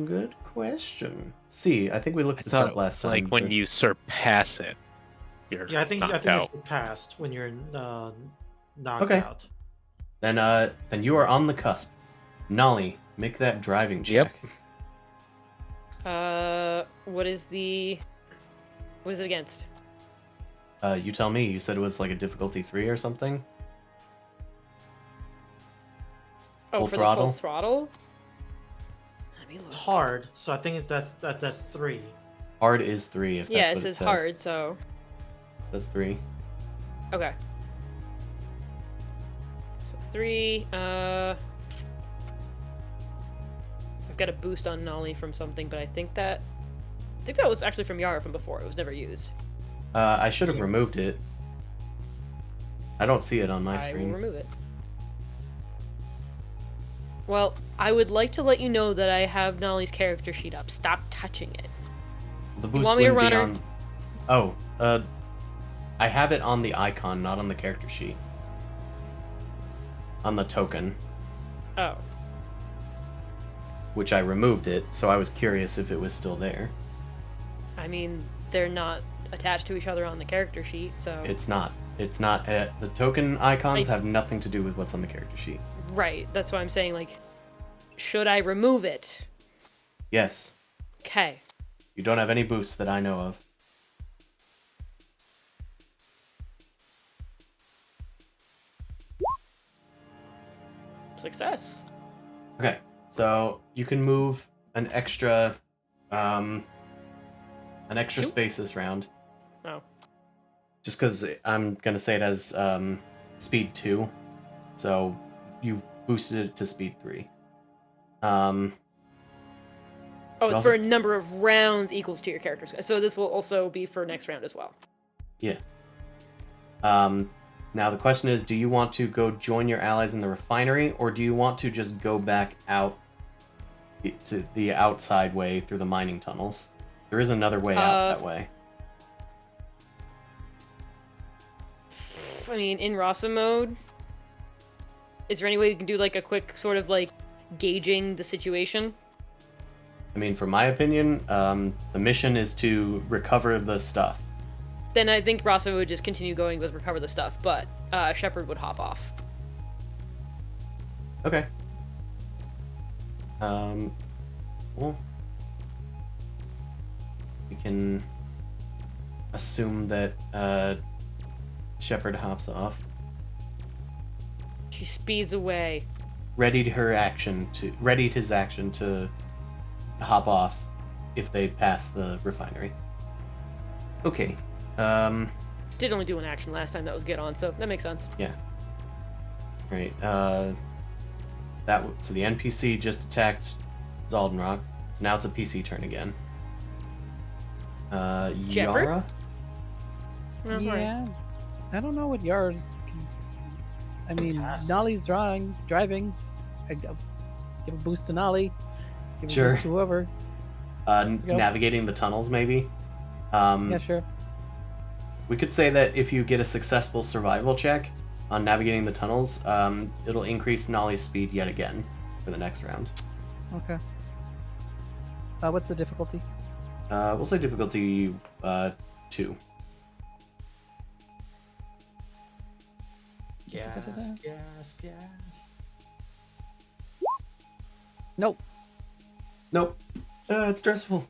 Good question. See, I think we looked I this thought up it last was like time. when but- you surpass it, you're Yeah, I think knocked it's out. passed when you're knocked Okay. out. Then you are on the cusp. Nolly, make that driving check. What is it against? You tell me. You said it was like a difficulty 3 or something? Oh, Full for throttle? the full throttle? Let me look. It's hard, so I think that's 3. Hard is 3 if that's Yeah, what it says says. hard, so... That's 3. Okay. So 3, I've got a boost on Nolly from something, but I think that was actually from Yara from before. It was never used. I should have removed it. I don't see it on my I screen. will remove it. Well, I would like to let you know that I have Nolly's character sheet up. Stop touching it. The boost want me to wouldn't be run on... Oh, I have it on the icon, not on the character sheet. On the token. Oh. which I removed it, so I was curious if it was still there. I mean, they're not attached to each other on the character sheet, so... It's not. It's not. The token icons I- have nothing to do with what's on the character sheet. Right, that's why I'm saying, like, should I remove it? Yes. Okay. You don't have any boosts that I know of. Success. Okay, so you can move an extra Two? space this round. Oh. Just because I'm gonna say it has speed 2, so you boosted it to speed 3. Oh, it's also- for a number of rounds equals to your character's. So this will also be for next round as well. Yeah. Now the question is, do you want to go join your allies in the refinery, or do you want to just go back out to the outside way through the mining tunnels? There is another way out that way. I mean, in Rasa mode, is there any way you can do like a quick sort of like gauging the situation? I mean, for my opinion, the mission is to recover the stuff. Then I think Rasa would just continue going with recover the stuff, but Shepard would hop off. Okay. Well, we can assume that Shepard hops off, She speeds away. readied his action to hop off if they pass the refinery. Okay. Did only do an action last time, that was get on, so that makes sense. Yeah. Right. So the NPC just attacked Zaldenrock. So now it's a PC turn again. Shepard? Yara? Oh, sorry. Yeah. I don't know what yours. I mean, Pass. Nolly's driving. I give a boost to Nolly. Give a Sure. boost to whoever. Go. Navigating the tunnels, maybe. Yeah, sure. We could say that if you get a successful survival check on navigating the tunnels, it'll increase Nolly's speed yet again for the next round. Okay. What's the difficulty? We'll say difficulty 2. Gas, Da-da-da. gas, gas. Nope. Nope. It's stressful.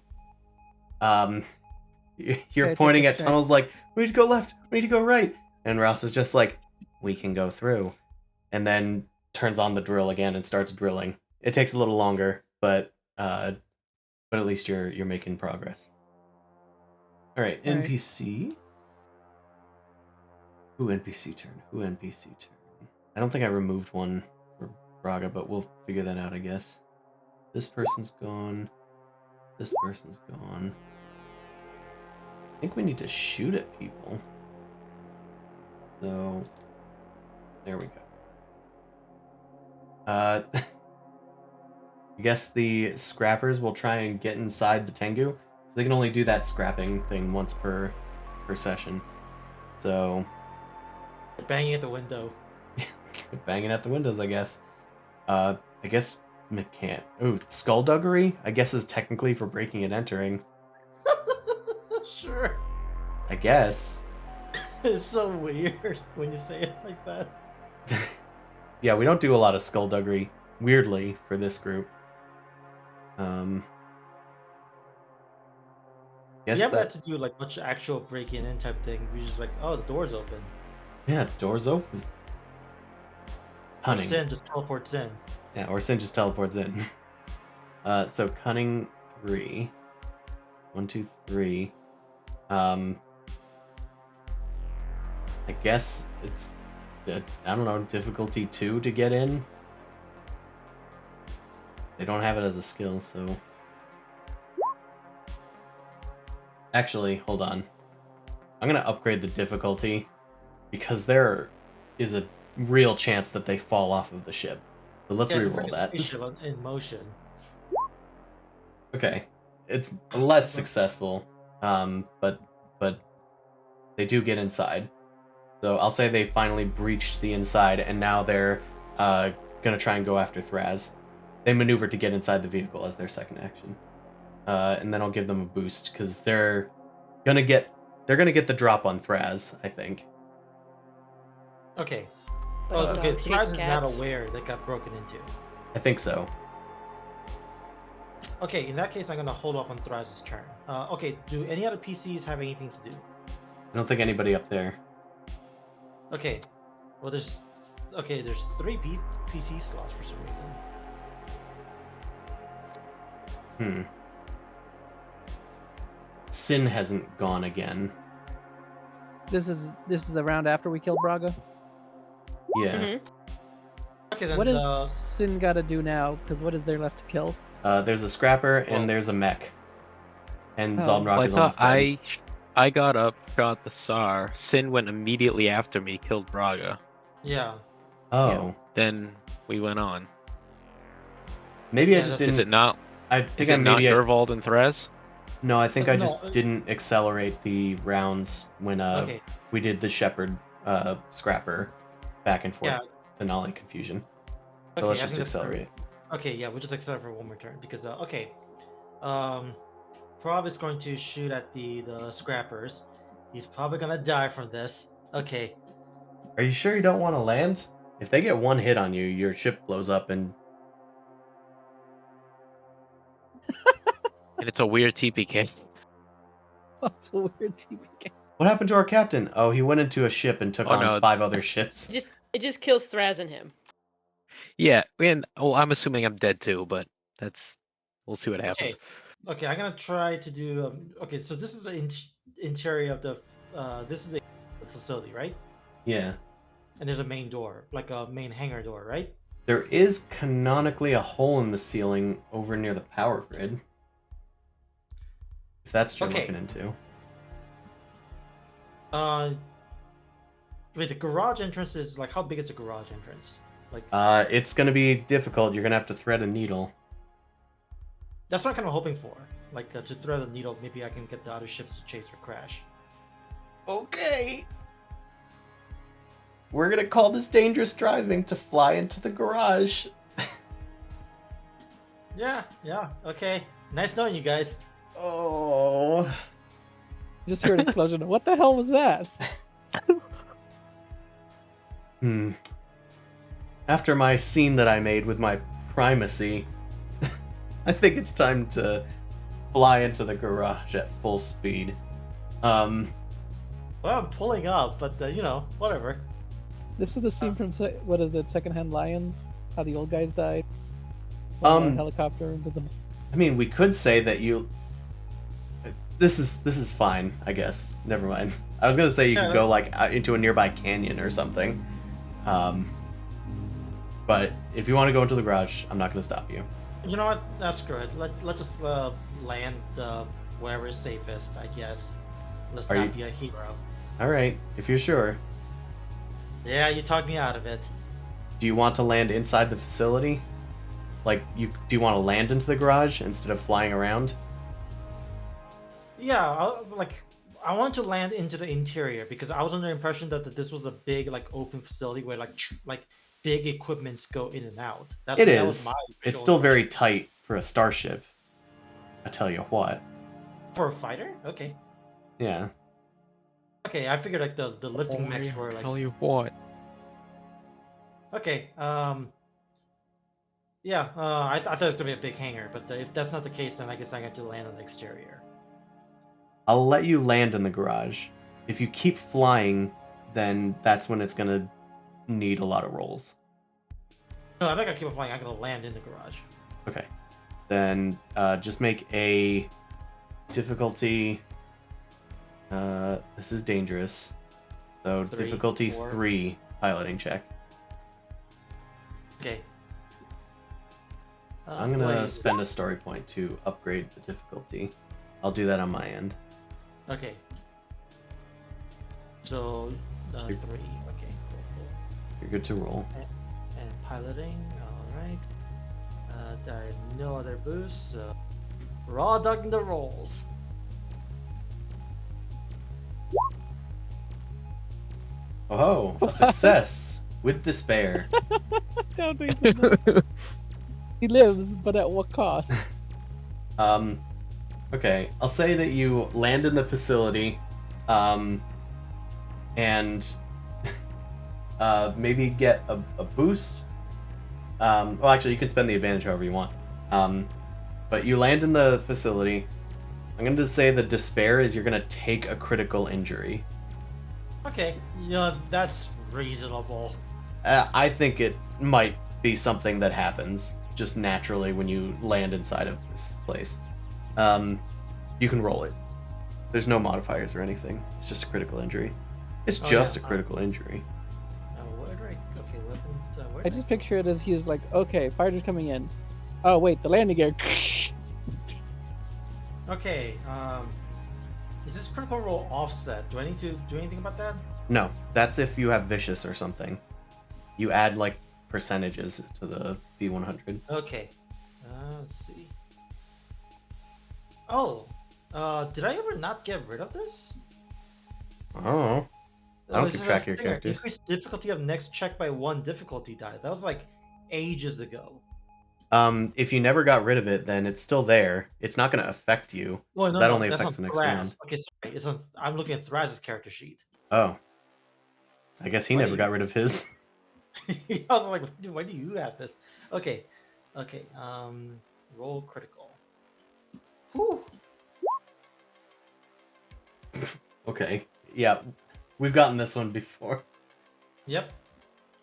You're Okay, pointing take a at straight. tunnels like, we need to go left, we need to go right. And Ross is just like, we can go through. And then turns on the drill again and starts drilling. It takes a little longer, but at least you're making progress. All right, All right. NPC. Who NPC turn? I don't think I removed one for Braga, but we'll figure that out, I guess. This person's gone. This person's gone. I think we need to shoot at people. So, there we go. I guess the scrappers will try and get inside the Tengu. They can only do that scrapping thing once per session. So, Banging at the window. banging at the windows, I guess. I guess mechanic. Ooh, skullduggery, I guess, is technically for breaking and entering. Sure. I guess. It's so weird when you say it like that. Yeah, we don't do a lot of skullduggery, weirdly, for this group. Guess You haven't that. had to do like much actual breaking in type thing. We just like, oh, the door's open. Yeah, the door's open. Cunning. Sin just teleports in. Yeah, or Sin just teleports in. So cunning 3. 1, 2, 3. I guess it's I don't know, difficulty 2 to get in. They don't have it as a skill, so. Actually, hold on. I'm gonna upgrade the difficulty because there is a real chance that they fall off of the ship. So let's Yeah, it's a reroll freaking that. spaceship in motion. Okay, it's less successful, but they do get inside. So I'll say they finally breached the inside, and now they're gonna try and go after Thraz. They maneuver to get inside the vehicle as their second action, and then I'll give them a boost because they're gonna get the drop on Thraz. I think. Okay. But, Oh, okay. chase Thraz is not cats. aware they got broken into. I think so. Okay, in that case, I'm gonna hold off on Thraz's turn. Okay, do any other PCs have anything to do? I don't think anybody up there. Okay, well, there's 3 PC slots for some reason. Sin hasn't gone again. This is the round after we killed Braga. Yeah. Mhm. Okay, then What does Sin got to do now? Because what is there left to kill? There's a scrapper Well- and there's a mech. And Oh. Zalmrock Well, I is thought almost dead. I got up, shot the SAR. Sin went immediately after me, killed Braga. Yeah. Oh. Then we went on. Maybe I Yeah, just that's- Is didn't. it not? I think Is I it not maybe. Gervald and Threz? No, I think I No, just didn't accelerate the rounds when Okay. we did the Shepherd scrapper back and forth Yeah. to Nolly confusion. So Okay, let's I just think that's fair. accelerate. Okay, yeah, we'll just accelerate for one more turn because okay, Prov is going to shoot at the scrappers. He's probably gonna die from this. Okay. Are you sure you don't want to land? If they get one hit on you, your ship blows up and And it's a weird TPK. That's a weird TPK. what happened to our captain? Oh, he went into a ship and took Oh, on no. 5 other ships. It just kills Thraz and him. Yeah, and I'm assuming I'm dead too, but we'll see what happens. Okay, I'm gonna try to do. Okay, so this is the interior of the. This is the facility, right? Yeah. And there's a main door, like a main hangar door, right? There is canonically a hole in the ceiling over near the power grid. If that's what you're Okay. looking into. Wait, the garage entrance is like how big is the garage entrance? Like It's gonna be difficult. You're gonna have to thread a needle. that's what I'm kind of hoping for. Like to thread a needle, maybe I can get the other ships to chase or crash. Okay. We're gonna call this dangerous driving to fly into the garage. Yeah, okay. Nice knowing you guys. Oh. Just heard an explosion. What the hell was that? After my scene that I made with my primacy, I think it's time to fly into the garage at full speed. Well, I'm pulling up, but whatever. This is the scene from what is it? Secondhand Lions? How the old guys died. Flying a helicopter into the. I mean, we could say that you. This is fine, I guess. Never mind. I was gonna say you could go like into a nearby canyon or something. But if you want to go into the garage, I'm not gonna stop you. You know what? That's good. Let's just land wherever is safest, I guess. Let's Are not you- be a hero. All right, if you're sure. Yeah, you talked me out of it. Do you want to land inside the facility? Like, do you want to land into the garage instead of flying around? Yeah, I want to land into the interior because I was under the impression that this was a big like open facility where like big equipments go in and out. That was It's my visual still very impression. tight for a starship. I tell you what. For a fighter. Okay, Yeah. I figured like the lifting mechs Boy, were like tell you what. okay. Yeah, I thought it was gonna be a big hangar, but if that's not the case, then I guess I got to land on the exterior. I'll let you land in the garage. If you keep flying, then that's when it's gonna need a lot of rolls. No, I'm not gonna keep on flying. I'm gonna land in the garage. Okay. Then just make a difficulty. This is dangerous. So 3, difficulty 4. 3 piloting check. Okay. I'm gonna wait. spend a story point to upgrade the difficulty. I'll do that on my end. Okay. So 3. Okay, cool. You're good to roll. And piloting. All right. I have no other boosts. So raw ducking the rolls. Oh, a success. with despair. Don't waste his life. He lives, but at what cost? Okay, I'll say that you land in the facility, and maybe get a boost. Well, actually, you can spend the advantage however you want. But you land in the facility. I'm going to say the despair is you're going to take a critical injury. Okay, yeah, that's reasonable. I think it might be something that happens just naturally when you land inside of this place. You can roll it. There's no modifiers or anything. It's just a critical injury. It's just a critical injury. Okay, weapons. Where I just picture it as he's like, okay, fighters coming in. Oh wait, the landing gear. Okay, is this critical roll offset? Do I need to do anything about that? No, that's if you have vicious or something. You add like percentages to the D100. Okay, let's see. Oh, did I ever not get rid of this? Oh, I don't This keep is track a of your stinger. characters. Increase difficulty of next check by 1 difficulty die. That was like ages ago. If you never got rid of it, then it's still there. It's not going to affect you. Well, 'Cause no, that no, only that's affects on the next Thraz. round. Okay, sorry. It's on. I'm looking at Thraz's character sheet. Oh, I guess he Why never do got you- rid of his. I was like, why do you have this? Okay, okay. Roll critical. Whew. Okay, yeah, we've gotten this one before. Yep.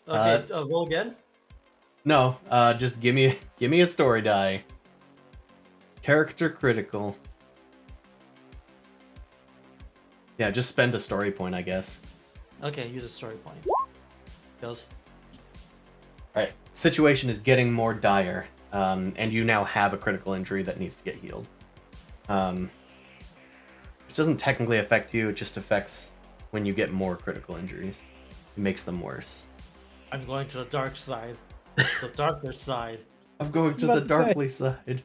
Okay, roll again. No, just give me a story die. Character critical. Yeah, just spend a story point, I guess. Okay, use a story point. Goes. Alright, situation is getting more dire, and you now have a critical injury that needs to get healed. Which doesn't technically affect you, it just affects when you get more critical injuries. It makes them worse. I'm going to the dark side. The darker side. I'm going to About the to say. darkly side.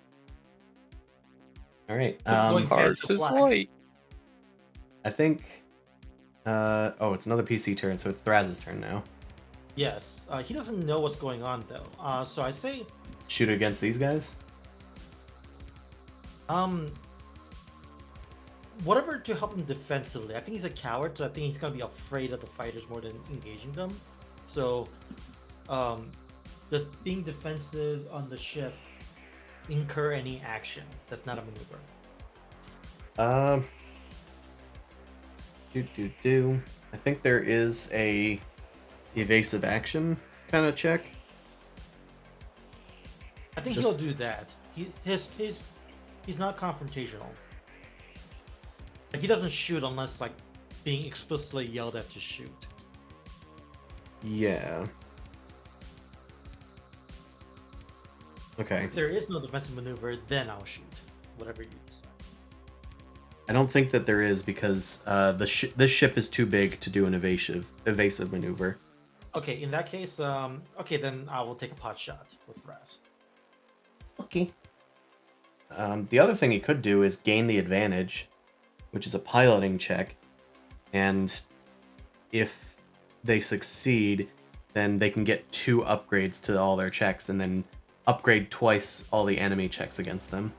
Alright, Going Hearts Phantom is Black. light. I think... oh, it's another PC turn, so it's Thraz's turn now. Yes. He doesn't know what's going on though. So I say, Shoot against these guys? whatever to help him defensively. I think he's a coward, so I think he's gonna be afraid of the fighters more than engaging them. So, just being defensive on the ship, incur any action. That's not a maneuver. I think there is a evasive action kind of check. I think Just- he'll do that. He's not confrontational. Like he doesn't shoot unless like being explicitly yelled at to shoot. Yeah. Okay. If there is no defensive maneuver, then I'll shoot. Whatever you decide. I don't think that there is because this ship is too big to do an evasive maneuver. Okay, in that case, okay, then I will take a pot shot with Thraz. Okay. The other thing he could do is gain the advantage, which is a piloting check, and if they succeed, then they can get 2 upgrades to all their checks, and then upgrade twice all the enemy checks against them.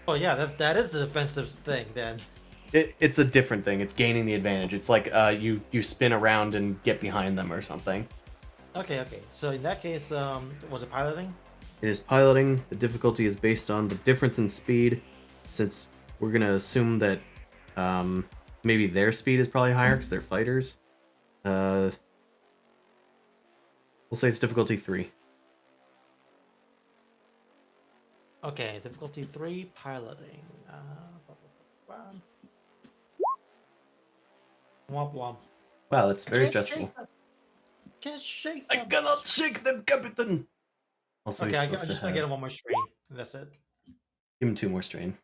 Oh yeah, that is the defensive thing then. It's a different thing. It's gaining the advantage. It's like you spin around and get behind them or something. Okay. So in that case, was it piloting? It is piloting. The difficulty is based on the difference in speed, since we're gonna assume that maybe their speed is probably higher because they're fighters. We'll say it's difficulty 3. Okay, difficulty 3, piloting. Womp womp. Wow, that's very Can't stressful. shake them. Can't shake I them. cannot shake them, Captain. Also, Okay, he's I'm supposed just to gonna get have... him one more strain. And that's it. Give him 2 more strain.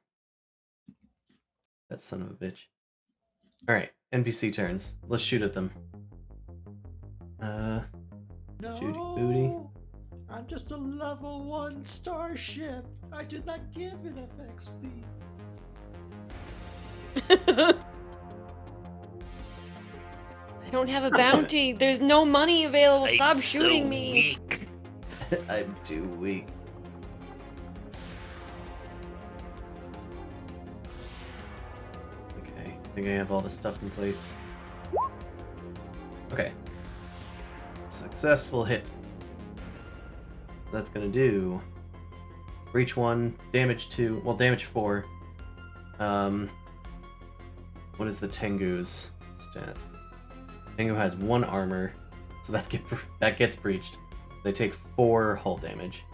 That son of a bitch. Alright, NPC turns. Let's shoot at them. No, Judy Booty. I'm just a level 1 starship. I did not give it XP. I don't have a bounty. There's no money available. Stop I'm shooting so me. weak. I'm too weak. Okay, I think I have all the stuff in place. Okay. Successful hit. That's gonna do breach 1, damage 2, well, damage 4. What is the Tengu's stats? Tengu has 1 armor, so that gets breached. They take 4 hull damage.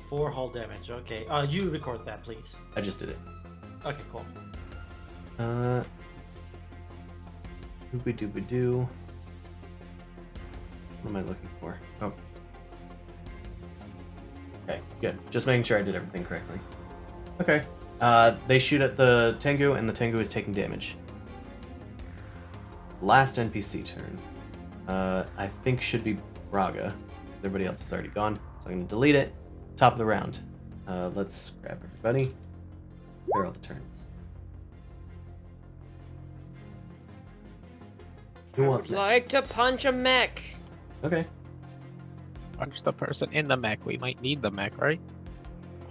4 hull damage. Okay. You record that, please. I just did it. Okay, cool. Doobie-doobie-doo. What am I looking for? Oh. Okay, good. Just making sure I did everything correctly. Okay. They shoot at the Tengu, and the Tengu is taking damage. Last NPC turn. I think should be Braga. Everybody else is already gone, so I'm going to delete it. Top of the round. Let's grab everybody. There are all the turns. Who I wants would next? like to punch a mech. Okay. Punch the person in the mech. We might need the mech, right?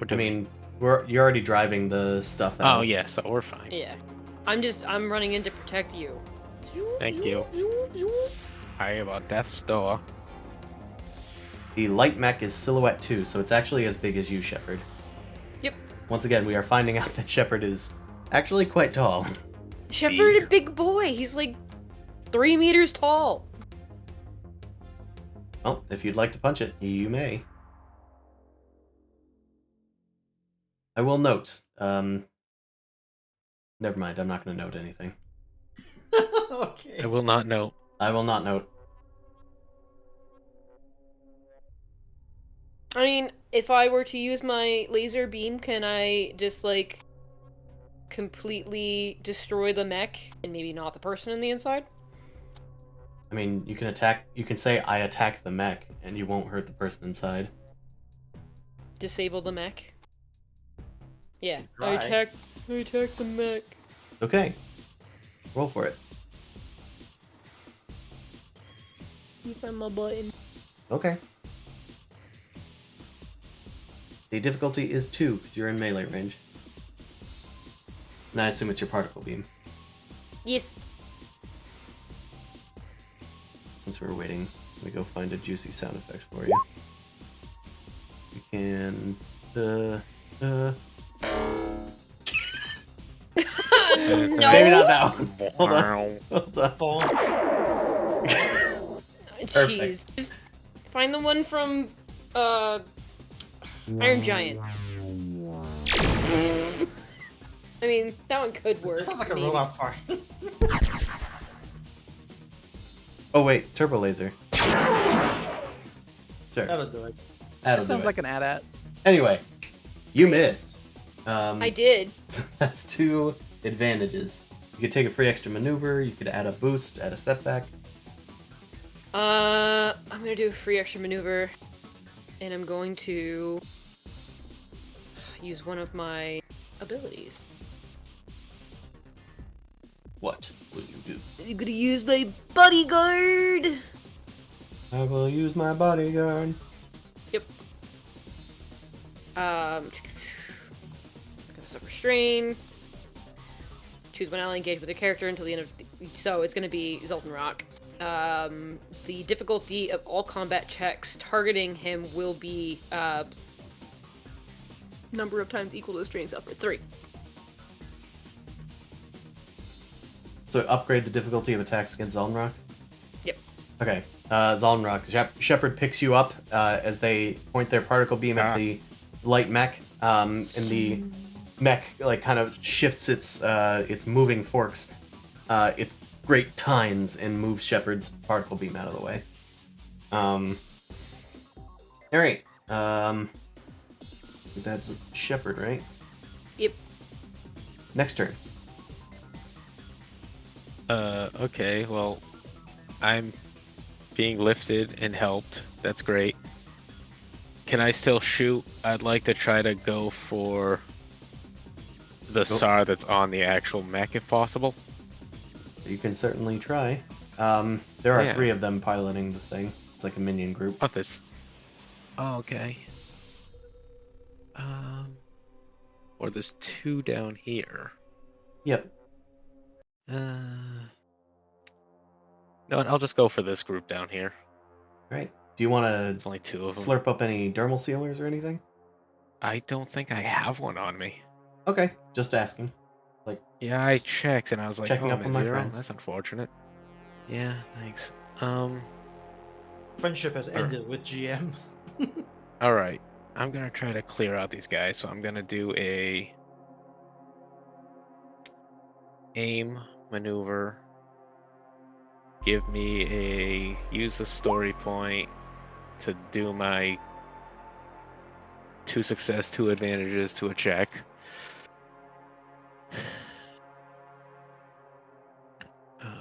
Or do I we? mean, you're already driving the stuff out. Oh yeah, so we're fine. Yeah. I'm running in to protect you. Thank you. I have a Death's Door. The light mech is Silhouette 2, so it's actually as big as you, Shepard. Yep. Once again, we are finding out that Shepard is actually quite tall. Shepard, a big boy. He's like 3 meters tall. Well, if you'd like to punch it, you may. I will note. Never mind, I'm not going to note anything. Okay. I will not know. I will not note. I mean, if I were to use my laser beam, can I just like completely destroy the mech and maybe not the person in the inside? I mean, you can say I attack the mech, and you won't hurt the person inside. Disable the mech? Yeah. Try. I attack the mech. Okay. Roll for it. You find my button. Okay. The difficulty is 2, because you're in melee range. And I assume it's your particle beam. Yes. Since we're waiting, let me go find a juicy sound effect for you. We can... No. Maybe not that one. Hold on. Hold on. Bonk. Jeez. Just find the one from Iron Giant. I mean, that one could work. Sounds like a maybe. robot part. Oh wait, turbo laser. Sure. That'll do it. That'll That do sounds it. like an AT-AT. Anyway, you missed. I did. That's 2 advantages. You could take a free extra maneuver, you could add a boost, add a setback. I'm gonna do a free extra maneuver, and I'm going to use one of my abilities. What will you do? I'm gonna use my bodyguard! I will use my bodyguard. Yep. Gonna suffer strain. Choose one ally engaged with a character until the end of so it's gonna be Zoltan Rock. The difficulty of all combat checks targeting him will be number of times equal to the strain suffered. 3. So upgrade the difficulty of attacks against Zolnrock? Yep. Okay. Zolnrock, Shepard picks you up as they point their particle beam at the light mech, and the mech like kind of shifts its moving forks, its great tines, and moves Shepard's particle beam out of the way. Alright. That's Shepard, right? Yep. Next turn. Okay, well, I'm being lifted and helped. That's great. Can I still shoot? I'd like to try to go for the SAR that's on the actual mech if possible. You can certainly try. There are Yeah. 3 of them piloting the thing. It's like a minion group. Oh, this. Oh, okay. Or there's 2 down here. Yep. No, I'll just go for this group down here. Right. Do you want It's to only 2 of them. slurp up any dermal sealers or anything? I don't think I have one on me. Okay, just asking. Yeah, I checked and I was like, Checking oh, up I'm on at my 0? friends. That's unfortunate. Yeah, thanks. Friendship has Alright. ended with GM. Alright. I'm gonna try to clear out these guys, so I'm gonna do a aim maneuver. Give me a use the story point to do my 2 success, 2 advantages to a check.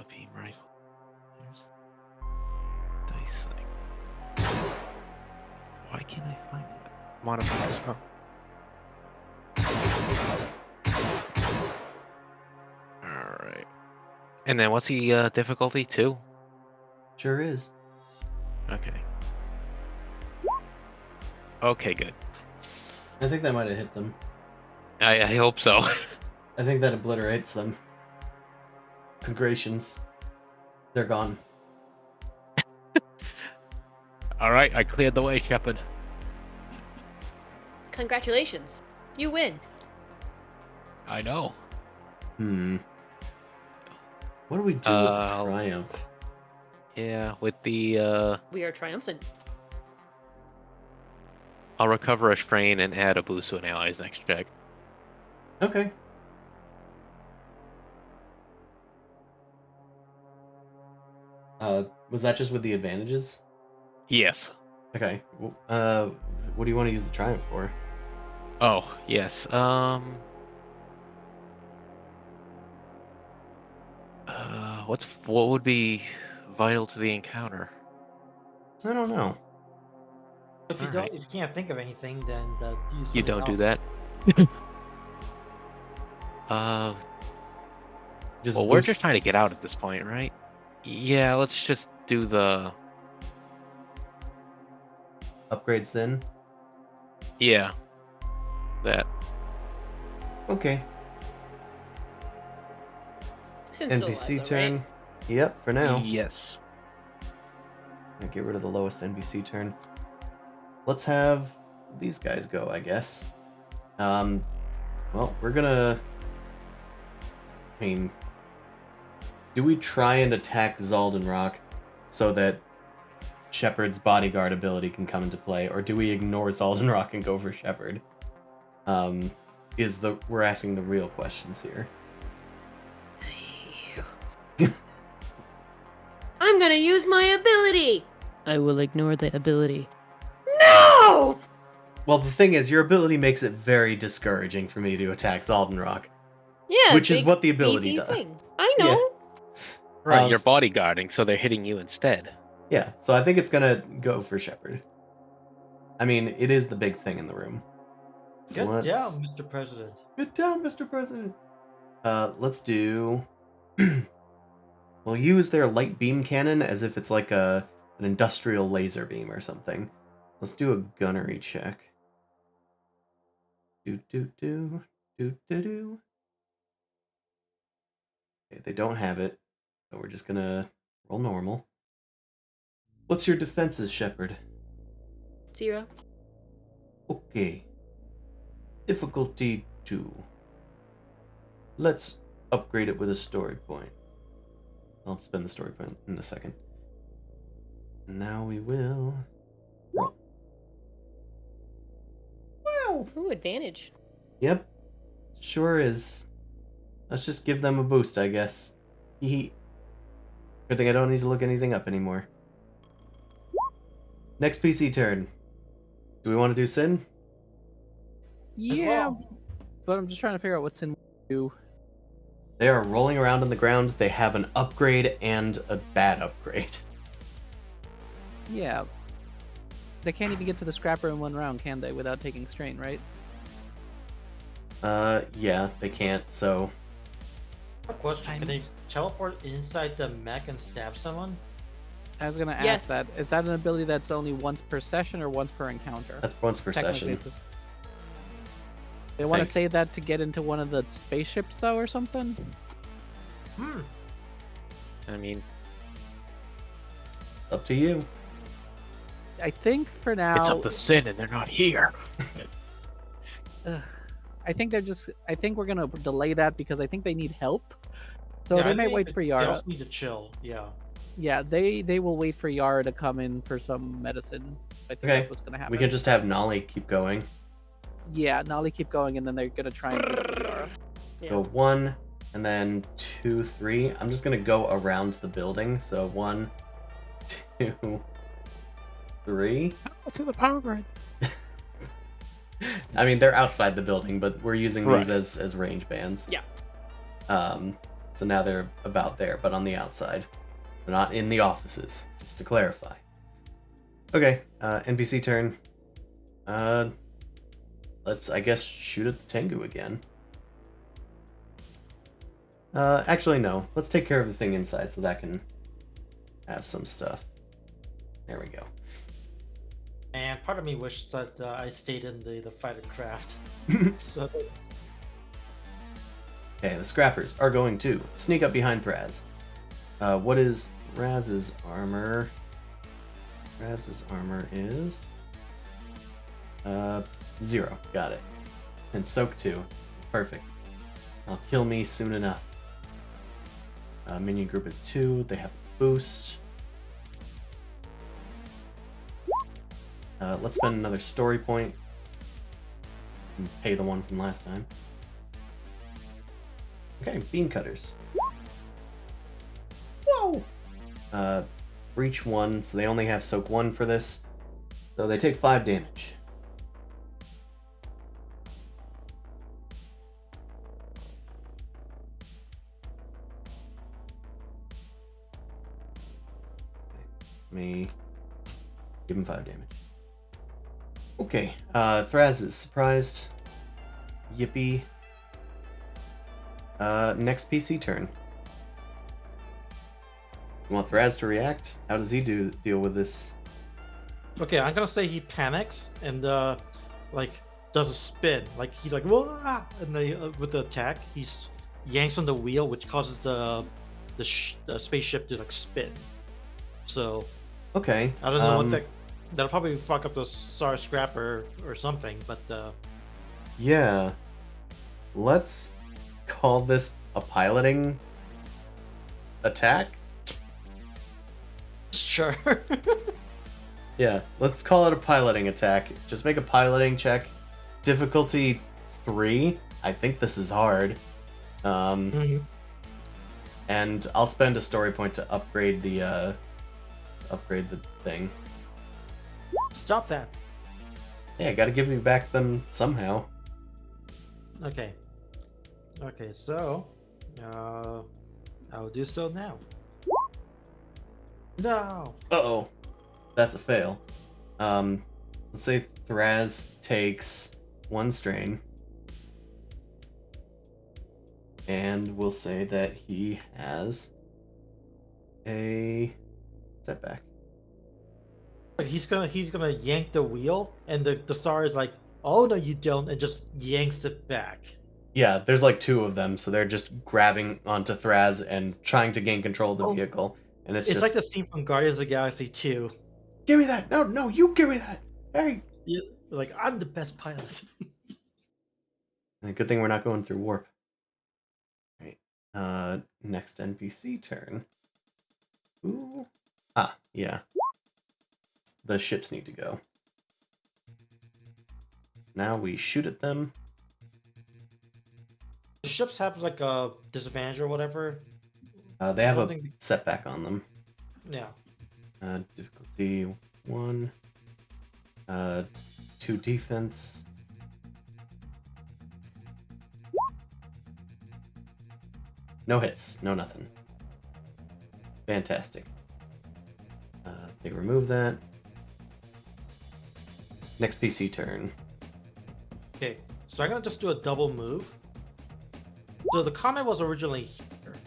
Beam rifle. There's the dice thing. Why can't I find it? Modifiers. Oh. Alright. And then what's the difficulty? 2? Sure is. Okay. Okay, good. I think that might have hit them. I hope so. I think that obliterates them. Congratulations. They're gone. Alright, I cleared the way, Shepard. Congratulations. You win. I know. What do we do with the triumph? Yeah, with the We are triumphant. I'll recover a strain and add a boost to an ally's next check. Okay. Was that just with the advantages? Yes. Okay. What do you want to use the triumph for? Oh, yes. What would be vital to the encounter? I don't know. If you Alright. don't, if you can't think of anything, then use You something don't do else. that. Just Well, we're boost- just trying to get out at this point, right? Yeah, let's just do the upgrade Sin. yeah. That. Okay. Since still NPC alive, though, turn. right? Yep, for now. Yes. Gonna get rid of the lowest NPC turn. Let's have these guys go, I guess. Well, we're gonna... I mean... Do we try and attack Zaldenrock so that Shepard's bodyguard ability can come into play, or do we ignore Zaldenrock and go for Shepard? We're asking the real questions here. I'm gonna use my ability! I will ignore the ability. No! Well, the thing is, your ability makes it very discouraging for me to attack Zaldenrock. Yeah, Which is big, what the ability beefy does. thing. I know. Right, you're bodyguarding, so they're hitting you instead. Yeah, so I think it's gonna go for Shepard. I mean, it is the big thing in the room. So Get down, Mr. President. Get down, Mr. President. Let's do... We'll use their light beam cannon as if it's like an industrial laser beam or something. Let's do a gunnery check. Do. Okay, they don't have it, so we're just gonna roll normal. What's your defenses, Shepard? 0. Okay. Difficulty 2. Let's upgrade it with a story point. I'll spend the story point in a second. Now we will roll. Wow! Ooh, advantage. Yep. Sure is. Let's just give them a boost, I guess. Good thing I don't need to look anything up anymore. Next PC turn. Do we want to do Sin? Yeah, well. but I'm just trying to figure out what's in do. They are rolling around on the ground. They have an upgrade and a bad upgrade. Yeah. They can't even get to the scrapper in one round, can they, without taking strain, right? Yeah, they can't, so... A question: Can they teleport inside the mech and stab someone? I was gonna ask Yes. that. Is that an ability that's only once per session or once per encounter? That's once per Technically, session. they want to think. say that to get into one of the spaceships, though, or something? Hmm. I mean, Up to you. I think for now. it's up to Sin, and they're not here. I think they're just. I think we're gonna delay that because I think they need help. So Yeah, they I may think wait for They Yara. also need to chill. Yeah. Yeah, they will wait for Yara to come in for some medicine. I think Okay. that's what's gonna happen. We can just have Nolly keep going. Yeah, Nolly keep going, and then they're gonna try and deal with Yara. Go 1, and then 2, 3. I'm just gonna go around the building. So 1, 2, 3. To the power grid. I mean, they're outside the building, but we're using these Right. as range bands. Yeah. So now they're about there, but on the outside. They're not in the offices, just to clarify. Okay, NPC turn. Let's, I guess, shoot at the Tengu again. Actually, no. Let's take care of the thing inside so that can have some stuff. There we go. And part of me wished that I stayed in the fighter craft. So Okay, the scrappers are going to sneak up behind Thraz. What is Thraz's armor? Thraz's armor is 0. Got it. And soak 2. This is perfect. I'll kill me soon enough. Minion group is 2. They have a boost. Let's spend another story point. And pay the one from last time. Okay, beam cutters. Whoa! Breach 1, so they only have soak 1 for this. So they take 5 damage. Let me give him 5 damage. Okay, Thraz is surprised. Yippee. Next PC turn. You want Thraz to react? How does he deal with this? okay, I'm gonna say he panics and like does a spin, like he like whoa, and then with the attack he's yanks on the wheel, which causes the spaceship to like spin. So Okay. I don't know what that'll probably fuck up the Star Scrapper or something, but Yeah. Let's call this a piloting attack? sure. Yeah, let's call it a piloting attack. Just make a piloting check. Difficulty 3. I think this is hard. Mhm. And I'll spend a story point to upgrade the thing. Stop that. Yeah, gotta give me back them somehow. Okay. Okay, so I'll do so now. No. Uh-oh. That's a fail. Let's say Thraz takes 1 strain. And we'll say that he has a setback. He's gonna yank the wheel, and the star is like, "Oh no, you don't," and just yanks it back. Yeah, there's like 2 of them, so they're just grabbing onto Thraz and trying to gain control of the Oh. vehicle. And it's It's just like the scene from Guardians of the Galaxy 2. give me that! No, you give me that! Hey! Yeah, like I'm the best pilot. Good thing we're not going through warp. Right. Next NPC turn. Ooh. Ah, yeah. The ships need to go. Now we shoot at them. The ships have like a disadvantage or whatever. They have I a don't think- setback on them. Yeah. Difficulty 1. 2 defense. No hits, no nothing. Fantastic. They remove that. Next PC turn. Okay, so I'm gonna just do a double move. So the comment was originally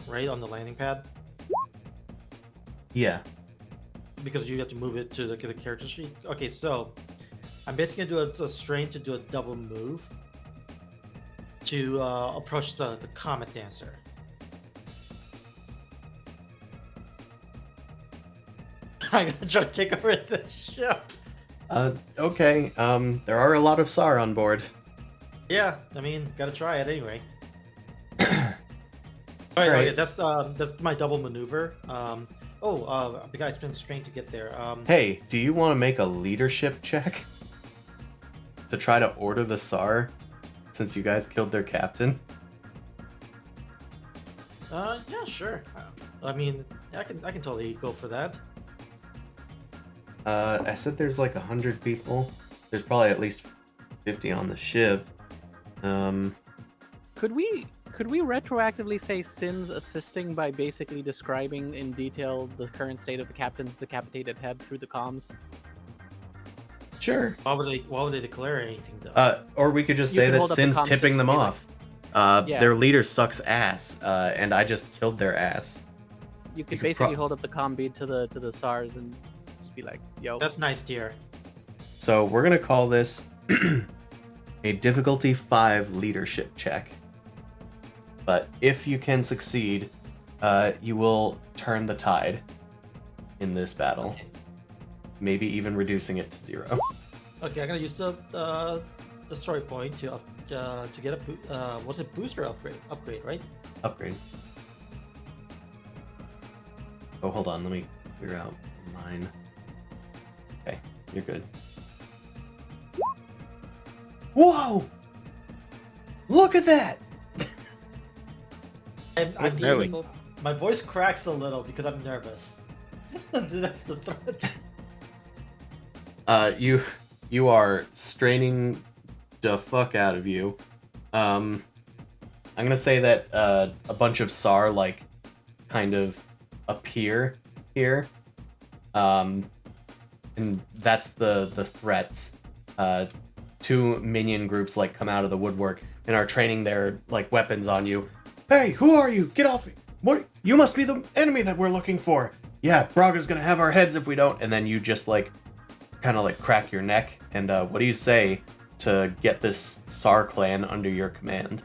right, on the landing pad, Yeah. because you have to move it to the character sheet. Okay, so I'm basically gonna do a strain to do a double move to approach the Comet Dancer. I'm gonna try to take over the ship. Okay. There are a lot of SAR on board. Yeah, I mean, gotta try it anyway. Alright. Okay, that's my double maneuver. The guy spent strain to get there. Hey, do you want to make a leadership check to try to order the SAR since you guys killed their captain? Yeah, sure. I mean, I can totally go for that. I said there's like 100 people. There's probably at least 50 on the ship. Could we retroactively say Sin's assisting by basically describing in detail the current state of the captain's decapitated head through the comms? Sure. Why would they declare anything though? Or we could just You say can that hold up the Sin's comms tipping and them just be off. Yeah. Their leader sucks ass, and I just killed their ass. You could could basically hold up the comm bead to the SARS and just be like, "Yo, That's nice to hear. So we're gonna call this a difficulty 5 leadership check. But if you can succeed, you will turn the tide in this battle. Okay. Maybe even reducing it to 0. Okay, I'm gonna use the story point to get a what's it, booster upgrade, right? Upgrade. Oh, hold on. Let me clear out mine. Okay, you're good. Whoa! Look at that! I'm Really? Beautiful. my voice cracks a little because I'm nervous. That's the threat. You are straining the fuck out of you. I'm gonna say that a bunch of SAR like kind of appear here. And that's the threats. 2 minion groups like come out of the woodwork and are training their like weapons on you. Hey, who are you? Get off me! What? You must be the enemy that we're looking for. Yeah, Braga's gonna have our heads if we don't. And then you just like kind of like crack your neck. And what do you say to get this SAR clan under your command?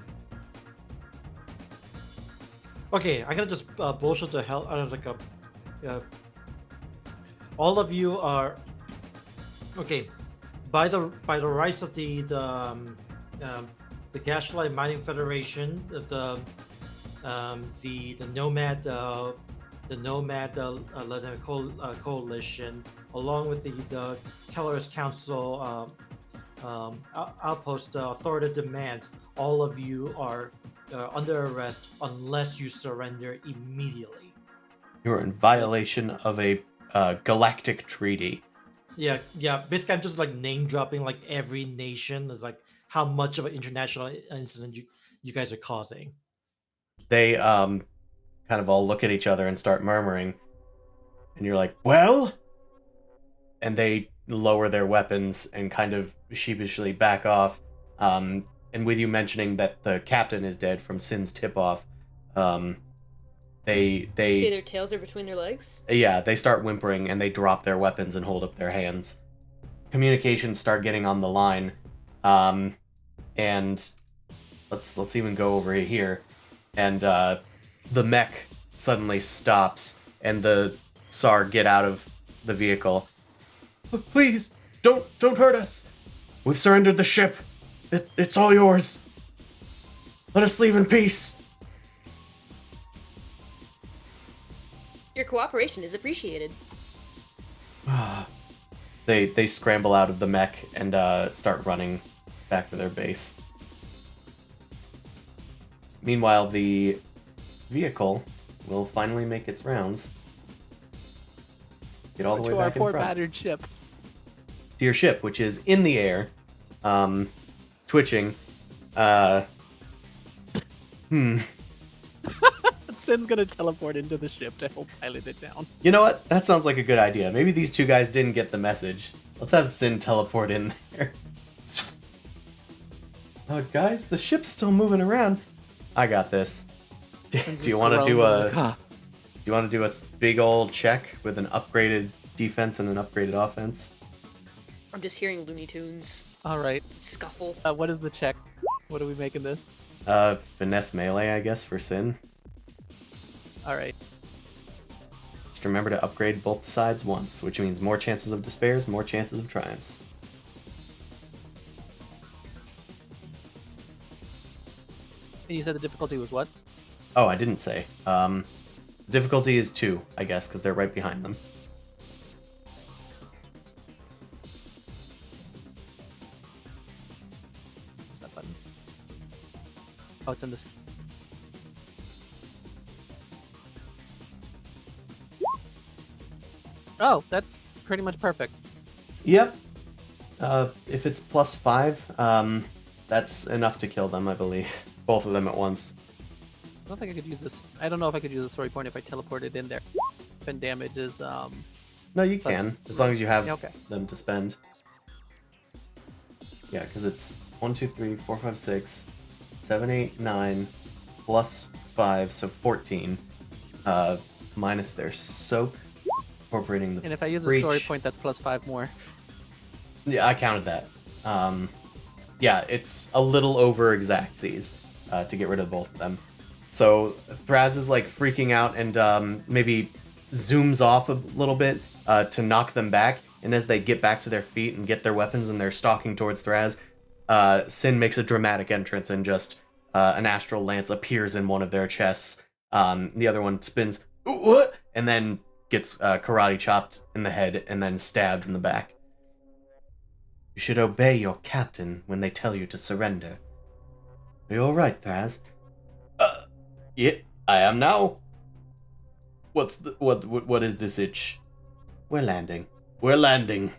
Okay, I gotta just bullshit the hell out of like all of you are okay. By the rights of the Gaslight Mining Federation, the Nomad Coalition, along with the Keller's Council outpost, authority demands all of you are under arrest unless you surrender immediately. You're in violation of a galactic treaty. Yeah. Basically, I'm just like name dropping like every nation. Is like how much of an international incident you guys are causing. They kind of all look at each other and start murmuring. And you're like, well? And they lower their weapons and kind of sheepishly back off. And with you mentioning that the captain is dead from Sin's tip-off, See they their tails are between their legs. yeah, they start whimpering and they drop their weapons and hold up their hands. Communications start getting on the line, and let's even go over here. And the mech suddenly stops, and the SAR get out of the vehicle. Please, don't hurt us. We've surrendered the ship. It's all yours. Let us leave in peace. Your cooperation is appreciated. They scramble out of the mech and start running back to their base. Meanwhile, the vehicle will finally make its rounds. Get all the to way our back in poor front. battered ship." To your ship, which is in the air, twitching. Sin's gonna teleport into the ship to help pilot it down. You know what? That sounds like a good idea. Maybe these two guys didn't get the message. Let's have Sin teleport in there. Guys, the ship's still moving around. I got this. Do you want to do a big old check with an upgraded defense and an upgraded offense? I'm just hearing Looney Tunes All right. scuffle. What is the check? What are we making this? Finesse melee, I guess, for Sin. All right. Just remember to upgrade both sides once, which means more chances of despairs, more chances of triumphs. And you said the difficulty was what? Oh, I didn't say. Difficulty is 2, I guess, because they're right behind them. What's that button? Oh, it's in this. Oh, that's pretty much perfect. Yep. If it's +5, that's enough to kill them, I believe. Both of them at once. I don't think I could use this. I don't know if I could use a story point if I teleported in there. And damage is No, you Plus- can, as long as you have Yeah, okay. them to spend. Yeah, because it's 1, 2, 3, 4, 5, 6, 7, 8, 9, +5, so 14. Minus their soak, incorporating the And if I use a breach. story point, that's +5 more. Yeah, I counted that. Yeah, it's a little over exactsies to get rid of both of them. So Thraz is like freaking out and maybe zooms off a little bit to knock them back. And as they get back to their feet and get their weapons and they're stalking towards Thraz, Sin makes a dramatic entrance and just an astral lance appears in one of their chests. The other one spins, "Ooh, what?" And then gets karate chopped in the head and then stabbed in the back. You should obey your captain when they tell you to surrender. Are you alright, Thraz? Yeah, I am now. What is this itch? We're landing. We're landing.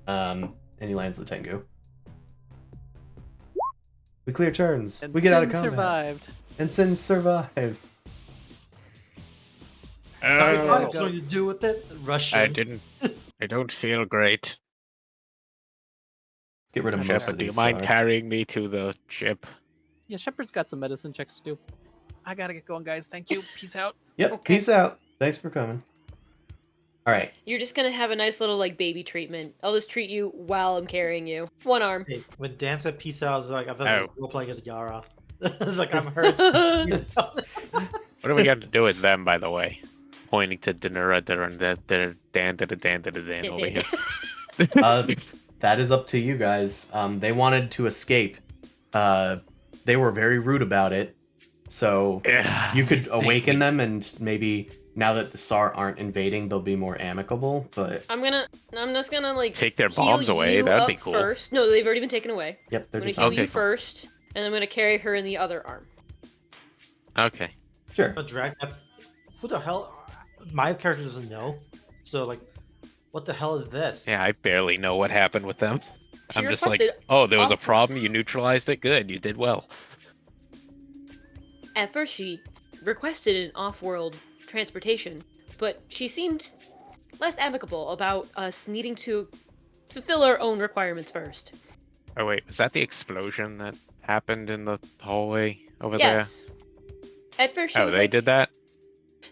And he lands the Tengu. We clear turns. And we get out of Sin combat. survived. And Sin survived. What do you do with it? Rush I in. didn't. I don't feel great. Let's get rid of most Shepard, of do you these. mind Sar. carrying me to the ship? Yeah, Shepard's got some medicine checks to do. I gotta get going, guys. Thank you. Peace out. Yep, Okay. peace out. Thanks for coming. Alright. You're just gonna have a nice little like baby treatment. I'll just treat you while I'm carrying you. One arm. Hey, when Dan said peace out, I was like, I thought Oh. we were playing as Yara. It's like, I'm hurt. Peace out. What do we got to do with them, by the way? Pointing to Denura, Dan over here. That is up to you guys. They wanted to escape. They were very rude about it. So Yeah, you could I think awaken we- them, and maybe now that the Sar aren't invading, they'll be more amicable. But I'm just gonna like Take their heal bombs away, you that'd be up cool. First. No, they've already been taken away. yep, they're I'm just gonna heal Okay, you cool. first, and I'm gonna carry her in the other arm. Okay. sure. A drag. Who the hell? My character doesn't know. So, like, what the hell is this? Yeah, I barely know what happened with them. She I'm just like, requested oh, there was a off- problem. You neutralized it. Good. You did well. At first, she requested an off-world transportation, but she seemed less amicable about us needing to fulfill our own requirements first. Oh wait, was that the explosion that happened in the hallway over there? Yes. At first, she Oh, was they like, did that.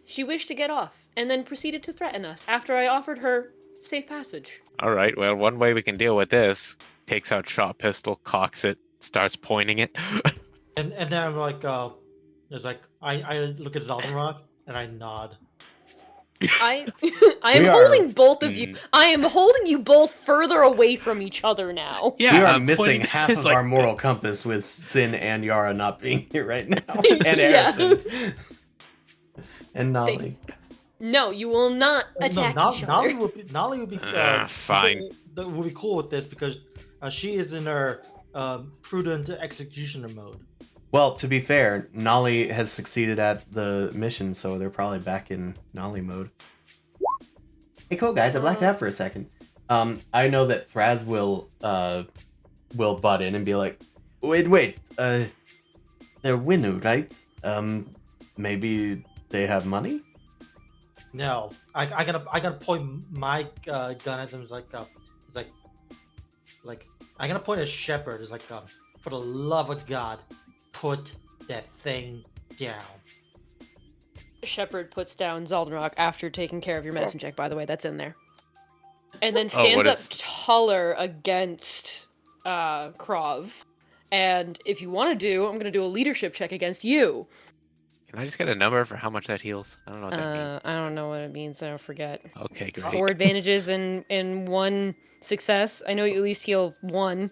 she wished to get off, and then proceeded to threaten us after I offered her safe passage. All right. Well, one way we can deal with this: takes out shot pistol, cocks it, starts pointing it. And then I'm like, it's like, I look at Zaldenrock and I nod. I I am We are- holding both of you. Mm. I am holding you both further away from each other now. Yeah, we are I'm missing pointing- half it's of like- our moral compass with Sin and Yara not being here right now, and Yeah. Harrison and Nolly. No, you will not attack each other. Nolly would be Fine. Would be cool with this because she is in her prudent executioner mode. Well, to be fair, Nolly has succeeded at the mission, so they're probably back in Nolly mode. Hey, cool guys, I blacked out for a second. I know that Thraz will butt in and be like, wait, they're Winnu, right? Maybe they have money? No, I gotta point my gun at them. It's like I gotta point at Shepard. It's like for the love of God, put that thing down. Shepard puts down Zaldenrock after taking care of your medicine check, by the way, that's in there. And then Oh, stands what up is- taller against Krov. And if you want to do, I'm going to do a leadership check against you. Can I just get a number for how much that heals? I don't know what that means. I don't know what it means, I forget. Okay, great. 4 advantages and 1 success. I know you at least heal 1.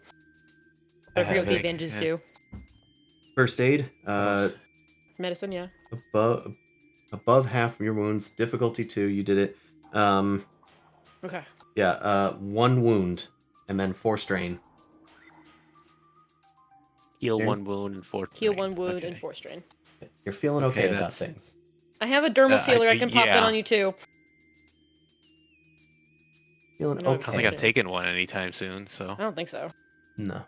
But I forget what the Okay. advantages Yeah. do. First aid. Medicine, yeah. Above half of your wounds. Difficulty 2. You did it. Okay. Yeah. 1 wound, and then 4 strain. Heal Here. 1 wound and 4. Heal strain. 1 wound Okay. and 4 strain. You're feeling Okay, okay about that's- things. I have a dermal sealer. I can pop that yeah. on you too. Feeling I know, I don't think okay. I've taken one anytime soon, so. I don't think so. No.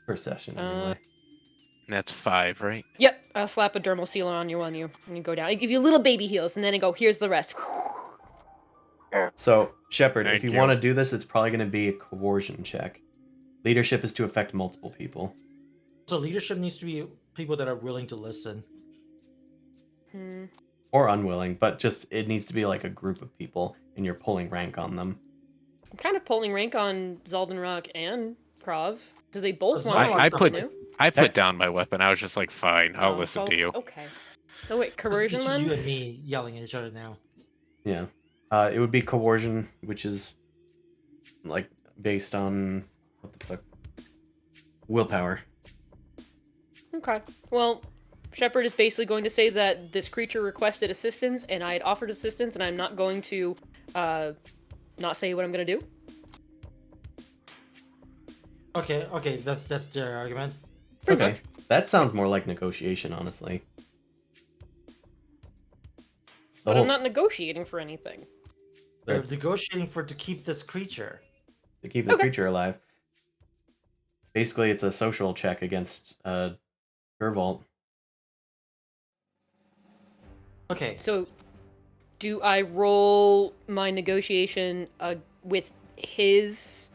Per session, Uh, anyway. That's 5, right? Yep, I'll slap a dermal sealer on you when you go down. I give you little baby heals, and then I go, here's the rest. So, Shepard, if Thank you you. want to do this, it's probably going to be a coercion check. Leadership is to affect multiple people. So leadership needs to be people that are willing to listen. Or unwilling, but just it needs to be like a group of people, and you're pulling rank on them. I'm kind of pulling rank on Zaldenrock and Krov, because they both Zaldenrock want to I shoot put- New. I put down my weapon. I was just like, fine, I'll Oh, listen so- to you. Okay. So wait, It's coercion just you then? and me yelling at each other now. Yeah. It would be coercion, which is like based on what the fuck? Willpower. Okay. Well, Shepard is basically going to say that this creature requested assistance, and I had offered assistance, and I'm not going to not say what I'm going to do. Okay, that's their argument. Pretty Okay. much. That sounds more like negotiation, honestly. The But whole I'm not negotiating for anything. They're negotiating to keep this creature. to keep the Okay. creature alive. Basically, it's a social check against Gervault. Okay, So, do I roll my negotiation with his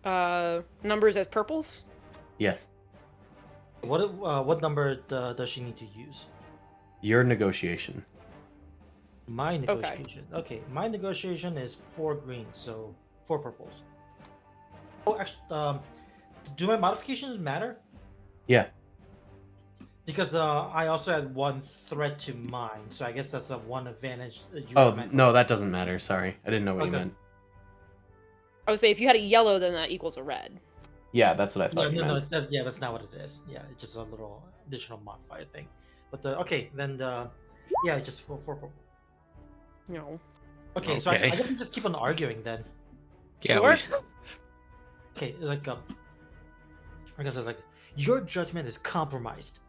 numbers as purples? Yes. what number does she need to use? Your negotiation. My negotiation. Okay, my negotiation is 4 green, so 4 purples. Oh, actually, do my modifications matter? Yeah. Because I also had 1 threat to mine, so I guess that's a 1 advantage. You Oh, meant. no, that doesn't matter. Sorry. I didn't know what you Okay. meant. I would say if you had a yellow, then that equals a red. Yeah, that's what I No, thought you no, meant. that's not what it is. Yeah, it's just a little additional modifier thing. But okay, then yeah, just 4 purple. No. Okay, so I Okay. guess we just keep on arguing then. Yeah, Sure. Okay, like I guess it's like your judgment is compromised.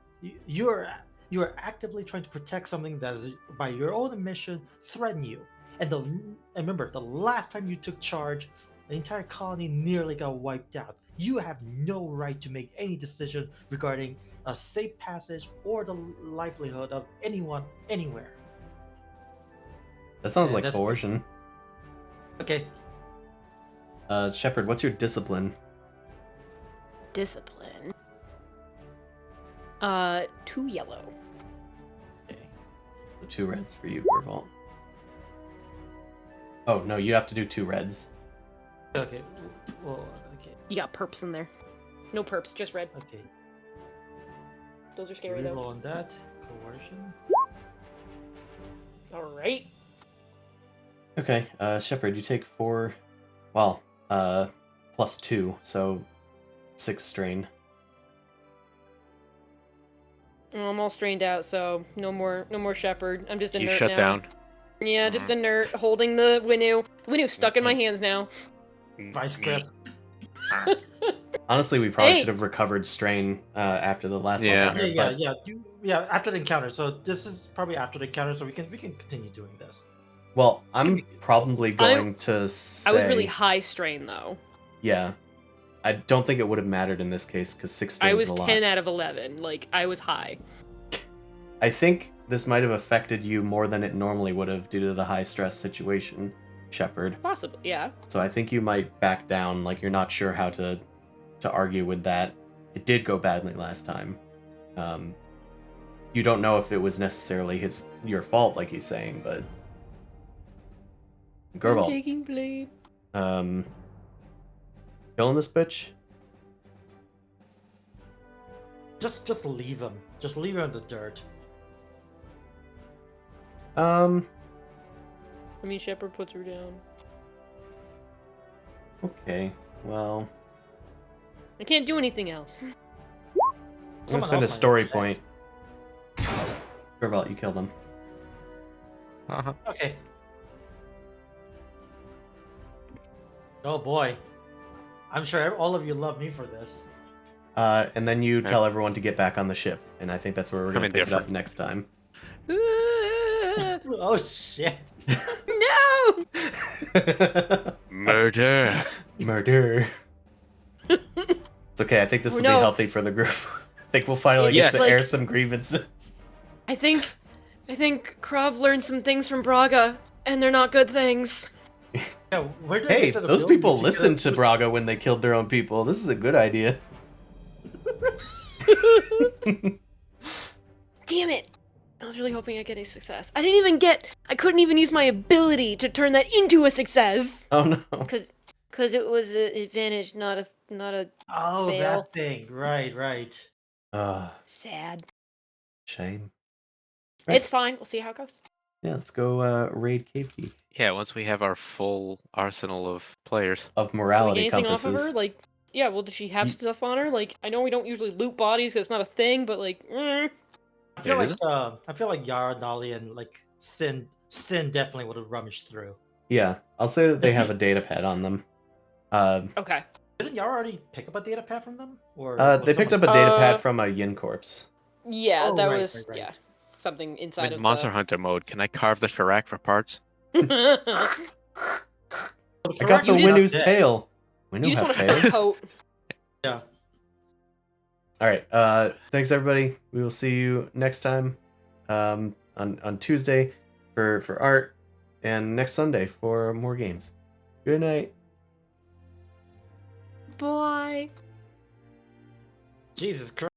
You are actively trying to protect something that is by your own admission threaten you. And remember, the last time you took charge, the entire colony nearly got wiped out. You have no right to make any decision regarding a safe passage or the livelihood of anyone anywhere. That sounds Yeah, like that's- coercion. Okay, Shepard, what's your discipline? Discipline. 2 yellow. Okay. 2 reds for you, Gervault. Oh, no, you have to do 2 reds. okay, well, okay, You got perps in there. No perps, just red. okay. Those are scary Reroll though. on that coercion. Alright. Okay, Shepard, you take 4. Well, plus 2, so 6 strain. Well, I'm all strained out, so no more Shepherd. I'm just a You nerd shut now. down. Yeah, just a nerd holding the Winnu. The Winnu's stuck in my hands now. Vice grip. Honestly, we probably Hey! should have recovered strain after the last Yeah. encounter, Yeah, but yeah. After the encounter. So this is probably after the encounter, so we can continue doing this. well, I'm probably going to say I was really high strain though. yeah. I don't think it would have mattered in this case because 6 strain I is was a lot. 10 out of 11. Like, I was high. I think this might have affected you more than it normally would have due to the high stress situation, Shepard. Possibly, yeah. So I think you might back down, like you're not sure how to argue with that. It did go badly last time. you don't know if it was necessarily your fault, like he's saying, but I'm Gerval, taking blame. killing this bitch. Just leave him. Just leave him in the dirt. I mean, Shepard puts her down. Okay, well, I can't do anything else. I'm gonna spend a story point. Gerval, you killed him. Uh-huh. Okay. Oh boy. I'm sure all of you love me for this. And then you tell everyone to get back on the ship, and I think that's where we're gonna I'm pick it up indifferent. next time. Oh shit. No! Murder. Murder. It's okay. I think this will No. be healthy for the group. I think we'll finally It's get to like- air some grievances. I think Krav learned some things from Braga, and they're not good things. Yeah, where did I Hey, get to the those building people to listened go- to Braga when they killed their own people. This is a good idea. Damn it! I was really hoping I'd get a success. I couldn't even use my ability to turn that into a success! Oh no. Cause it was an advantage, not a Oh, fail. that thing. Right. Sad. Shame. Right. It's fine, we'll see how it goes. Yeah, let's go raid Cave Geek Yeah, once we have our full arsenal of players. of Do we get morality anything off of compasses. her? Like, yeah, well, does she have stuff on her? Like, I know we don't usually loot bodies because it's not a thing, but like, I feel Is like I feel like Yara, Nali, and like Sin definitely would have rummaged through. Yeah, I'll say that they have a data pad on them. okay. Didn't Yara already pick up a data pad from them? Or They picked up a data pad from a Yin Corpse. Yeah, Oh, that right, was right. yeah something I'm inside in of Monster Hunter mode. Can I carve the Shirak for parts? I got the You just- Winu's tail. You Winu just have want a fur tails? coat. Yeah. Alright, thanks everybody. We will see you next time on Tuesday for art, and next Sunday for more games. Good night. Bye. Jesus Christ.